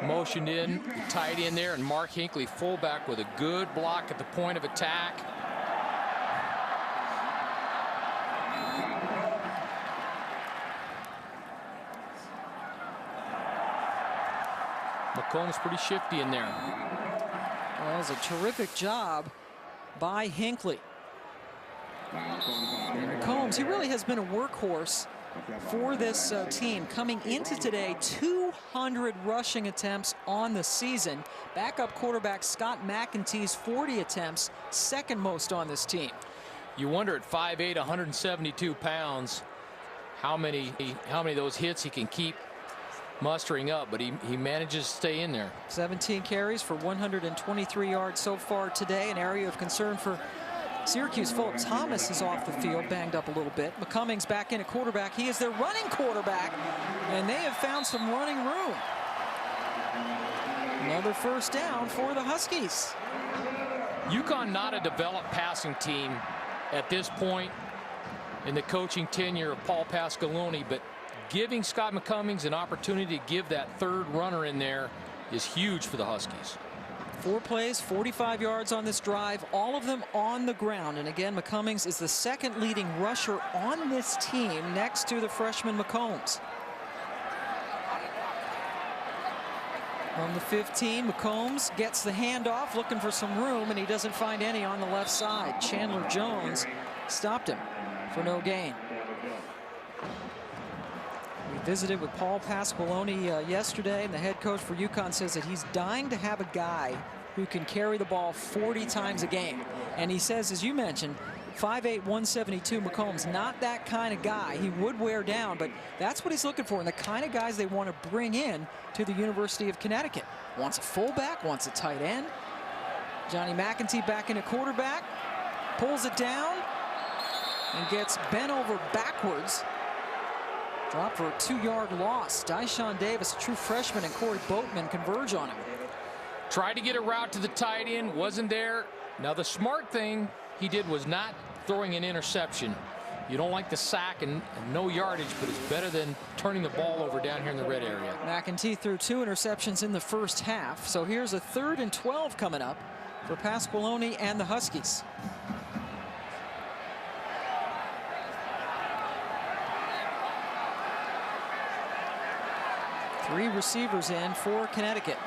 Speaker 2: Motioned in, tight in there, and Mark Hinckley, fullback, with a good block at the point of attack. McCombs pretty shifty in there.
Speaker 1: Well, that was a terrific job by Hinckley. And McCombs, he really has been a workhorse for this team. Coming into today, 200 rushing attempts on the season. Backup quarterback Scott McEntee's 40 attempts, second most on this team.
Speaker 2: You wonder at 5'8", 172 pounds, how many of those hits he can keep mustering up, but he manages to stay in there. 17
Speaker 1: carries for 123 yards so far today. An area of concern for Syracuse. Philip Thomas is off the field, banged up a little bit. McCummings back in at quarterback. He is their running quarterback, and they have found some running room. Another first down for the Huskies.
Speaker 2: UConn not a developed passing team at this point in the coaching tenure of Paul Pasqualoni, but giving Scott McCummings an opportunity to give that third runner in there is huge for the Huskies.
Speaker 1: 4 plays, 45 yards on this drive, all of them on the ground. And again, McCummings is the second leading rusher on this team, next to the freshman McCombs. On the 15, McCombs gets the handoff, looking for some room, and he doesn't find any on the left side. Chandler Jones stopped him for no gain. We visited with Paul Pasqualoni yesterday, and the head coach for UConn says that he's dying to have a guy who can carry the ball 40 times a game. And he says, as you mentioned, 5'8", 172 McCombs, not that kind of guy. He would wear down, but that's what he's looking for, and the kind of guys they want to bring in to the University of Connecticut. Wants a fullback, wants a tight end. Johnny McEntee back in at quarterback, pulls it down, and gets bent over backwards. Drop for a 2-yard loss. Dyshawn Davis, a true freshman, and Corey Boatman converge on him.
Speaker 2: Tried to get a route to the tight end, wasn't there. Now the smart thing he did was not throwing an interception. You don't like the sack and no yardage, but it's better than turning the ball over down here in the red area.
Speaker 1: McEntee threw 2 interceptions in the first half. So here's a 3rd and 12 coming up for Pasqualoni and the Huskies. Three receivers in for Connecticut.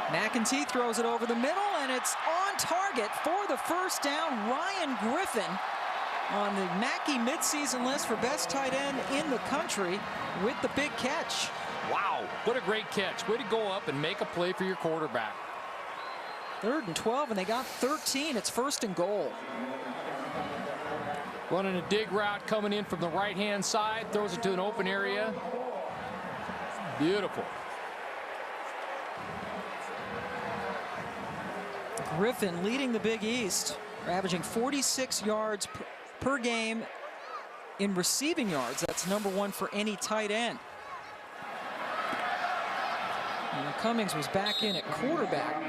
Speaker 1: McEntee throws it over the middle, and it's on target for the first down. Ryan Griffin on the Mackey midseason list for best tight end in the country with the big catch.
Speaker 2: Wow, what a great catch. Way to go up and make a play for your quarterback.
Speaker 1: 3rd and 12, and they got 13. It's 1st and goal.
Speaker 2: Running a dig route coming in from the right-hand side, throws it to an open area. Beautiful.
Speaker 1: Griffin leading the Big East, averaging 46 yards per game in receiving yards. That's #1 for any tight end. And Cummings was back in at quarterback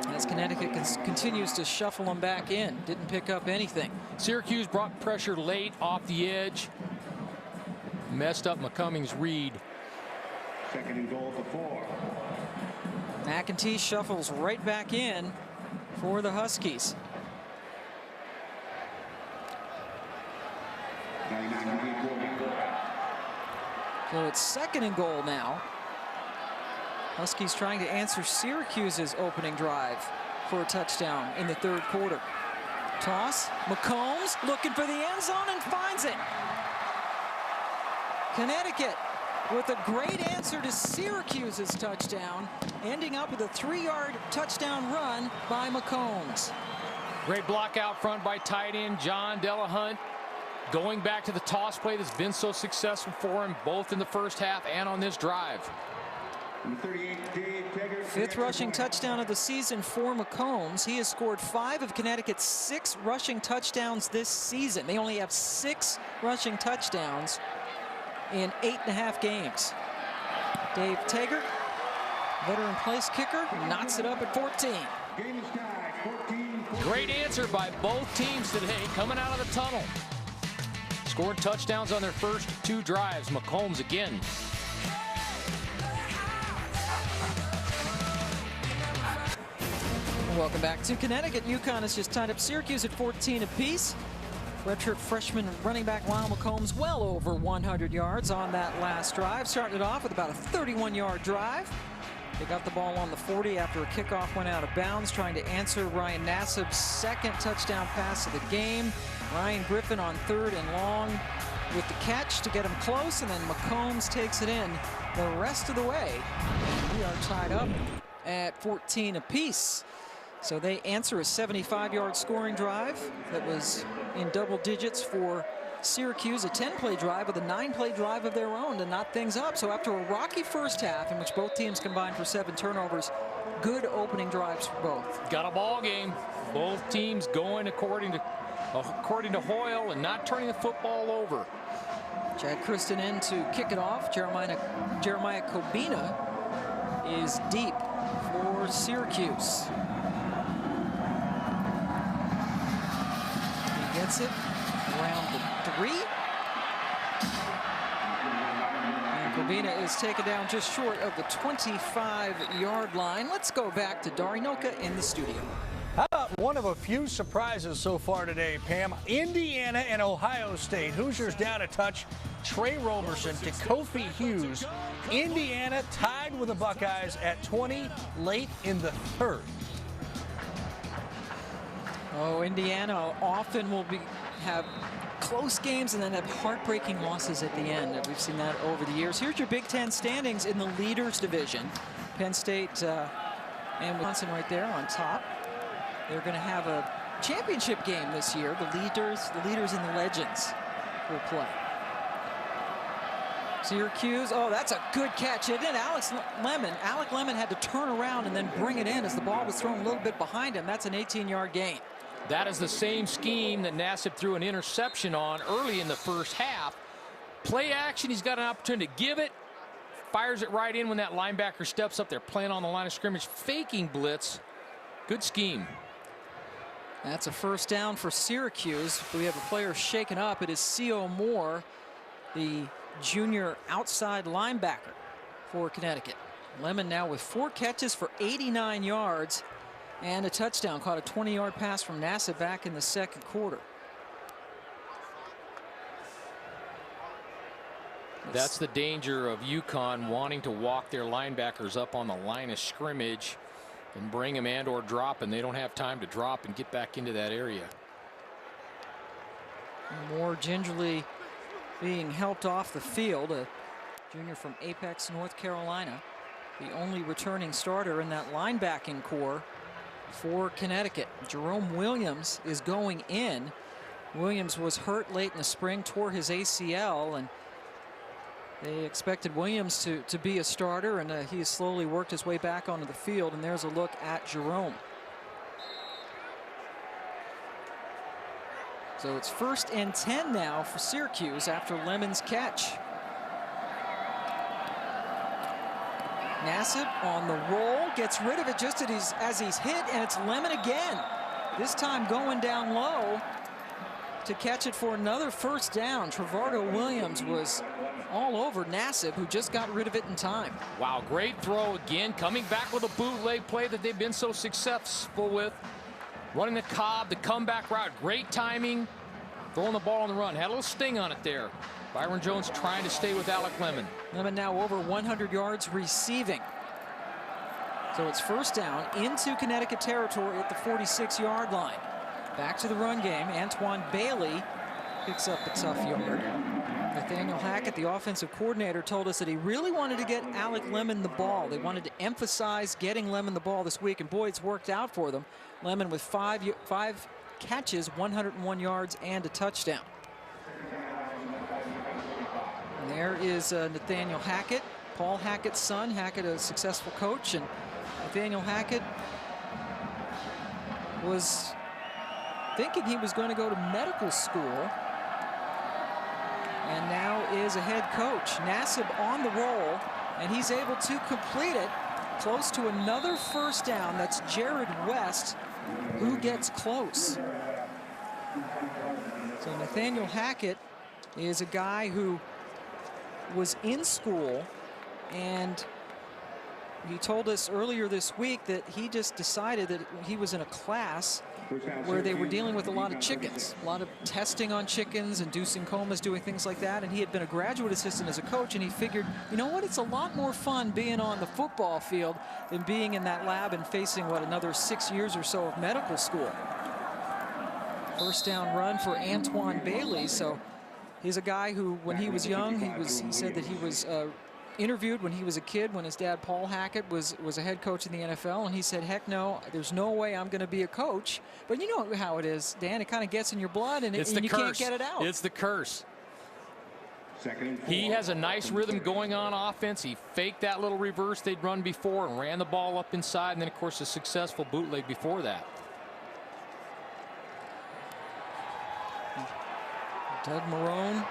Speaker 1: as Connecticut continues to shuffle him back in. Didn't pick up anything.
Speaker 2: Syracuse brought pressure late off the edge. Messed up McCummings' read.
Speaker 6: 2nd and goal to 4.
Speaker 1: McEntee shuffles right back in for the Huskies.
Speaker 6: 99
Speaker 1: So it's 2nd and goal now. Huskies trying to answer Syracuse's opening drive for a touchdown in the 3rd quarter. Toss, McCombs looking for the end zone and finds it. Connecticut with a great answer to Syracuse's touchdown, ending up with a 3-yard touchdown run by McCombs.
Speaker 2: Great block out front by tight end John Delahunt. Going back to the toss play that's been so successful for him, both in the first half and on this drive.
Speaker 6: Number 38, Dave Taggart.
Speaker 1: Fifth rushing touchdown of the season for McCombs. He has scored 5 of Connecticut's 6 rushing touchdowns this season. They only have 6 rushing touchdowns in 8.5 games. Dave Taggart, veteran place kicker, knocks it up at 14.
Speaker 6: Game is tied, 14.
Speaker 2: Great answer by both teams today coming out of the tunnel. Scored touchdowns on their first 2 drives. McCombs again.
Speaker 1: Welcome back to Connecticut. UConn has just tied up Syracuse at 14 apiece. Redshirt freshman running back Lyle McCombs well over 100 yards on that last drive. Started it off with about a 31-yard drive. They got the ball on the 40 after a kickoff went out of bounds, trying to answer Ryan Nassib's second touchdown pass of the game. Ryan Griffin on 3rd and long with the catch to get him close, and then McCombs takes it in the rest of the way. We are tied up at 14 apiece. So they answer a 75-yard scoring drive that was in double digits for Syracuse, a 10-play drive with a 9-play drive of their own to knot things up. So after a rocky first half in which both teams combined for 7 turnovers, good opening drives for both.
Speaker 2: Got a ball game. Both teams going according to Hoyle and not turning the football over.
Speaker 1: Chad Kristen in to kick it off. Jeremiah Kobina is deep for Syracuse. He gets it around the 3. And Kobina is taken down just short of the 25-yard line. Let's go back to Dari Noka in the studio.
Speaker 5: How about one of a few surprises so far today, Pam? Indiana and Ohio State. Hoosiers down a touch. Trey Roberson to Kofi Hughes. Indiana tied with the Buckeyes at 20 late in the 3rd.
Speaker 1: Oh, Indiana often will have close games and then have heartbreaking losses at the end. We've seen that over the years. Here's your Big Ten standings in the leaders division. Penn State and Wisconsin right there on top. They're going to have a championship game this year. The leaders and the legends will play. Syracuse, oh, that's a good catch, isn't it? Alec Lemon had to turn around and then bring it in as the ball was thrown a little bit behind him. That's an 18-yard gain.
Speaker 2: That is the same scheme that Nassib threw an interception on early in the first half. Play action, he's got an opportunity to give it. Fires it right in when that linebacker steps up there, playing on the line of scrimmage, faking blitz. Good scheme.
Speaker 1: That's a first down for Syracuse. We have a player shaken up. It is C.O. Moore, the junior outside linebacker for Connecticut. Lemon now with 4 catches for 89 yards and a touchdown. Caught a 20-yard pass from Nassib back in the second quarter.
Speaker 2: That's the danger of UConn wanting to walk their linebackers up on the line of scrimmage and bring them and or drop, and they don't have time to drop and get back into that area.
Speaker 1: Moore gingerly being helped off the field. A junior from Apex, North Carolina. The only returning starter in that linebacking core for Connecticut. Jerome Williams is going in. Williams was hurt late in the spring, tore his ACL, and they expected Williams to be a starter, and he has slowly worked his way back onto the field. And there's a look at Jerome. So it's 1st and 10 now for Syracuse after Lemon's catch. Nassib on the roll, gets rid of it just as he's hit, and it's Lemon again. This time going down low to catch it for another first down. Trevardo Williams was all over Nassib, who just got rid of it in time.
Speaker 2: Wow, great throw again, coming back with a bootleg play that they've been so successful with. Running the Cobb, the comeback route, great timing, throwing the ball on the run. Had a little sting on it there. Byron Jones trying to stay with Alec Lemon.
Speaker 1: Lemon now over 100 yards receiving. So it's first down into Connecticut territory at the 46-yard line. Back to the run game. Antoine Bailey picks up a tough yard. Nathaniel Hackett, the offensive coordinator, told us that he really wanted to get Alec Lemon the ball. They wanted to emphasize getting Lemon the ball this week, and boy, it's worked out for them. Lemon with five catches, 101 yards, and a touchdown. And there is Nathaniel Hackett, Paul Hackett's son. Hackett, a successful coach, and Nathaniel Hackett was thinking he was going to go to medical school, and now is a head coach. Nassib on the roll, and he's able to complete it. Close to another first down. That's Jared West who gets close. So Nathaniel Hackett is a guy who was in school, and he told us earlier this week that he just decided that he was in a class where they were dealing with a lot of chickens, a lot of testing on chickens, inducing comas, doing things like that. And he had been a graduate assistant as a coach, and he figured, you know what, it's a lot more fun being on the football field than being in that lab and facing, what, another 6 years or so of medical school. First down run for Antoine Bailey. So he's a guy who, when he was young, he said that he was interviewed when he was a kid, when his dad, Paul Hackett, was a head coach in the NFL, and he said, heck no, there's no way I'm going to be a coach. But you know how it is, Dan. It kind of gets in your blood, and you can't get it out.
Speaker 2: It's the curse. He has a nice rhythm going on offense. He faked that little reverse they'd run before and ran the ball up inside, and then, of course, a successful bootleg before that.
Speaker 1: Doug Marrone,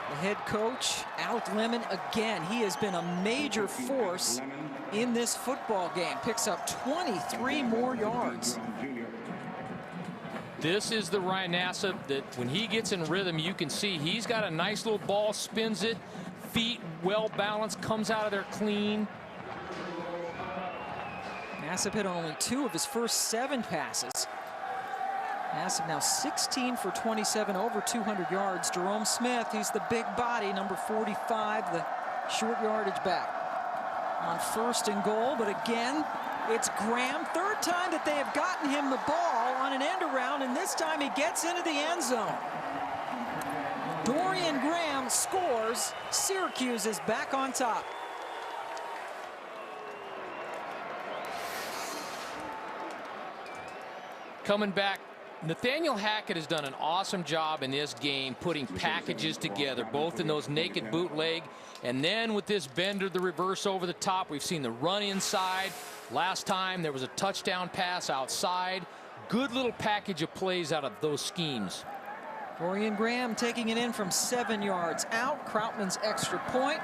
Speaker 1: the head coach. Alec Lemon, again, he has been a major force in this football game. Picks up 23 more yards.
Speaker 2: This is the Ryan Nassib that when he gets in rhythm, you can see he's got a nice little ball, spins it, feet well balanced, comes out of there clean.
Speaker 1: Nassib hit on only 2 of his first 7 passes. Nassib now 16 for 27, over 200 yards. Jerome Smith, he's the big body, number 45, the short yardage back. On first and goal, but again, it's Graham. Third time that they have gotten him the ball on an end around, and this time he gets into the end zone. Dorian Graham scores. Syracuse is back on top.
Speaker 2: Coming back, Nathaniel Hackett has done an awesome job in this game putting packages together, both in those naked bootleg and then with this bender, the reverse over the top. We've seen the run inside. Last time there was a touchdown pass outside. Good little package of plays out of those schemes.
Speaker 1: Dorian Graham taking it in from 7 yards out. Krautman's extra point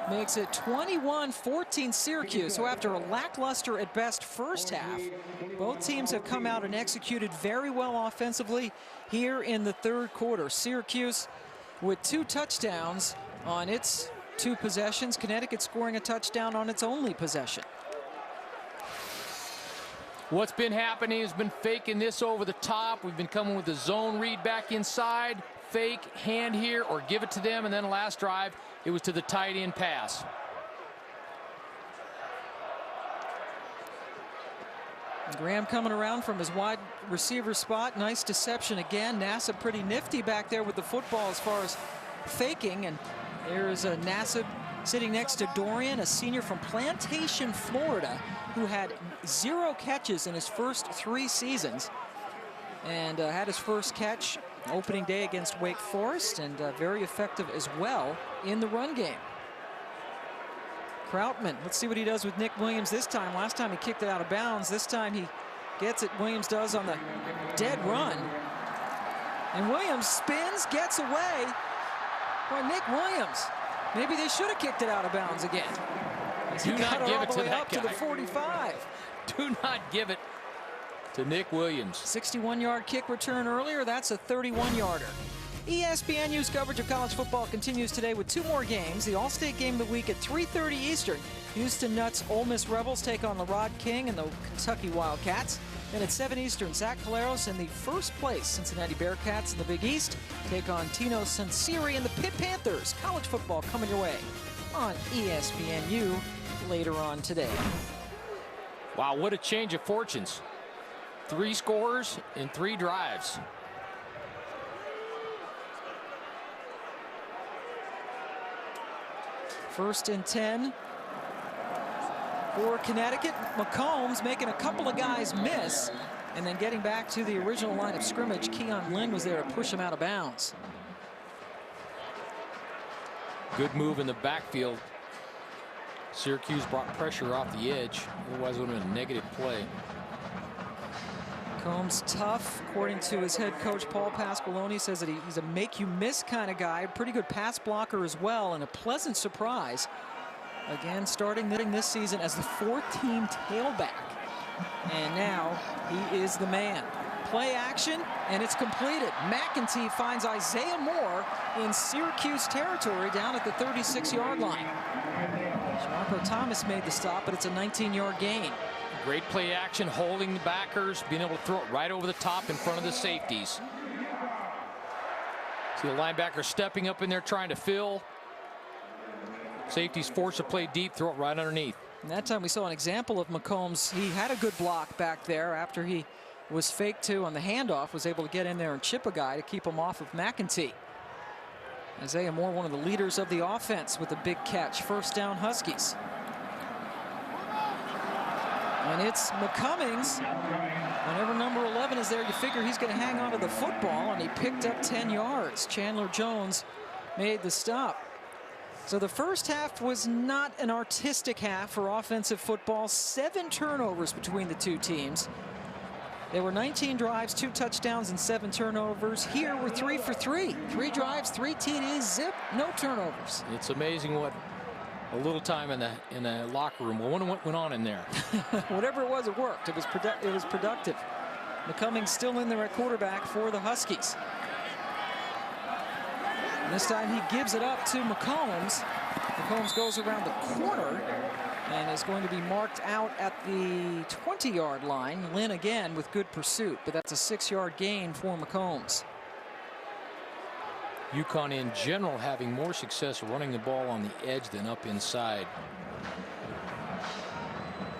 Speaker 1: makes it 21-14 Syracuse. So after a lackluster at best first half, both teams have come out and executed very well offensively here in the third quarter. Syracuse with 2 touchdowns on its 2 possessions. Connecticut scoring a touchdown on its only possession.
Speaker 2: What's been happening has been faking this over the top. We've been coming with the zone read back inside, fake, hand here, or give it to them, and then last drive, it was to the tight end pass.
Speaker 1: Graham coming around from his wide receiver spot. Nice deception again. Nassib pretty nifty back there with the football as far as faking, and there's a Nassib sitting next to Dorian, a senior from Plantation, Florida, who had 0 catches in his first 3 seasons, and had his first catch opening day against Wake Forest, and very effective as well in the run game. Krautman, let's see what he does with Nick Williams this time. Last time he kicked it out of bounds. This time he gets it. Williams does on the dead run, and Williams spins, gets away. Boy, Nick Williams, maybe they should have kicked it out of bounds again.
Speaker 2: Do not give it to that
Speaker 1: up
Speaker 2: guy.
Speaker 1: to the 45.
Speaker 2: Do not give it to Nick Williams.
Speaker 1: 61-yard kick return earlier. That's a 31-yarder. ESPN News coverage of college football continues today with 2 more games. The All-State game of the week at 3:30 Eastern. Houston Nuts Ole Miss Rebels take on Lerod King and the Kentucky Wildcats. Then at 7 Eastern, Zach Caleros and the first place Cincinnati Bearcats in the Big East take on Tino Sansiri and the Pitt Panthers. College football coming your way on ESPNU later on today.
Speaker 2: Wow, what a change of fortunes. 3 scores in 3 drives.
Speaker 1: First and 10 for Connecticut. McCombs making a couple of guys miss, and then getting back to the original line of scrimmage. Keon Lynn was there to push him out of bounds.
Speaker 2: Good move in the backfield. Syracuse brought pressure off the edge. Otherwise, it would have been a negative play.
Speaker 1: Combs tough, according to his head coach Paul Pasqualoni, says that he's a make-you-miss kind of guy. Pretty good pass blocker as well, and a pleasant surprise. Again, starting this season as the fourth-team tailback. And now he is the man. Play action, and it's completed. McEntee finds Isaiah Moore in Syracuse territory down at the 36-yard line. Marco Thomas made the stop, but it's a 19-yard gain.
Speaker 2: Great play action, holding the backers, being able to throw it right over the top in front of the safeties. See the linebacker stepping up in there trying to fill. Safeties forced to play deep, throw it right underneath.
Speaker 1: And that time we saw an example of McCombs. He had a good block back there after he was faked to on the handoff, was able to get in there and chip a guy to keep him off of McEntee. Isaiah Moore, one of the leaders of the offense, with a big catch. First down, Huskies. And it's McCummings. Whenever number 11 is there, you figure he's going to hang on to the football, and he picked up 10 yards. Chandler Jones made the stop. So the first half was not an artistic half for offensive football. 7 turnovers between the two teams. There were 19 drives, 2 touchdowns, and 7 turnovers. Here we're 3 for 3. 3 drives, 3 TDs, zip, no turnovers.
Speaker 2: It's amazing what a little time in the locker room. Well, what went on in there?
Speaker 1: Whatever it was, it worked. It was productive. McCummings still in there at quarterback for the Huskies. And this time he gives it up to McCombs. McCombs goes around the corner and is going to be marked out at the 20-yard line. Lynn again with good pursuit, but that's a 6-yard gain for McCombs.
Speaker 2: UConn in general having more success running the ball on the edge than up inside.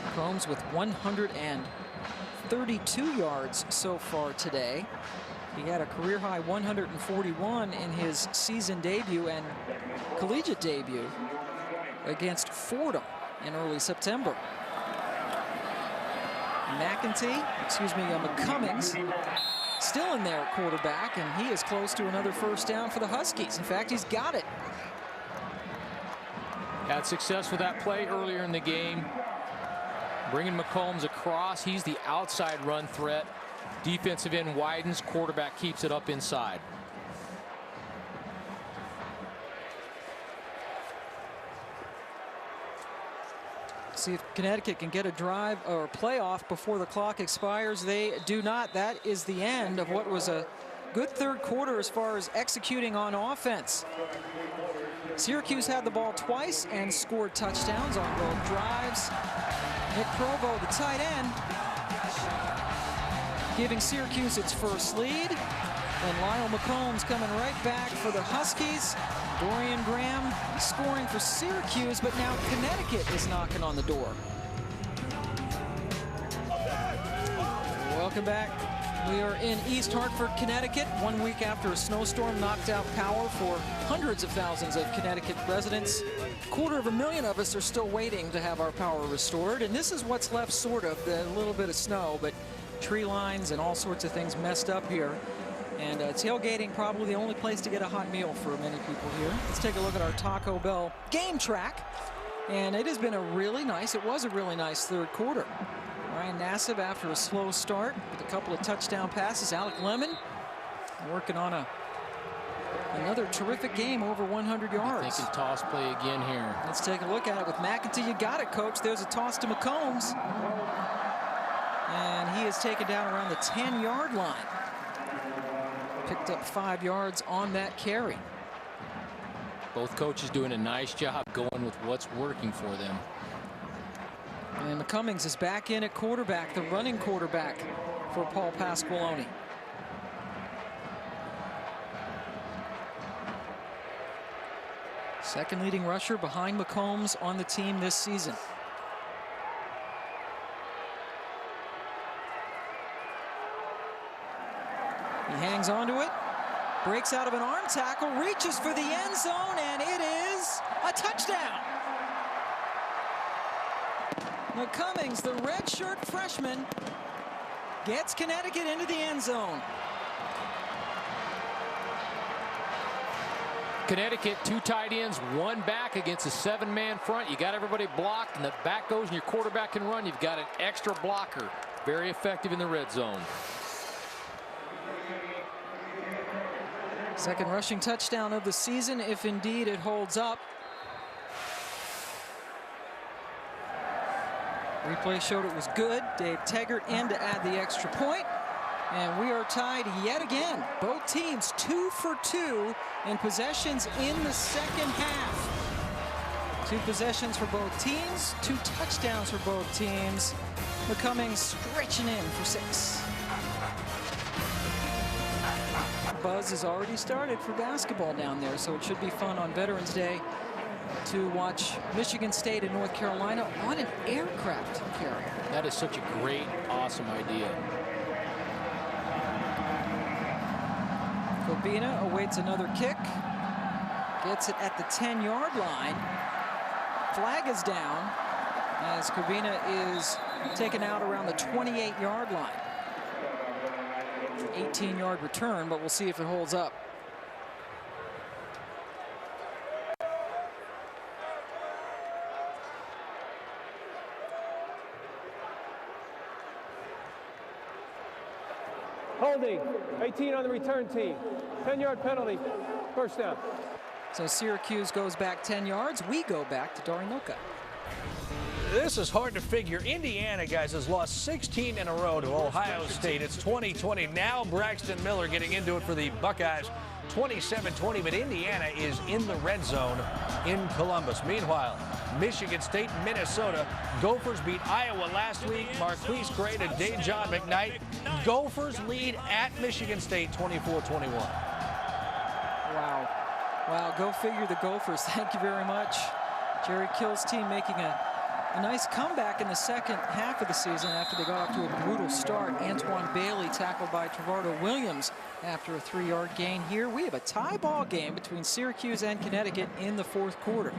Speaker 1: McCombs with 132 yards so far today. He had a career-high 141 in his season debut and collegiate debut against Fordham in early September. McCummings still in there at quarterback, and he is close to another first down for the Huskies. In fact, he's got it.
Speaker 2: Had success with that play earlier in the game. Bringing McCombs across. He's the outside run threat. Defensive end widens. Quarterback keeps it up inside.
Speaker 1: See if Connecticut can get a drive or a playoff before the clock expires. They do not. That is the end of what was a good third quarter as far as executing on offense. Syracuse had the ball twice and scored touchdowns on both drives. Nick Provo, the tight end, giving Syracuse its first lead. And Lyle McCombs coming right back for the Huskies. Dorian Graham scoring for Syracuse, but now Connecticut is knocking on the door. Welcome back. We are in East Hartford, Connecticut, 1 week after a snowstorm knocked out power for hundreds of thousands of Connecticut residents. 250,000 of us are still waiting to have our power restored, and this is what's left, sort of, a little bit of snow, but tree lines and all sorts of things messed up here. And tailgating probably the only place to get a hot meal for many people here. Let's take a look at our Taco Bell game track. And it has been a really nice, it was a really nice third quarter. Ryan Nassib after a slow start with a couple of touchdown passes. Alec Lemon working on another terrific game, over 100 yards.
Speaker 2: Thinking toss play again here.
Speaker 1: Let's take a look at it with McEntee. You got it, coach. There's a toss to McCombs. And he is taken down around the 10-yard line. Picked up 5 yards on that carry.
Speaker 2: Both coaches doing a nice job going with what's working for them.
Speaker 1: And McCummings is back in at quarterback, the running quarterback for Paul Pasqualoni. Second leading rusher behind McCombs on the team this season. He hangs on to it, breaks out of an arm tackle, reaches for the end zone, and it is a touchdown. McCummings, the redshirt freshman, gets Connecticut into the end zone.
Speaker 2: Connecticut, 2 tight ends, 1 back against a 7-man front. You got everybody blocked, and the back goes, and your quarterback can run. You've got an extra blocker. Very effective in the red zone.
Speaker 1: Second rushing touchdown of the season, if indeed it holds up. Replay showed it was good. Dave Taggart in to add the extra point. And we are tied yet again. Both teams 2 for 2 in possessions in the second half. 2 possessions for both teams, 2 touchdowns for both teams. McCummings stretching in for 6. Buzz has already started for basketball down there, so it should be fun on Veterans Day to watch Michigan State and North Carolina on an aircraft carrier.
Speaker 2: That is such a great, awesome idea.
Speaker 1: Kobina awaits another kick. Gets it at the 10-yard line. Flag is down as Kobina is taken out around the 28-yard line. 18-yard return, but we'll see if it holds up.
Speaker 3: Holding, 18 on the return team. 10-yard penalty, first down.
Speaker 1: So Syracuse goes back 10 yards. We go back to Darinoka.
Speaker 5: This is hard to figure. Indiana, guys, has lost 16 in a row to Ohio State. It's 2020. Now Braxton Miller getting into it for the Buckeyes. 27-20, but Indiana is in the red zone in Columbus. Meanwhile, Michigan State, Minnesota. Gophers beat Iowa last week. Marquise Gray to Dejon McKnight. Gophers lead at Michigan State 24-21.
Speaker 1: Wow. Wow, go figure the Gophers. Thank you very much. Jerry Kill's team making a nice comeback in the second half of the season after they got off to a brutal start. Antoine Bailey tackled by Trevardo Williams after a 3-yard gain here. We have a tie ball game between Syracuse and Connecticut in the 4th quarter.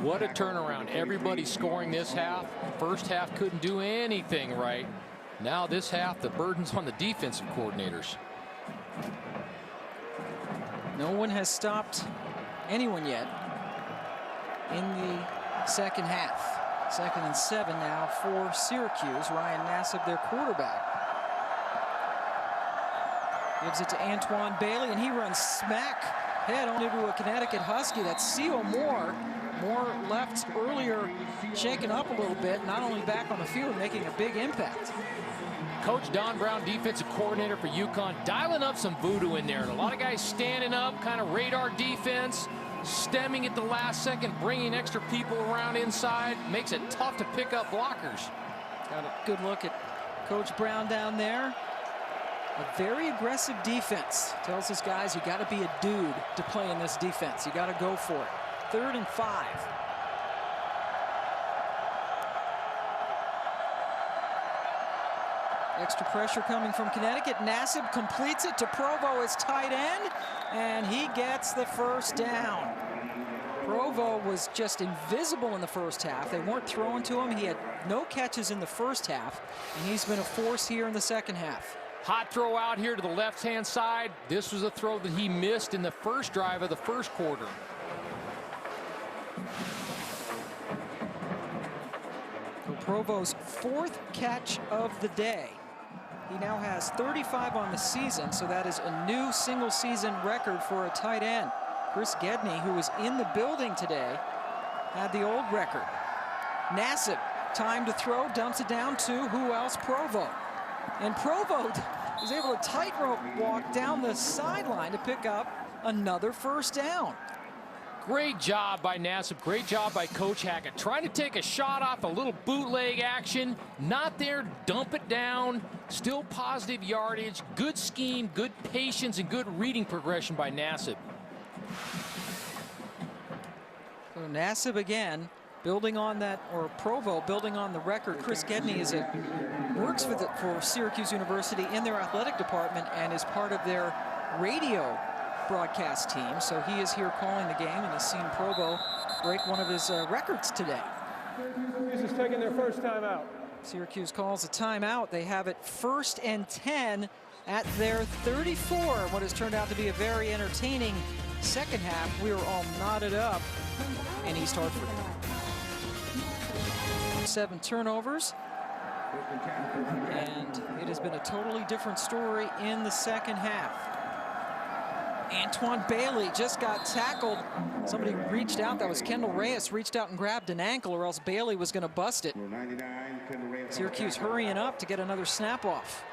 Speaker 2: What a turnaround. Everybody scoring this half. First half couldn't do anything right. Now this half, the burden's on the defensive coordinators.
Speaker 1: No one has stopped anyone yet in the second half. 2nd and 7 now for Syracuse. Ryan Nassib, their quarterback. Gives it to Antoine Bailey, and he runs smack head onto a Connecticut Husky. That's C.O. Moore. Moore left earlier, shaken up a little bit, not only back on the field, making a big impact.
Speaker 2: Coach Don Brown, defensive coordinator for UConn, dialing up some voodoo in there. And a lot of guys standing up, kind of radar defense, stemming at the last second, bringing extra people around inside. Makes it tough to pick up blockers.
Speaker 1: Got a good look at Coach Brown down there. A very aggressive defense. Tells his guys, you got to be a dude to play in this defense. You got to go for it. 3rd and 5. Extra pressure coming from Connecticut. Nassib completes it to Provo, his tight end, and he gets the first down. Provo was just invisible in the first half. They weren't throwing to him. He had no catches in the first half, and he's been a force here in the second half.
Speaker 2: Hot throw out here to the left-hand side. This was a throw that he missed in the first drive of the first quarter.
Speaker 1: Provo's 4th catch of the day. He now has 35 on the season, so that is a new single-season record for a tight end. Chris Gedney, who was in the building today, had the old record. Nassib, time to throw, dumps it down to who else? Provo. And Provo is able to tightrope walk down the sideline to pick up another first down.
Speaker 2: Great job by Nassib. Great job by Coach Hackett. Trying to take a shot off a little bootleg action. Not there. Dump it down. Still positive yardage. Good scheme, good patience, and good reading progression by Nassib.
Speaker 1: So Nassib again, building on that, or Provo building on the record. Chris Gedney works for Syracuse University in their athletic department and is part of their radio broadcast team, so he is here calling the game and has seen Provo break one of his records today.
Speaker 3: Syracuse is taking their first timeout.
Speaker 1: Syracuse calls a timeout. They have it 1st and 10 at their 34. What has turned out to be a very entertaining second half. We are all knotted up in East Hartford. 7 turnovers. And it has been a totally different story in the second half. Antoine Bailey just got tackled. Somebody reached out. That was Kendall Reyes, reached out and grabbed an ankle, or else Bailey was going to bust it. Syracuse hurrying up to get another snap off.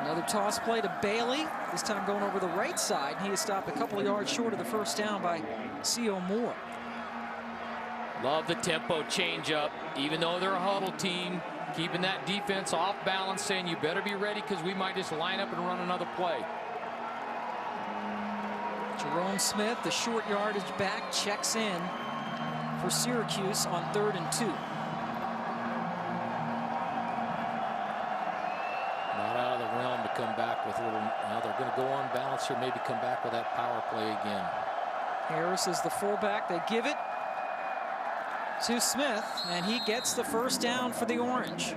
Speaker 1: Another toss play to Bailey, this time going over the right side. He is stopped a couple of yards short of the first down by C.O. Moore.
Speaker 2: Love the tempo change up, even though they're a huddle team, keeping that defense off balance, saying you better be ready because we might just line up and run another play.
Speaker 1: Jerome Smith, the short yardage back, checks in for Syracuse on 3rd and 2.
Speaker 2: Not out of the realm to come back with a little. Now they're going to go on balance here, maybe come back with that power play again.
Speaker 1: Harris is the fullback. They give it to Smith, and he gets the first down for the Orange.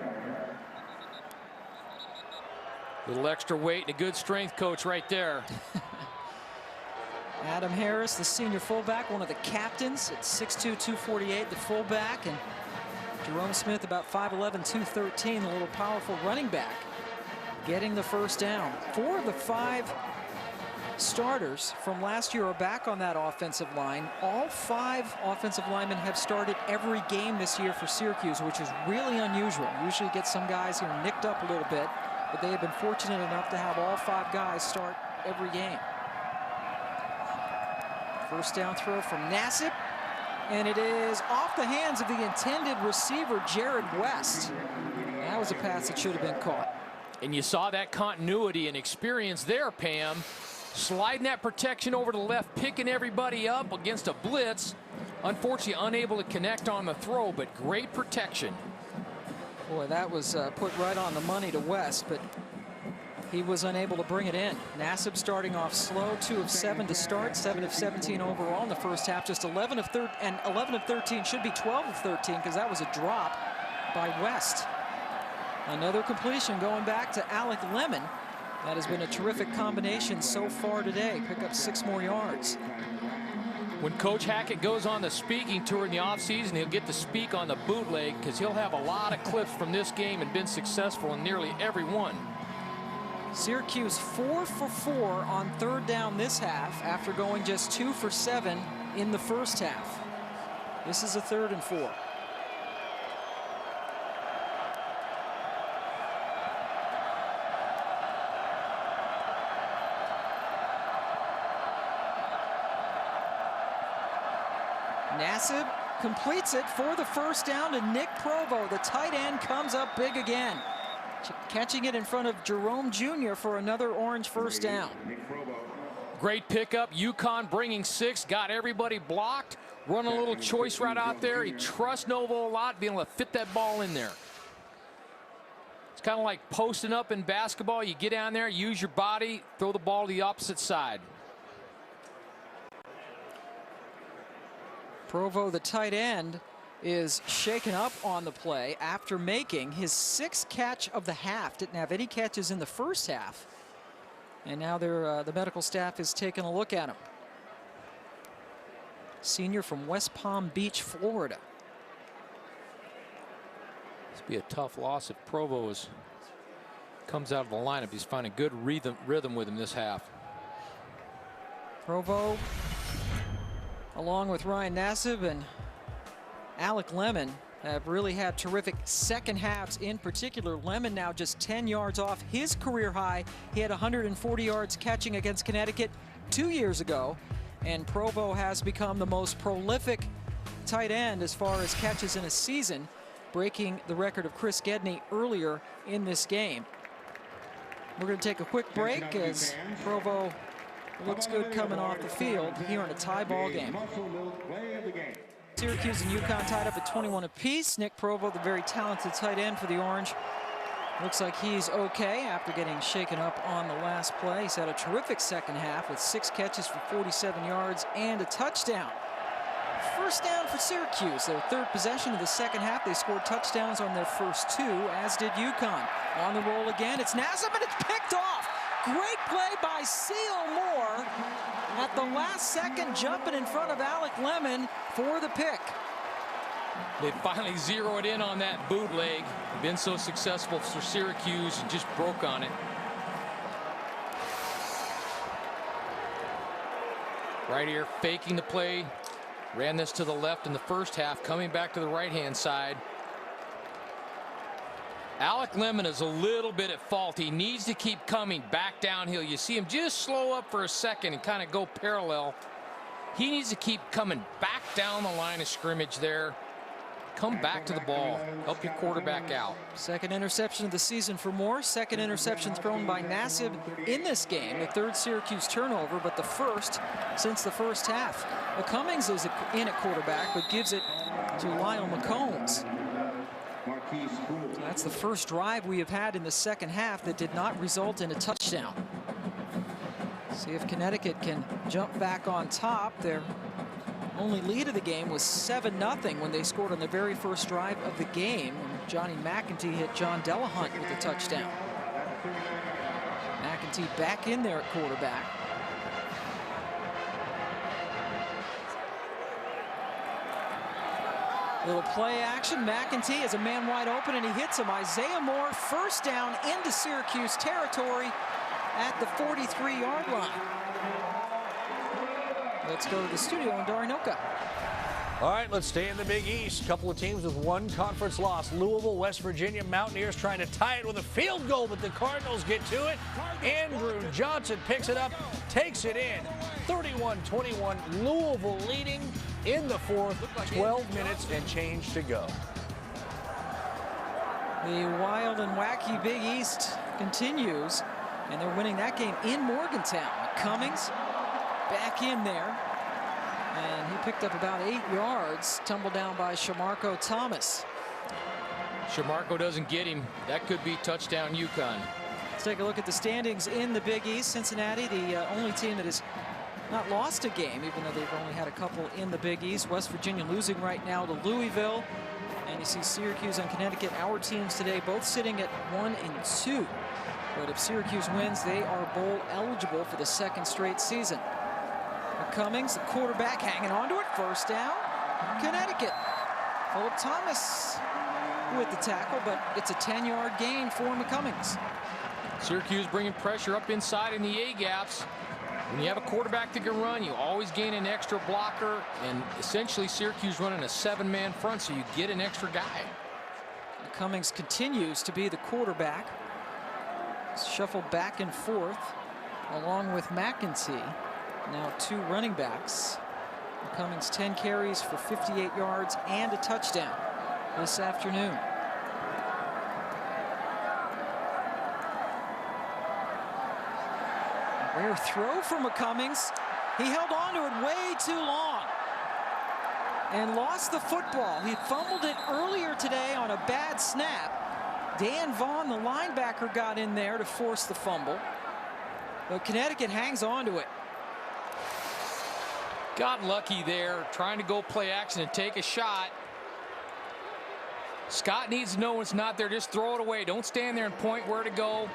Speaker 2: Little extra weight and a good strength coach right there.
Speaker 1: Adam Harris, the senior fullback, one of the captains at 6'2", 248, the fullback, and Jerome Smith, about 5'11", 213, the little powerful running back, getting the first down. 4 of the 5 starters from last year are back on that offensive line. All 5 offensive linemen have started every game this year for Syracuse, which is really unusual. Usually get some guys here nicked up a little bit, but they have been fortunate enough to have all 5 guys start every game. First down throw from Nassib, and it is off the hands of the intended receiver, Jared West. That was a pass that should have been caught.
Speaker 2: And you saw that continuity and experience there, Pam. Sliding that protection over to the left, picking everybody up against a blitz. Unfortunately, unable to connect on the throw, but great protection.
Speaker 1: Boy, that was put right on the money to West, but he was unable to bring it in. Nassib starting off slow, 2 of 7 to start, 7 of 17 overall in the first half. Just 11 of 13, and 11 of 13 should be 12 of 13 because that was a drop by West. Another completion going back to Alec Lemon. That has been a terrific combination so far today. Pick up 6 more yards.
Speaker 2: When Coach Hackett goes on the speaking tour in the offseason, he'll get to speak on the bootleg because he'll have a lot of clips from this game and been successful in nearly every one.
Speaker 1: Syracuse 4 for 4 on 3rd down this half after going just 2 for 7 in the first half. This is a 3rd and 4. Nassib completes it for the first down to Nick Provo. The tight end comes up big again, catching it in front of Jerome Jr. for another Orange first down.
Speaker 2: Great pickup. UConn bringing 6, got everybody blocked. Run a little choice right out there. He trusts Novo a lot, being able to fit that ball in there. It's kind of like posting up in basketball. You get down there, use your body, throw the ball to the opposite side.
Speaker 1: Provo, the tight end, is shaken up on the play after making his 6th catch of the half. Didn't have any catches in the first half. And now the medical staff is taking a look at him. Senior from West Palm Beach, Florida.
Speaker 2: This will be a tough loss if Provo comes out of the lineup. He's finding good rhythm with him this half.
Speaker 1: Provo, along with Ryan Nassib and Alec Lemon, have really had terrific second halves. In particular, Lemon now just 10 yards off his career high. He had 140 yards catching against Connecticut 2 years ago, and Provo has become the most prolific tight end as far as catches in a season, breaking the record of Chris Gedney earlier in this game. We're going to take a quick break as Provo looks good coming off the field here in a tie ball game. Syracuse and UConn tied up at 21 apiece. Nick Provo, the very talented tight end for the Orange, looks like he's okay after getting shaken up on the last play. He's had a terrific second half with 6 catches for 47 yards and a touchdown First down for Syracuse. Their third possession of the second half. They scored touchdowns on their first two, as did UConn. On the roll again. It's Nassib, and it's picked off. Great play by Seal Moore at the last second, jumping in front of Alec Lemon for the pick.
Speaker 2: They finally zeroed in on that bootleg. Been so successful for Syracuse, and just broke on it. Right here, faking the play. Ran this to the left in the first half, coming back to the right-hand side. Alec Lemon is a little bit at fault. He needs to keep coming back downhill. You see him just slow up for a second and kind of go parallel. He needs to keep coming back down the line of scrimmage there. Come back to the ball. Help your quarterback out.
Speaker 1: Second interception of the season for Moore. Second interception thrown by Nassib in this game. The third Syracuse turnover, but the first since the first half. Cummings is in at quarterback, but gives it to Lyle McCombs. So that's the first drive we have had in the second half that did not result in a touchdown. See if Connecticut can jump back on top. Their only lead of the game was 7-0 when they scored on the very first drive of the game. And Johnny McEntee hit John Delahunt with a touchdown. McEntee back in there at quarterback. Little play action. McEntee is a man wide open, and he hits him. Isaiah Moore, first down into Syracuse territory at the 43-yard line. Let's go to the studio in Darinoka.
Speaker 5: All right, let's stay in the Big East. A couple of teams with one conference loss. Louisville, West Virginia. Mountaineers trying to tie it with a field goal, but the Cardinals get to it. Andrew Johnson picks it up, takes it in. 31-21, Louisville leading in the fourth. 12 minutes and change to go.
Speaker 1: The wild and wacky Big East continues, and they're winning that game in Morgantown. Cummings back in there, and he picked up about 8 yards, tumbled down by Shamarko Thomas.
Speaker 2: Shamarko doesn't get him. That could be touchdown UConn.
Speaker 1: Let's take a look at the standings in the Big East. Cincinnati, the only team that has not lost a game, even though they've only had a couple in the Big East. West Virginia losing right now to Louisville. And you see Syracuse and Connecticut, our teams today, both sitting at 1-2. But if Syracuse wins, they are bowl eligible for the second straight season. Cummings, the quarterback, hanging on to it. First down, Connecticut. Phillip Thomas with the tackle, but it's a 10-yard gain for McCummings.
Speaker 2: Syracuse bringing pressure up inside in the A-gaps. When you have a quarterback that can run, you always gain an extra blocker, and essentially Syracuse running a 7-man front, so you get an extra guy.
Speaker 1: Cummings continues to be the quarterback. Shuffled back and forth along with McEntee. Now 2 running backs. Cummings 10 carries for 58 yards and a touchdown this afternoon. Rare throw from McCummings. He held on to it way too long and lost the football. He fumbled it earlier today on a bad snap. Dan Vaughn, the linebacker, got in there to force the fumble. But Connecticut hangs on to it.
Speaker 2: Got lucky there, trying to go play action and take a shot. Scott needs to know when it's not there. Just throw it away. Don't stand there and point where to go.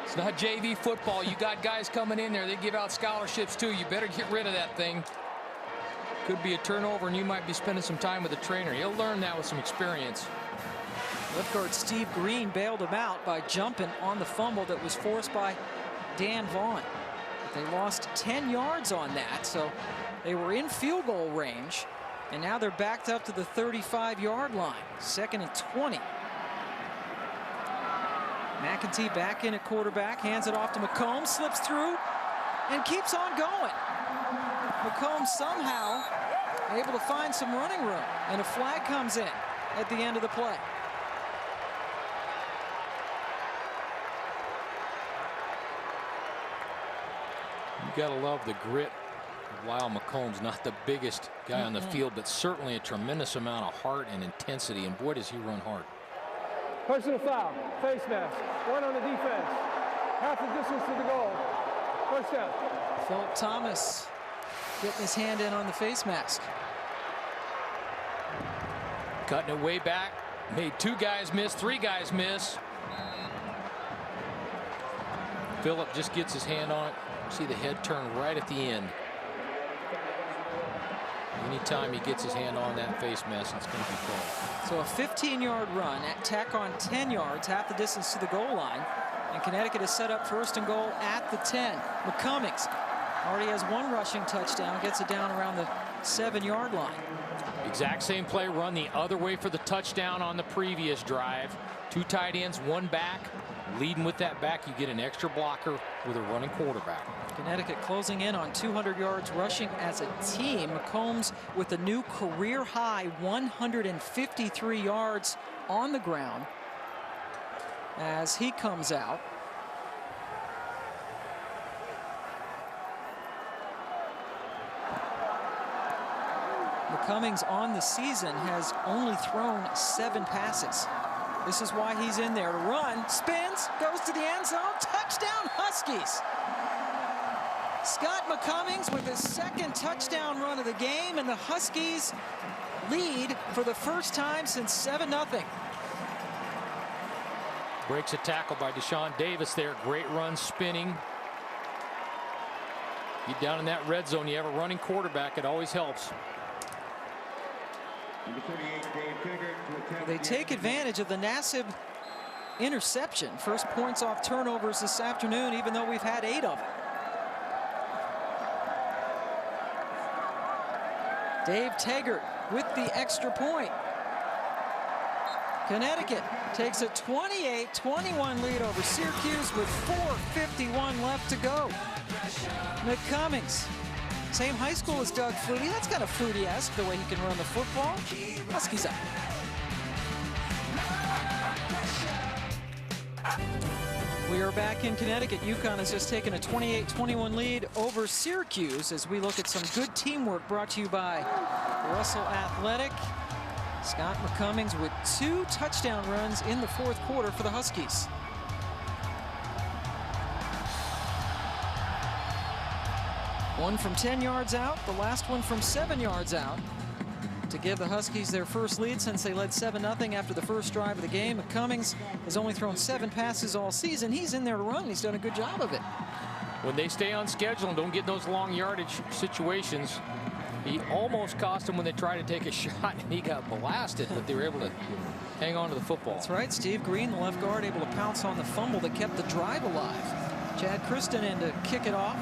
Speaker 2: It's not JV football. You got guys coming in there. They give out scholarships too. You better get rid of that thing. Could be a turnover, and you might be spending some time with the trainer. He'll learn that with some experience.
Speaker 1: Left guard Steve Green bailed him out by jumping on the fumble that was forced by Dan Vaughn. But they lost 10 yards on that, so they were in field goal range, and now they're backed up to the 35-yard line. 2nd and 20. McEntee back in at quarterback, hands it off to McCombs, slips through, and keeps on going. McCombs somehow able to find some running room, and a flag comes in at the end of the play.
Speaker 2: You gotta love the grit of Lyle McCombs. Not the biggest guy on the field, but certainly a tremendous amount of heart and intensity, and boy does he run hard.
Speaker 3: Personal foul, face mask, 1 on the defense. Half the distance to the goal. First down.
Speaker 1: Phillip Thomas getting his hand in on the face mask.
Speaker 2: Cutting it way back. Made 2 guys miss, 3 guys miss. Phillip just gets his hand on it. See the head turn right at the end. Anytime he gets his hand on that face mask, it's going to be called.
Speaker 1: So a 15-yard run, tack on 10 yards, half the distance to the goal line. And Connecticut is set up 1st and goal at the 10. McCummings already has 1 rushing touchdown, gets it down around the 7-yard line.
Speaker 2: Exact same play, run the other way for the touchdown on the previous drive. 2 tight ends, 1 back. Leading with that back, you get an extra blocker with a running quarterback.
Speaker 1: Connecticut closing in on 200 yards rushing as a team. McCombs with a new career high 153 yards on the ground as he comes out. McCummings on the season has only thrown 7 passes. This is why he's in there to run. Spins, goes to the end zone. Touchdown, Huskies. Scott McCummings with his 2nd touchdown run of the game, and the Huskies lead for the first time since 7-0.
Speaker 2: Breaks a tackle by Deshaun Davis there. Great run, spinning. Get down in that red zone. You have a running quarterback. It always helps.
Speaker 1: They take advantage of the Nassib interception. First points off turnovers this afternoon, even though we've had 8 of them. Dave Taggart with the extra point. Connecticut takes a 28-21 lead over Syracuse with 4:51 left to go. McCummings, same high school as Doug Flutie. That's kind of Flutie-esque, the way he can run the football. Huskies up. We are back in Connecticut. UConn has just taken a 28-21 lead over Syracuse as we look at some good teamwork brought to you by Russell Athletic. Scott McCummings with 2 touchdown runs in the 4th quarter for the Huskies. One from 10 yards out, the last one from 7 yards out to give the Huskies their first lead since they led 7-0 after the first drive of the game. McCummings has only thrown 7 passes all season. He's in there to run. He's done a good job of it.
Speaker 2: When they stay on schedule and don't get those long yardage situations, he almost cost them when they tried to take a shot and he got blasted, but they were able to hang on to the football.
Speaker 1: That's right. Steve Green, the left guard, able to pounce on the fumble that kept the drive alive. Chad Kristen in to kick it off.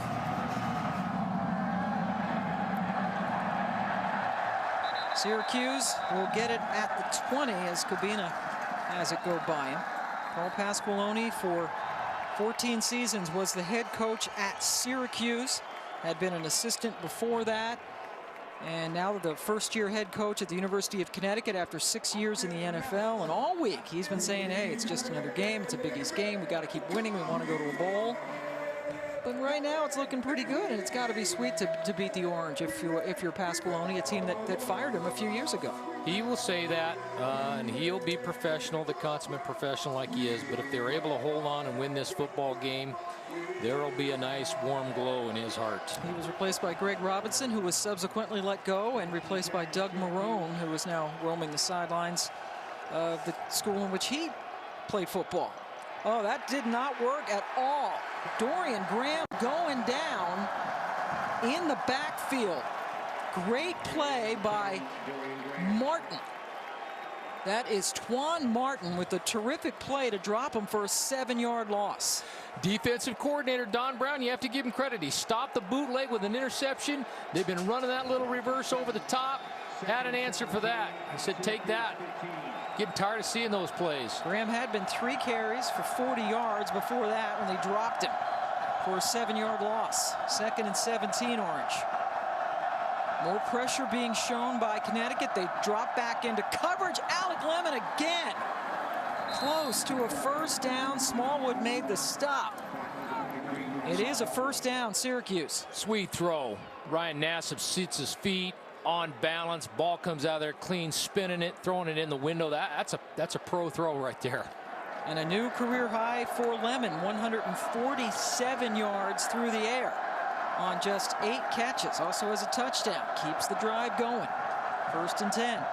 Speaker 1: Syracuse will get it at the 20 as Cabina has it go by him. Paul Pasqualoni, for 14 seasons, was the head coach at Syracuse. Had been an assistant before that. And now the first-year head coach at the University of Connecticut after 6 years in the NFL. And all week he's been saying, hey, it's just another game. It's a Big East game. We got to keep winning. We want to go to a bowl. But right now it's looking pretty good, and it's got to be sweet to beat the Orange if you're Pasqualoni, a team that fired him a few years ago.
Speaker 2: He will say that, and he'll be professional, the consummate professional like he is. But if they're able to hold on and win this football game, there will be a nice warm glow in his heart.
Speaker 1: He was replaced by Greg Robinson, who was subsequently let go, and replaced by Doug Marone, who is now roaming the sidelines of the school in which he played football. Oh, that did not work at all. Dorian Graham going down in the backfield. Great play by Martin. That is Twan Martin with a terrific play to drop him for a 7-yard loss.
Speaker 2: Defensive coordinator Don Brown, you have to give him credit. He stopped the bootleg with an interception. They've been running that little reverse over the top. Had an answer for that. He said, take that. Getting tired of seeing those plays.
Speaker 1: Graham had been 3 carries for 40 yards before that when they dropped him for a 7-yard loss. 2nd and 17 Orange. More pressure being shown by Connecticut. They drop back into coverage. Alec Lemon again. Close to a first down. Smallwood made the stop. It is a first down, Syracuse.
Speaker 2: Sweet throw. Ryan Nassib sits his feet, on balance. Ball comes out of there clean, spinning it, throwing it in the window. That's a pro throw right there.
Speaker 1: And a new career high for Lemon, 147 yards through the air on just 8 catches. Also has a touchdown. Keeps the drive going. 1st and 10.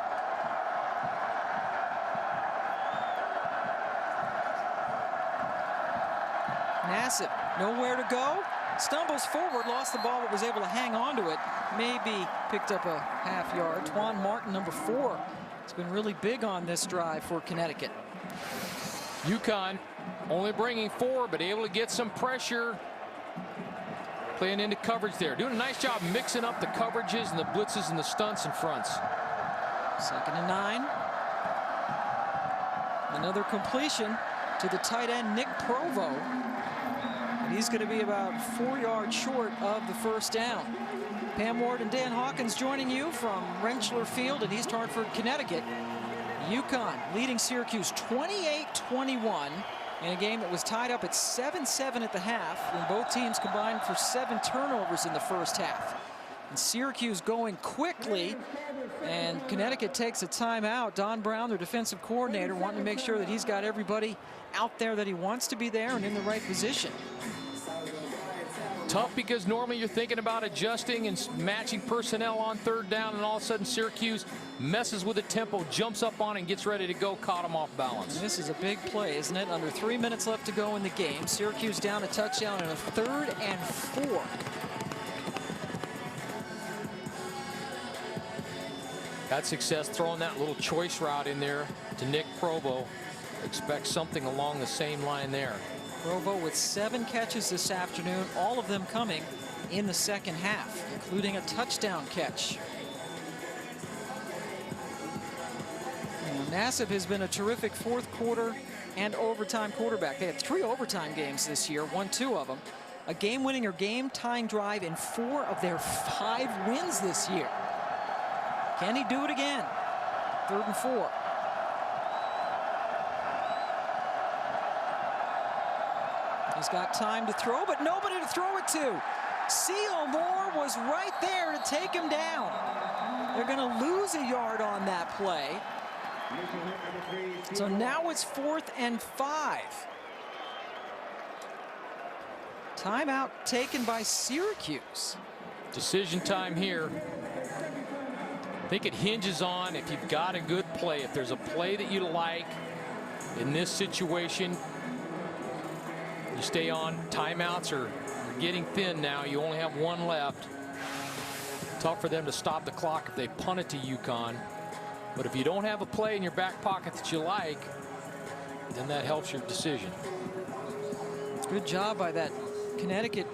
Speaker 1: Nassib, nowhere to go. Stumbles forward, lost the ball, but was able to hang on to it. Maybe picked up a half yard. Twan Martin, number 4. It's been really big on this drive for Connecticut.
Speaker 2: UConn only bringing 4, but able to get some pressure. Playing into coverage there. Doing a nice job mixing up the coverages and the blitzes and the stunts and fronts.
Speaker 1: 2nd and 9. Another completion to the tight end, Nick Provo. And he's going to be about 4 yards short of the first down. Pam Ward and Dan Hawkins joining you from Rentschler Field in East Hartford, Connecticut. UConn leading Syracuse 28-21 in a game that was tied up at 7-7 at the half, when both teams combined for 7 turnovers in the first half. And Syracuse going quickly, and Connecticut takes a timeout. Don Brown, their defensive coordinator, wanting to make sure that he's got everybody out there that he wants to be there and in the right position.
Speaker 2: Tough because normally you're thinking about adjusting and matching personnel on 3rd down, and all of a sudden Syracuse messes with the tempo, jumps up on it, and gets ready to go, caught him off balance.
Speaker 1: And this is a big play, isn't it? Under 3 minutes left to go in the game. Syracuse down a touchdown and a 3rd and 4.
Speaker 2: Had success throwing that little choice route in there to Nick Provo. Expect something along the same line there.
Speaker 1: Provo with 7 catches this afternoon, all of them coming in the second half, including a touchdown catch. Nassib has been a terrific 4th quarter and overtime quarterback. They had 3 overtime games this year, won 2 of them. A game-winning or game-tying drive in 4 of their 5 wins this year. Can he do it again? 3rd and 4. He's got time to throw, but nobody to throw it to. C.O. Moore was right there to take him down. They're going to lose a yard on that play. So now it's 4th and 5. Timeout taken by Syracuse.
Speaker 2: Decision time here. I think it hinges on if you've got a good play. If there's a play that you like in this situation, you stay on. Timeouts are getting thin now. You only have 1 left. Tough for them to stop the clock if they punt it to UConn. But if you don't have a play in your back pocket that you like, then that helps your decision.
Speaker 1: Good job by that Connecticut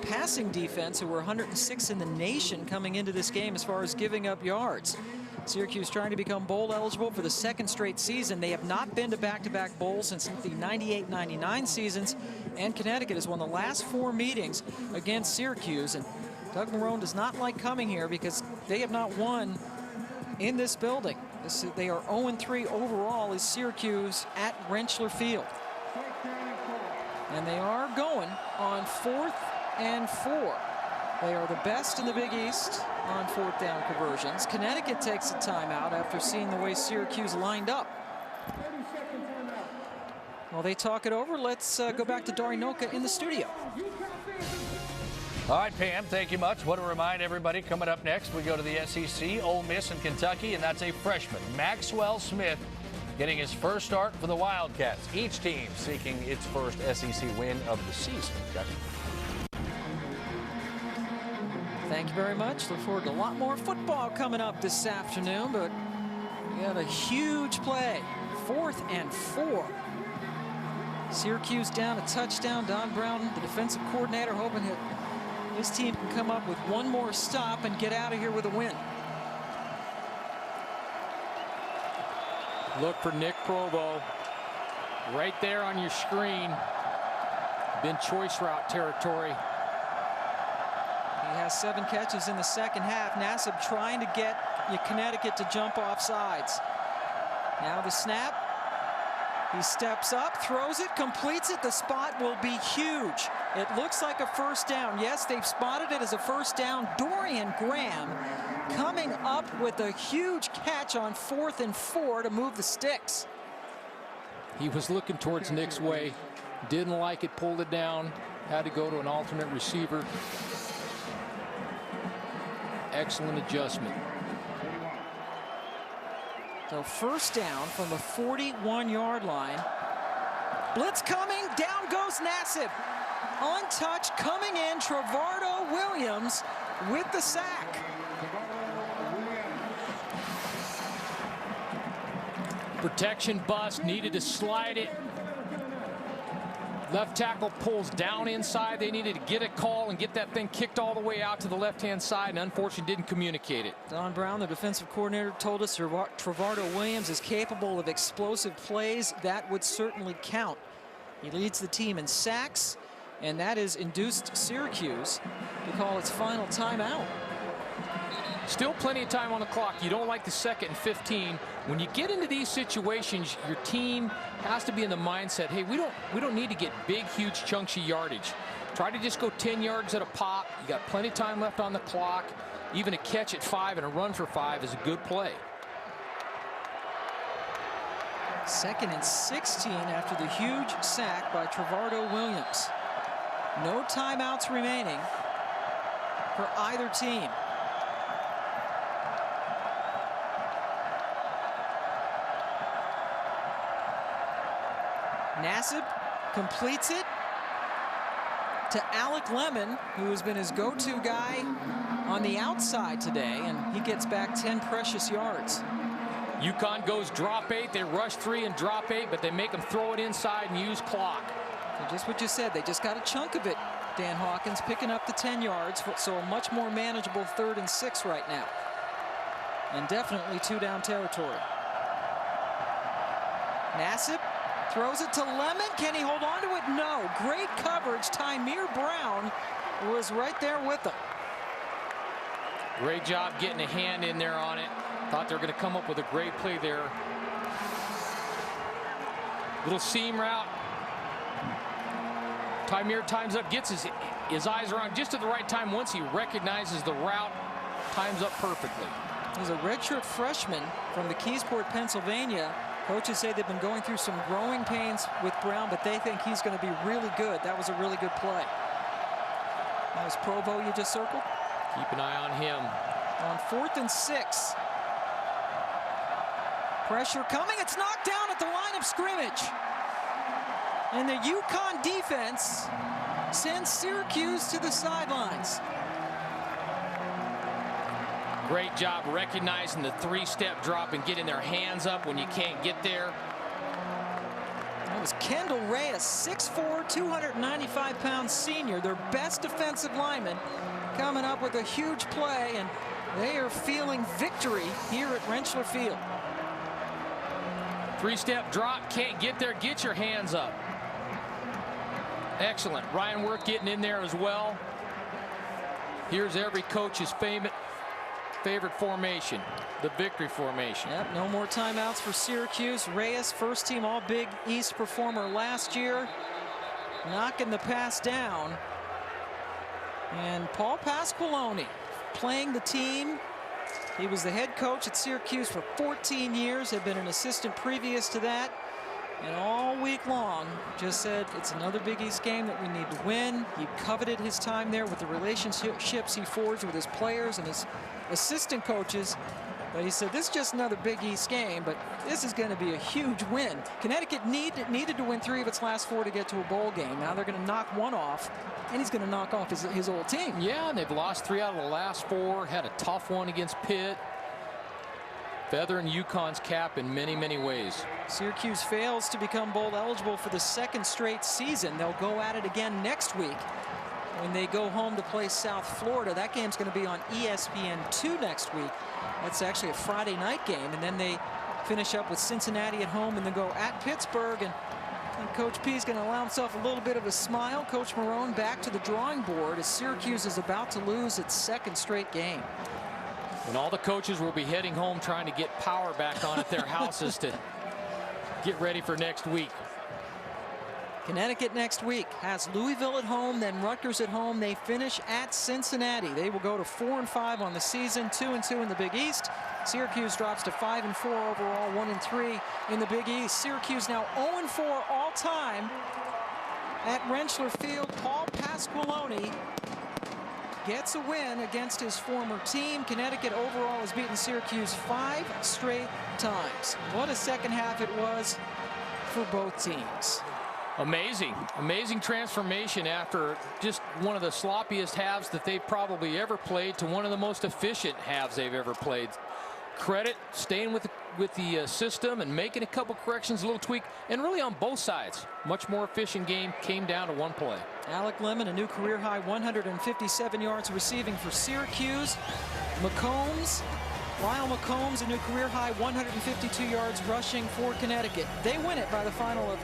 Speaker 1: passing defense, who were 106 in the nation coming into this game as far as giving up yards. Syracuse trying to become bowl eligible for the 2nd straight season. They have not been to back-to-back bowls since the 98-99 seasons, and Connecticut has won the last 4 meetings against Syracuse. And Doug Marrone does not like coming here because they have not won in this building. They are 0-3 overall as Syracuse at Rentschler Field. And they are going on 4th and 4. They are the best in the Big East on 4th down conversions. Connecticut takes a timeout after seeing the way Syracuse lined up. While they talk it over, let's go back to Dari Noka in the studio.
Speaker 5: All right, Pam, thank you much. Want to remind everybody, coming up next, we go to the SEC, Ole Miss and Kentucky, and that's a freshman, Maxwell Smith, getting his first start for the Wildcats. Each team seeking its first SEC win of the season.
Speaker 1: Thank you very much. Look forward to a lot more football coming up this afternoon, but we got a huge play. 4th and 4. Syracuse down a touchdown. Don Brown, the defensive coordinator, hoping that his team can come up with 1 more stop and get out of here with a win.
Speaker 2: Look for Nick Provo right there on your screen. Been choice route territory.
Speaker 1: He has 7 catches in the second half. Nassib trying to get Connecticut to jump off sides. Now the snap. He steps up, throws it, completes it. The spot will be huge. It looks like a first down. Yes, they've spotted it as a first down. Dorian Graham coming up with a huge catch on 4th and 4 to move the sticks.
Speaker 2: He was looking towards Nick's way. Didn't like it, pulled it down. Had to go to an alternate receiver. Excellent adjustment.
Speaker 1: So first down from the 41-yard line. Blitz coming, down goes Nassib. Untouched, coming in, Trevardo Williams with the sack.
Speaker 2: Protection bust, needed to slide it. Left tackle pulls down inside. They needed to get a call and get that thing kicked all the way out to the left-hand side, and unfortunately didn't communicate it.
Speaker 1: Don Brown, the defensive coordinator, told us Trevardo Williams is capable of explosive plays. That would certainly count. He leads the team in sacks, and that has induced Syracuse to call its final timeout.
Speaker 2: Still plenty of time on the clock. You don't like the 2nd and 15. When you get into these situations, your team has to be in the mindset, hey, we don't need to get big, huge chunks of yardage. Try to just go 10 yards at a pop. You got plenty of time left on the clock. Even a catch at 5 and a run for 5 is a good play.
Speaker 1: 2nd and 16 after the huge sack by Trevardo Williams. No timeouts remaining for either team. Nassib completes it to Alec Lemon, who has been his go-to guy on the outside today, and he gets back 10 precious yards.
Speaker 2: UConn goes drop 8. They rush 3 and drop 8, but they make them throw it inside and use clock.
Speaker 1: So just what you said, they just got a chunk of it. Dan Hawkins picking up the 10 yards, so a much more manageable 3rd and 6 right now. And definitely 2-down territory. Nassib throws it to Lemon. Can he hold on to it? No. Great coverage. Tymir Brown was right there with him.
Speaker 2: Great job getting a hand in there on it. Thought they were going to come up with a great play there. Little seam route. Tymir times up, gets his eyes around just at the right time. Once he recognizes the route, times up perfectly.
Speaker 1: He's a redshirt freshman from the Keysport, Pennsylvania. Coaches say they've been going through some growing pains with Brown, but they think he's going to be really good. That was a really good play. That was Provo you just circled.
Speaker 2: Keep an eye on him.
Speaker 1: On 4th and 6. Pressure coming. It's knocked down at the line of scrimmage. And the UConn defense sends Syracuse to the sidelines.
Speaker 2: Great job recognizing the 3-step drop and getting their hands up when you can't get there.
Speaker 1: That was Kendall Reyes, 6'4", 295-pound senior, their best defensive lineman, coming up with a huge play, and they are feeling victory here at Rentschler Field.
Speaker 2: 3-step drop, can't get there, get your hands up. Excellent. Ryan Worth getting in there as well. Here's every coach's favorite formation, the victory formation.
Speaker 1: Yep, no more timeouts for Syracuse. Reyes, first team All Big East performer last year, knocking the pass down. And Paul Pasqualoni playing the team. He was the head coach at Syracuse for 14 years, had been an assistant previous to that. And all week long just said it's another Big East game that we need to win. He coveted his time there with the relationships he forged with his players and his assistant coaches. But he said this is just another Big East game, but this is going to be a huge win. Connecticut needed to win 3 of its last 4 to get to a bowl game. Now they're going to knock 1 off, and he's going to knock off his old team.
Speaker 2: Yeah, and they've lost 3 out of the last 4. Had a tough one against Pitt. Feathering UConn's cap in many, many ways.
Speaker 1: Syracuse fails to become bowl eligible for the 2nd straight season. They'll go at it again next week when they go home to play South Florida. That game's going to be on ESPN2 next week. That's actually a Friday night game, and then they finish up with Cincinnati at home and then go at Pittsburgh. And Coach P is going to allow himself a little bit of a smile. Coach Marone back to the drawing board as Syracuse is about to lose its 2nd straight game.
Speaker 2: And all the coaches will be heading home trying to get power back on at their houses to get ready for next week.
Speaker 1: Connecticut next week has Louisville at home, then Rutgers at home. They finish at Cincinnati. They will go to 4-5 on the season, 2-2 in the Big East. Syracuse drops to 5-4 overall, 1-3 in the Big East. Syracuse now 0-4 all time at Rentschler Field. Paul Pasqualoni gets a win against his former team. Connecticut overall has beaten Syracuse 5 straight times. What a second half it was for both teams.
Speaker 2: Amazing transformation after just one of the sloppiest halves that they've probably ever played to one of the most efficient halves they've ever played. Credit staying with the system and making a couple corrections, a little tweak, and really on both sides. Much more efficient game, came down to one play.
Speaker 1: Alec Lemon, a new career high 157 yards receiving for Syracuse. Lyle McCombs, a new career high 152 yards rushing for Connecticut. They win it by the final of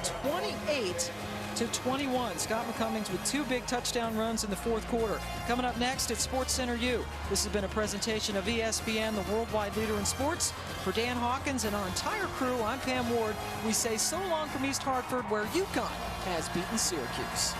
Speaker 1: 28-21. Scott McCummings with 2 big touchdown runs in the 4th quarter. Coming up next at SportsCenter U. This has been a presentation of ESPN, the worldwide leader in sports. For Dan Hawkins and our entire crew, I'm Pam Ward. We say so long from East Hartford, where UConn has beaten Syracuse.